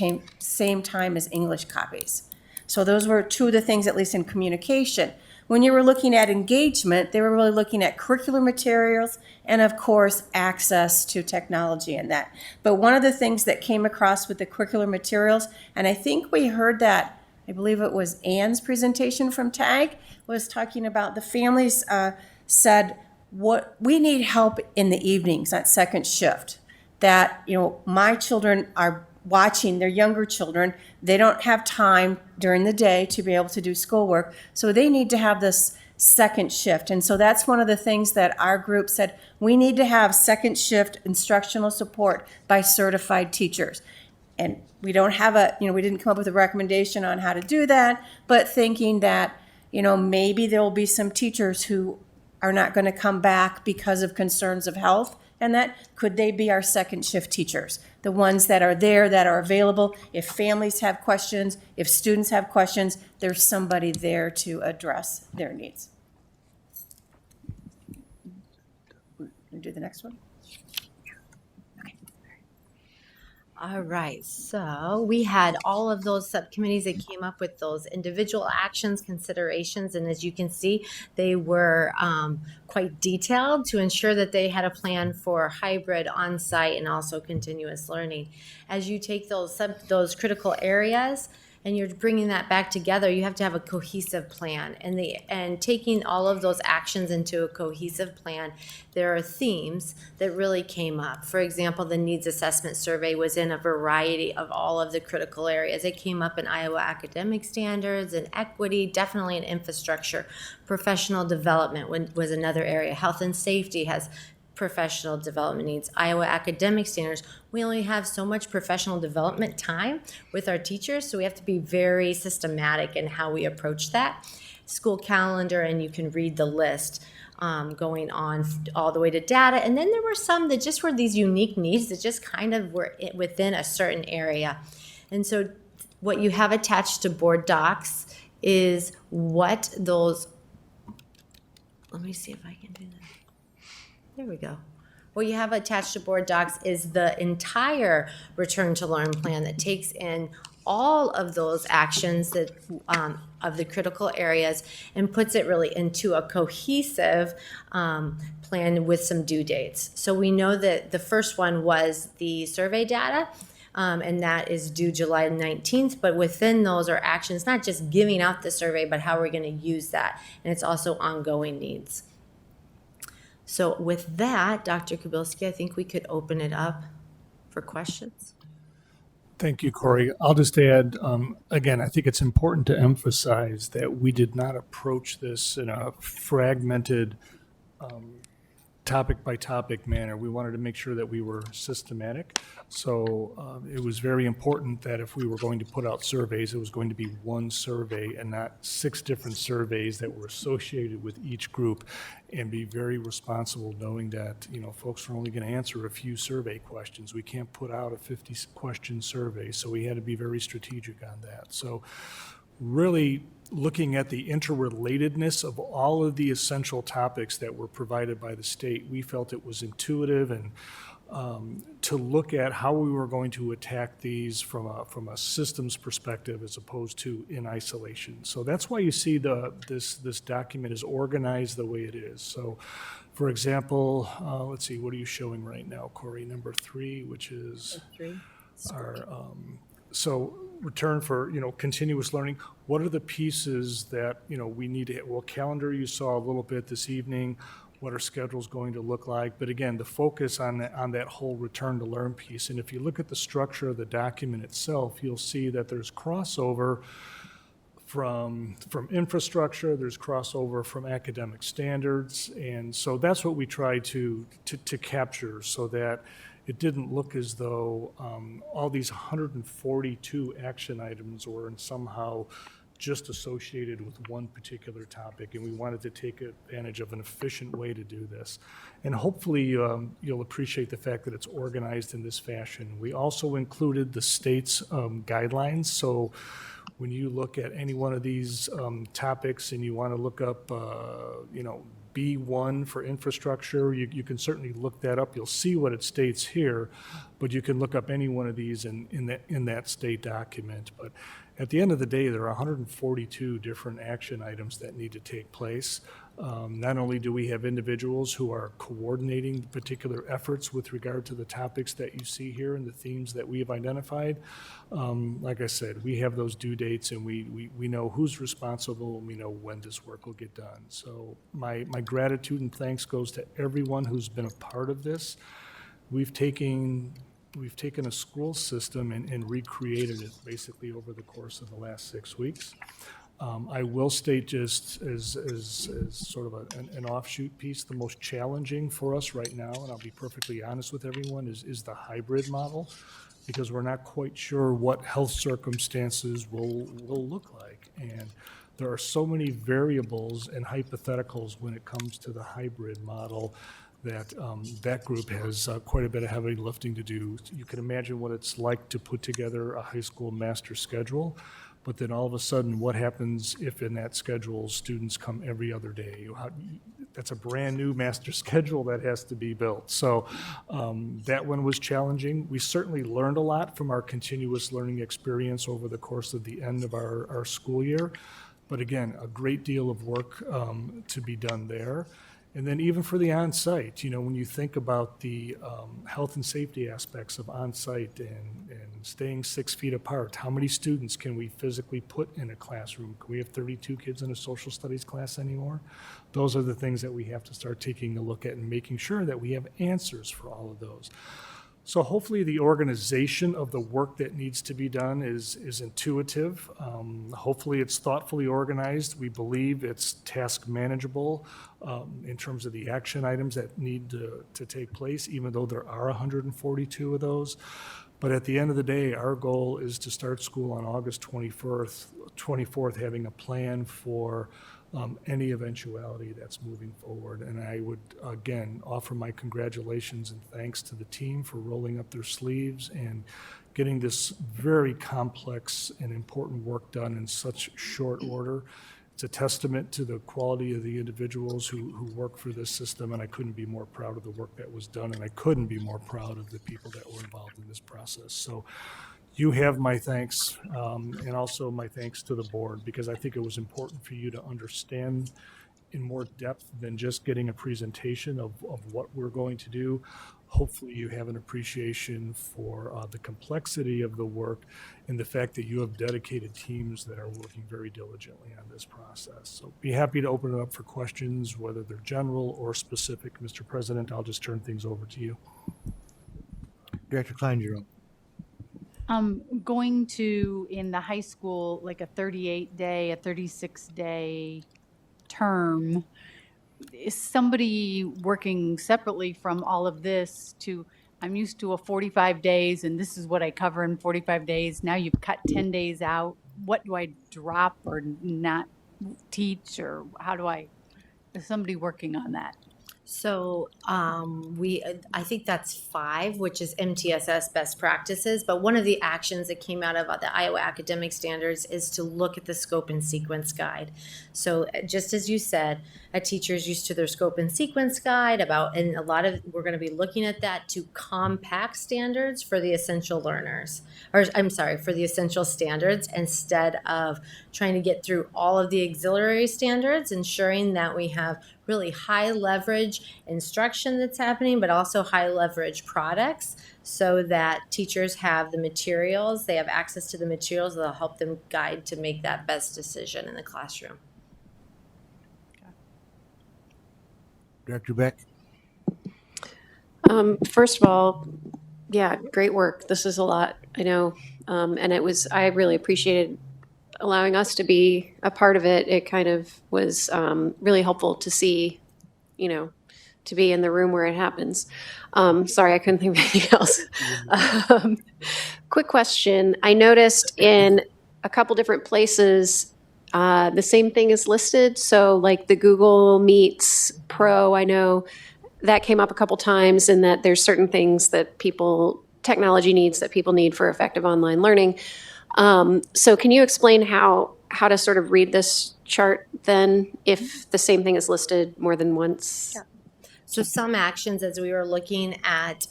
time as English copies. So those were 2 of the things, at least in communication. When you were looking at engagement, they were really looking at curricular materials and, of course, access to technology and that. But one of the things that came across with the curricular materials, and I think we heard that, I believe it was Ann's presentation from TAG, was talking about the families said, what we need help in the evenings at second shift. That, my children are watching their younger children. They don't have time during the day to be able to do schoolwork, so they need to have this second shift. And so that's one of the things that our group said, we need to have second shift instructional support by certified teachers. And we don't have we didn't come up with a recommendation on how to do that, but thinking that, maybe there will be some teachers who are not going to come back because of concerns of health. And that could they be our second shift teachers, the ones that are there, that are available. If families have questions, if students have questions, there's somebody there to address their needs. Do the next one. All right, so we had all of those subcommittees that came up with those individual actions, considerations, and as you can see, they were quite detailed to ensure that they had a plan for hybrid, on-site, and also continuous learning. As you take those critical areas and you're bringing that back together, you have to have a cohesive plan. And taking all of those actions into a cohesive plan, there are themes that really came up. For example, the needs assessment survey was in a variety of all of the critical areas. It came up in Iowa academic standards and equity, definitely in infrastructure. Professional development was another area. Health and safety has professional development needs. Iowa academic standards, we only have so much professional development time with our teachers, so we have to be very systematic in how we approach that. School calendar, and you can read the list going on all the way to data. And then there were some that just were these unique needs that just kind of were within a certain area. And so what you have attached to board docs is what those, let me see if I can do that. There we go. What you have attached to board docs is the entire return to learn plan that takes in all of those actions that of the critical areas and puts it really into a cohesive plan with some due dates. So we know that the first one was the survey data, and that is due July 19th, but within those are actions, not just giving out the survey, but how we're going to use that. And it's also ongoing needs. So with that, Dr. Kubilski, I think we could open it up for questions. Thank you, Corey. I'll just add, again, I think it's important to emphasize that we did not approach this in a fragmented, topic by topic manner. We wanted to make sure that we were systematic. So it was very important that if we were going to put out surveys, it was going to be one survey and not 6 different surveys that were associated with each group, and be very responsible knowing that, folks are only going to answer a few survey questions. We can't put out a 50-question survey, so we had to be very strategic on that. So really looking at the interrelatedness of all of the essential topics that were provided by the state, we felt it was intuitive and to look at how we were going to attack these from a systems perspective as opposed to in isolation. So that's why you see this document is organized the way it is. So, for example, let's see, what are you showing right now, Corey? Number 3, which is our so return for continuous learning. What are the pieces that we need to hit? Well, calendar you saw a little bit this evening. What our schedule's going to look like, but again, the focus on that whole return to learn piece. And if you look at the structure of the document itself, you'll see that there's crossover from infrastructure, there's crossover from academic standards, and so that's what we tried to capture, so that it didn't look as though all these 142 action items were somehow just associated with one particular topic, and we wanted to take advantage of an efficient way to do this. And hopefully you'll appreciate the fact that it's organized in this fashion. We also included the state's guidelines, so when you look at any one of these topics and you want to look up, B1 for infrastructure, you can certainly look that up. You'll see what it states here, but you can look up any one of these in that state document. But at the end of the day, there are 142 different action items that need to take place. Not only do we have individuals who are coordinating particular efforts with regard to the topics that you see here and the themes that we have identified, like I said, we have those due dates, and we know who's responsible, and we know when this work will get done. So my gratitude and thanks goes to everyone who's been a part of this. We've taken a school system and recreated it basically over the course of the last 6 weeks. I will state, just as sort of an offshoot piece, the most challenging for us right now, and I'll be perfectly honest with everyone, is the hybrid model, because we're not quite sure what health circumstances will look like. And there are so many variables and hypotheticals when it comes to the hybrid model that that group has quite a bit of heavy lifting to do. You can imagine what it's like to put together a high school master schedule, but then all of a sudden, what happens if in that schedule students come every other day? That's a brand new master schedule that has to be built. So that one was challenging. We certainly learned a lot from our continuous learning experience over the course of the end of our school year. But again, a great deal of work to be done there. And then even for the on-site, when you think about the health and safety aspects of on-site and staying 6 feet apart, how many students can we physically put in a classroom? Can we have 32 kids in a social studies class anymore? Those are the things that we have to start taking a look at and making sure that we have answers for all of those. So hopefully the organization of the work that needs to be done is intuitive. Hopefully it's thoughtfully organized. We believe it's task manageable in terms of the action items that need to take place, even though there are 142 of those. But at the end of the day, our goal is to start school on August 24th, having a plan for any eventuality that's moving forward. And I would, again, offer my congratulations and thanks to the team for rolling up their sleeves and getting this very complex and important work done in such short order. It's a testament to the quality of the individuals who work for this system, and I couldn't be more proud of the work that was done, and I couldn't be more proud of the people that were involved in this process. So you have my thanks, and also my thanks to the board, because I think it was important for you to understand in more depth than just getting a presentation of what we're going to do. Hopefully you have an appreciation for the complexity of the work and the fact that you have dedicated teams that are working very diligently on this process. So be happy to open it up for questions, whether they're general or specific. Mr. President, I'll just turn things over to you. Director Klein-Jerome. Going to, in the high school, like a 38-day, a 36-day term, is somebody working separately from all of this to, I'm used to a 45 days and this is what I cover in 45 days. Now you've cut 10 days out. What do I drop or not teach, or how do is somebody working on that? So I think that's 5, which is MTSS best practices. But one of the actions that came out of the Iowa Academic Standards is to look at the scope and sequence guide. So just as you said, a teacher's used to their scope and sequence guide and a lot of, we're going to be looking at that to compact standards for the essential learners, or I'm sorry, for the essential standards, instead of trying to get through all of the auxiliary standards, ensuring that we have really high leverage instruction that's happening, but also high leverage products, so that teachers have the materials, they have access to the materials that'll help them guide to make that best decision in the classroom. Director Beck. First of all, yeah, great work. This is a lot, I know. And I really appreciated allowing us to be a part of it. It kind of was really helpful to see, to be in the room where it happens. Sorry, I couldn't think of anything else. Quick question. I noticed in a couple different places, the same thing is listed. So like the Google Meets Pro, I know that came up a couple times, and that there's certain things that technology needs that people need for effective online learning. So can you explain how to sort of read this chart then, if the same thing is listed more than once? Yeah. So some actions, as we were looking at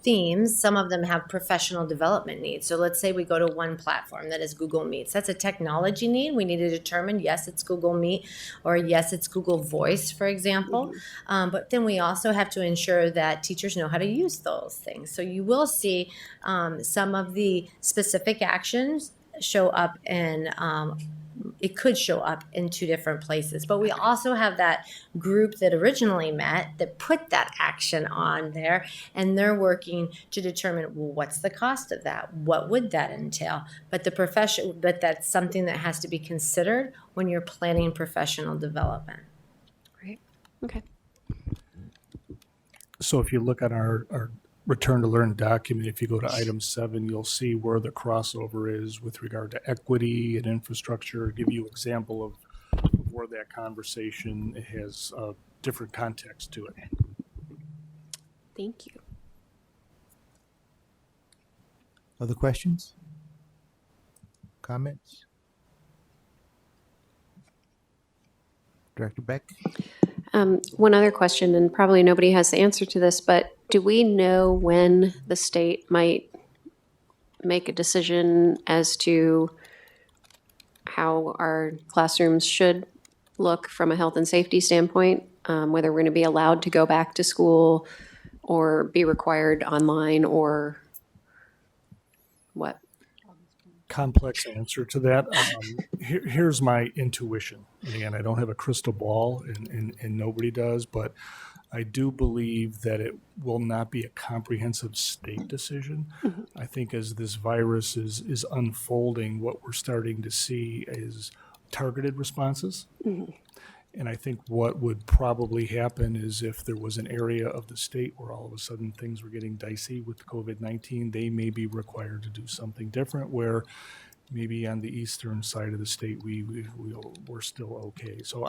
themes, some of them have professional development needs. So let's say we go to one platform that is Google Meets. That's a technology need. We need to determine, yes, it's Google Meet, or yes, it's Google Voice, for example. Mm-hmm. But then we also have to ensure that teachers know how to use those things. So you will see some of the specific actions show up in it could show up in 2 different places. But we also have that group that originally met that put that action on there, and they're working to determine, well, what's the cost of that? What would that entail? But that's something that has to be considered when you're planning professional development. Great. Okay. So if you look at our return to learn document, if you go to item 7, you'll see where the crossover is with regard to equity and infrastructure, give you example of where that conversation has a different context to it. Thank you. Other questions? Comments? Director Beck? One other question, and probably nobody has the answer to this, but do we know when the state might make a decision as to how our classrooms should look from a health and safety standpoint? Whether we're going to be allowed to go back to school or be required online or what? Complex answer to that. Here's my intuition. And again, I don't have a crystal ball, and nobody does, but I do believe that it will not be a comprehensive state decision. I think as this virus is unfolding, what we're starting to see is targeted responses. And I think what would probably happen is if there was an area of the state where all of a sudden things were getting dicey with COVID-19, they may be required to do something different, where maybe on the eastern side of the state, we're still okay. So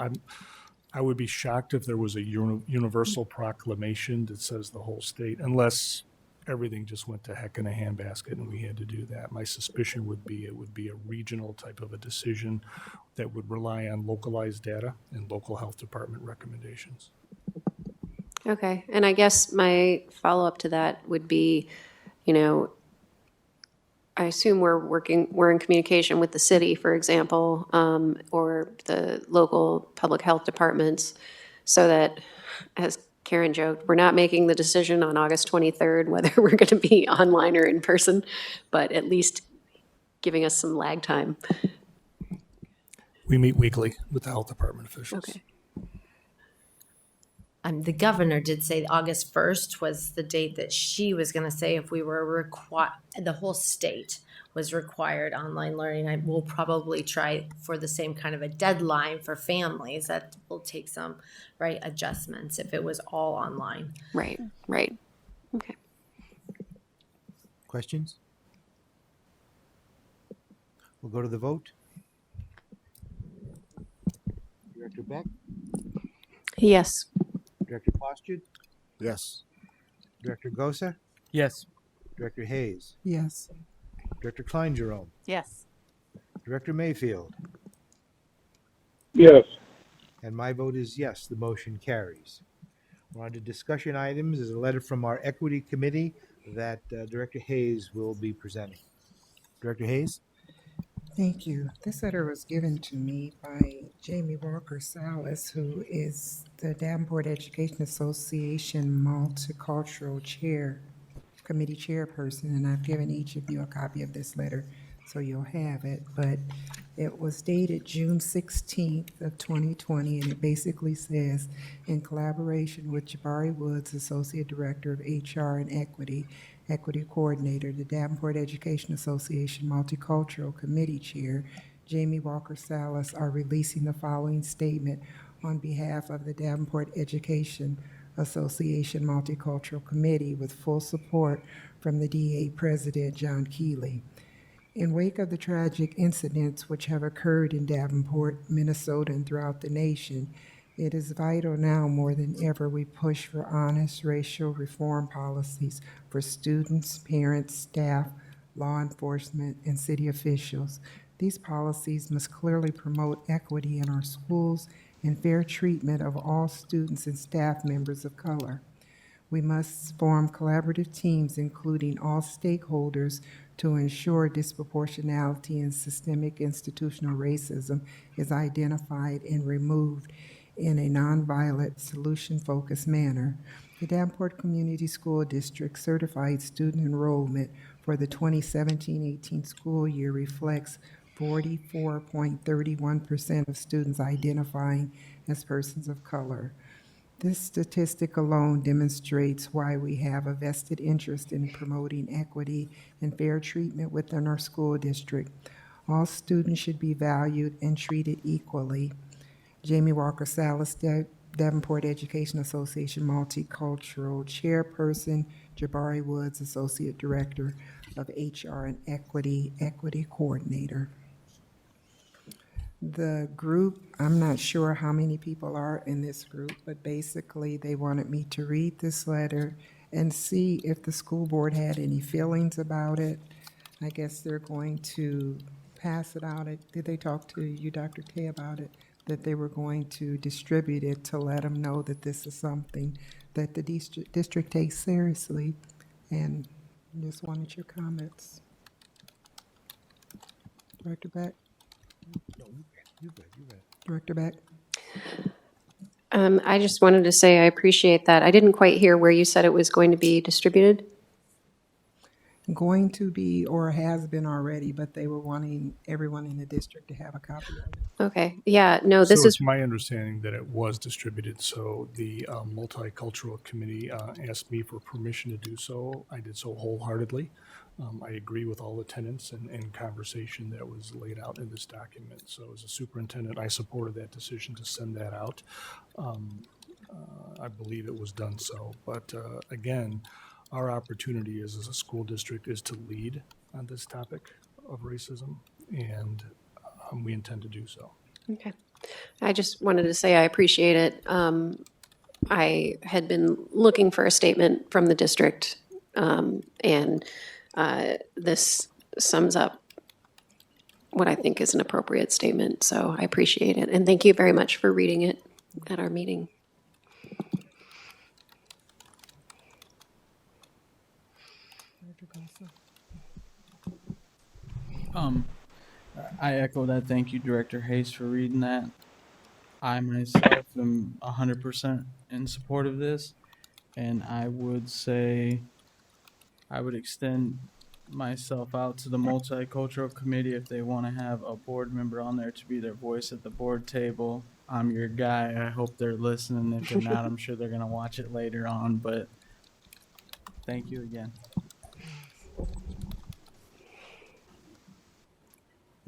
I would be shocked if there was a universal proclamation that says the whole state, unless everything just went to heck in a handbasket and we had to do that. My suspicion would be it would be a regional type of a decision that would rely on localized data and local health department recommendations. Okay, and I guess my follow-up to that would be, you know, I assume we're in communication with the city, for example, or the local public health departments, so that, as Karen joked, we're not making the decision on August 23rd whether we're going to be online or in person, but at least giving us some lag time. We meet weekly with the health department officials. Okay. The governor did say August 1st was the date that she was going to say if we were the whole state was required online learning. I will probably try for the same kind of a deadline for families. That will take some adjustments if it was all online. Right. Okay. Questions? We'll go to the vote. Director Beck? Yes. Director Postrid? Yes. Director Gosa? Yes. Director Hayes? Yes. Director Klein Jerome? Yes. Director Mayfield? Yes. And my vote is yes, the motion carries. We're on to discussion items. There's a letter from our Equity Committee that Director Hayes will be presenting. Director Hayes? Thank you. This letter was given to me by Jamie Walker Salas, who is the Davenport Education Association Multicultural Committee Chairperson, and I've given each of you a copy of this letter so you'll have it. But it was dated June 16th of 2020, and it basically says, in collaboration with Jabari Woods, Associate Director of HR and Equity Coordinator, the Davenport Education Association Multicultural Committee Chair, Jamie Walker Salas, are releasing the following statement on behalf of the Davenport Education Association Multicultural Committee with full support from the DA President, John Keeley. In wake of the tragic incidents which have occurred in Davenport, Minnesota, and throughout the nation, it is vital now more than ever we push for honest racial reform policies for students, parents, staff, law enforcement, and city officials. These policies must clearly promote equity in our schools and fair treatment of all students and staff members of color. We must form collaborative teams, including all stakeholders, to ensure disproportionality and systemic institutional racism is identified and removed in a nonviolent, solution-focused manner. The Davenport Community School District certified student enrollment for the 2017-18 school year reflects 44.31% of students identifying as persons of color. This statistic alone demonstrates why we have a vested interest in promoting equity and fair treatment within our school district. All students should be valued and treated equally. Jamie Walker Salas, Davenport Education Association Multicultural Chairperson, Jabari Woods, Associate Director of HR and Equity Coordinator. The group, I'm not sure how many people are in this group, but basically they wanted me to read this letter and see if the school board had any feelings about it. I guess they're going to pass it out. Did they talk to you, Dr. K, about it? That they were going to distribute it to let them know that this is something that the district takes seriously. And just wanted your comments. Director Beck? No, you bet. Director Beck? I just wanted to say I appreciate that. I didn't quite hear where you said it was going to be distributed. Going to be or has been already, but they were wanting everyone in the district to have a copy of it. Okay, yeah, no, this So is, it's my understanding that it was distributed, so the multicultural committee asked me for permission to do so. I did so wholeheartedly. I agree with all the tenets and conversation that was laid out in this document. So as a superintendent, I supported that decision to send that out. I believe it was done so, but again, our opportunity as a school district is to lead on this topic of racism, and we intend to do so. okay. I just wanted to say I appreciate it. I had been looking for a statement from the district, and this sums up what I think is an appropriate statement, so I appreciate it. And thank you very much for reading it at our meeting. I echo that. Thank you, Director Hayes, for reading that. I myself am 100% in support of this, and I would say I would extend myself out to the multicultural committee if they want to have a board member on there to be their voice at the board table. I'm your guy. I hope they're listening. If they're not, I'm sure they're going to watch it later on, but thank you again.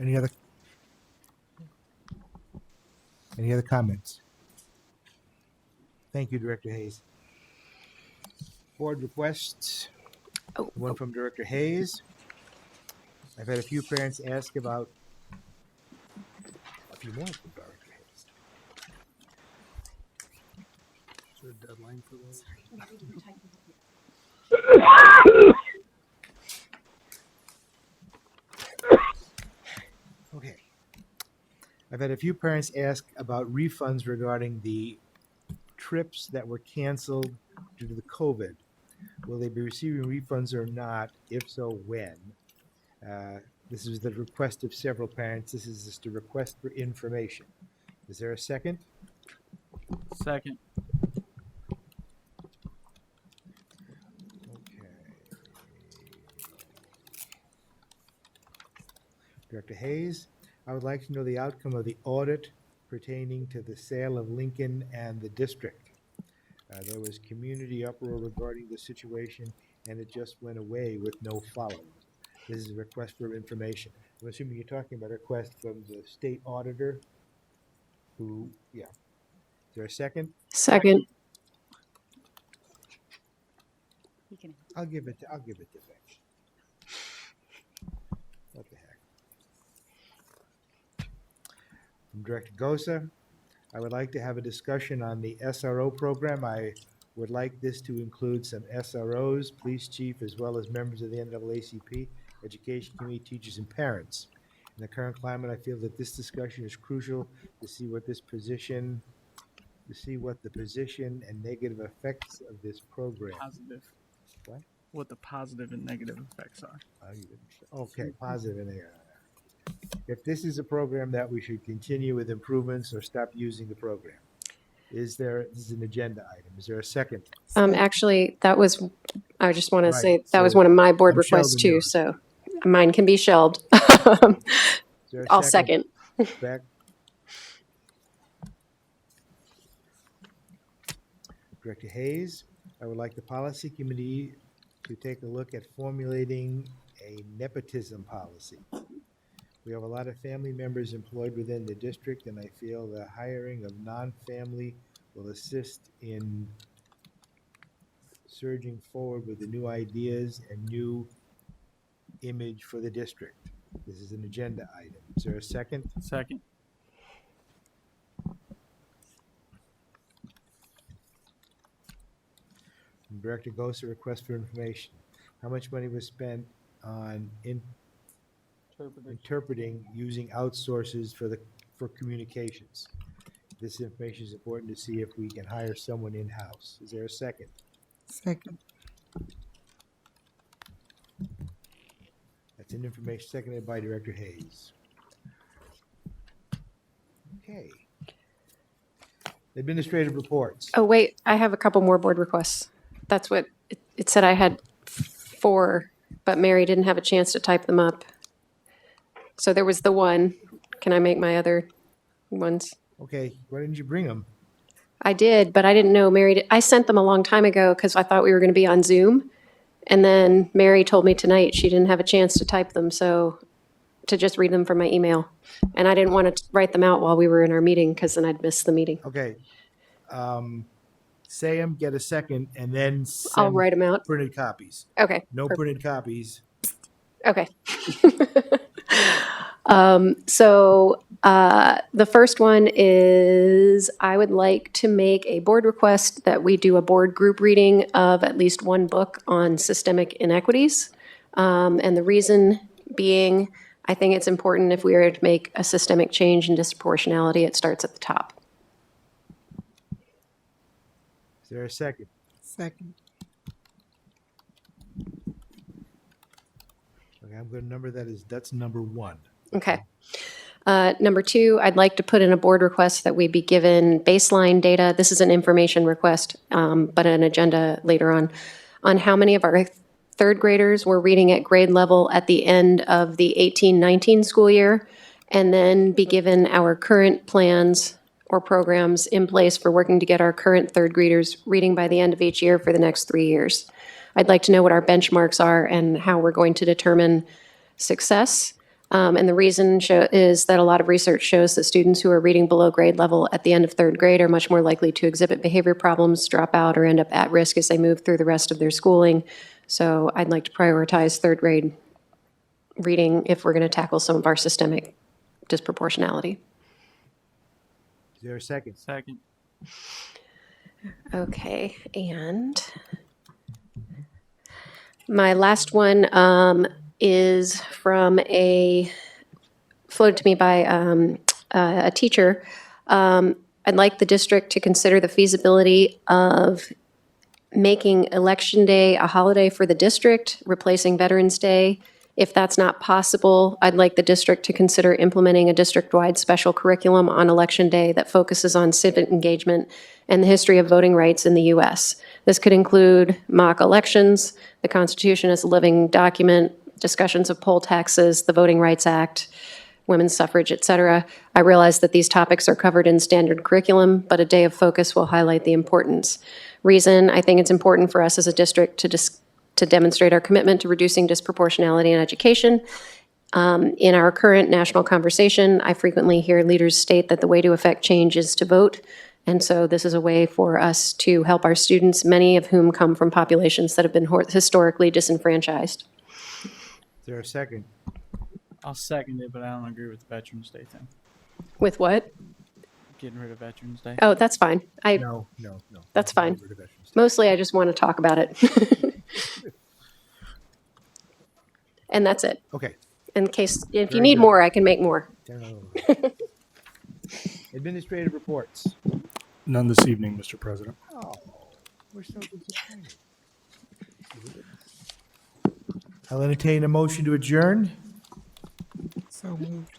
Any other comments? Thank you, Director Hayes. Board requests. One from Director Hayes. I've had a few parents ask about a few more from Director Hayes. Is there a deadline for those? Okay. I've had a few parents ask about refunds regarding the trips that were canceled due to the COVID. Will they be receiving refunds or not? If so, when? This is the request of several parents. This is just a request for information. Is there a second? Second. Okay. Director Hayes, I would like to know the outcome of the audit pertaining to the sale of Lincoln and the district. There was community uproar regarding the situation, and it just went away with no follow-up. This is a request for information. I'm assuming you're talking about a request from the state auditor who, yeah. Is there a second? Second. I'll give it to Beck. What the heck? From Director Gosa, I would like to have a discussion on the SRO program. I would like this to include some SROs, police chief, as well as members of the NAACP, education committee, teachers, and parents. In the current climate, I feel that this discussion is crucial to see what the position and negative effects of this program. Positive. What? What the positive and negative effects are. Okay, positive and negative. If this is a program that we should continue with improvements or stop using the program. This is an agenda item. Is there a second? Actually, I just want to Right, say that was so one of my board I'm requests shelving too, yours. so mine can be shelved. Is there a I'll second. Beck? Director Hayes, I would like the policy committee to take a look at formulating a nepotism policy. We have a lot of family members employed within the district, and I feel the hiring of non-family will assist in surging forward with the new ideas and new image for the district. This is an agenda item. Is there a second? Second. From Director Gosa, request for information. How much money was spent on interpreting using outsources for communications? This information is important to see if we can hire someone in-house. Is there a second? Second. That's an information seconded by Director Hayes. Okay. Administrative reports. Oh, wait, I have a couple more board requests. That's what, it said I had 4, but Mary didn't have a chance to type them up. So there was the one. Can I make my other ones? Okay, why didn't you bring them? I did, but I didn't know I sent them a long time ago because I thought we were going to be on Zoom. And then Mary told me tonight she didn't have a chance to type them, so to just read them from my email. And I didn't want to write them out while we were in our meeting because then I'd miss the meeting. Okay. Say them, get a second, and then I'll send write them out. printed copies. Okay. No printed copies. Okay. The first one is I would like to make a board request that we do a board group reading of at least one book on systemic inequities. And the reason being, I think it's important if we are to make a systemic change in disproportionality, it starts at the top. Is there a second? Second. Okay, I'm going to number that's number 1. Okay. Number 2, I'd like to put in a board request that we be given baseline data. This is an information request, but an agenda later on how many of our third graders were reading at grade level at the end of the 18-19 school year, and then be given our current plans or programs in place for working to get our current third graders reading by the end of each year for the next 3 years. I'd like to know what our benchmarks are and how we're going to determine success. And the reason is that a lot of research shows that students who are reading below grade level at the end of third grade are much more likely to exhibit behavior problems, drop out, or end up at risk as they move through the rest of their schooling. So I'd like to prioritize third grade reading if we're going to tackle some of our systemic disproportionality. Is there a second? Second. Okay, and my last one is from floated to me by a teacher. I'd like the district to consider the feasibility of making Election Day a holiday for the district, replacing Veterans Day. If that's not possible, I'd like the district to consider implementing a district-wide special curriculum on Election Day that focuses on civic engagement and the history of voting rights in the U.S. This could include mock elections, the Constitution as a living document, discussions of poll taxes, the Voting Rights Act, women's suffrage, et cetera. I realize that these topics are covered in standard curriculum, but a day of focus will highlight the importance. Reason, I think it's important for us as a district to demonstrate our commitment to reducing disproportionality in education. In our current national conversation, I frequently hear leaders state that the way to affect change is to vote. And so this is a way for us to help our students, many of whom come from populations that have been historically disenfranchised. Is there a second? I'll second it, but I don't agree with the Veterans Day thing. With what? Getting rid of Veterans Day. Oh, that's fine. No. That's fine. Mostly I just want to talk about it. And that's it. Okay. In case, if you Very need good. more, I can make more. Administrative reports. None this evening, Mr. President. Oh, we're so disappointed. I'll entertain a motion to adjourn. So moved.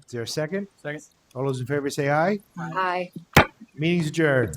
Is there a second? Second. All those in favor say aye. Aye. Meeting's adjourned.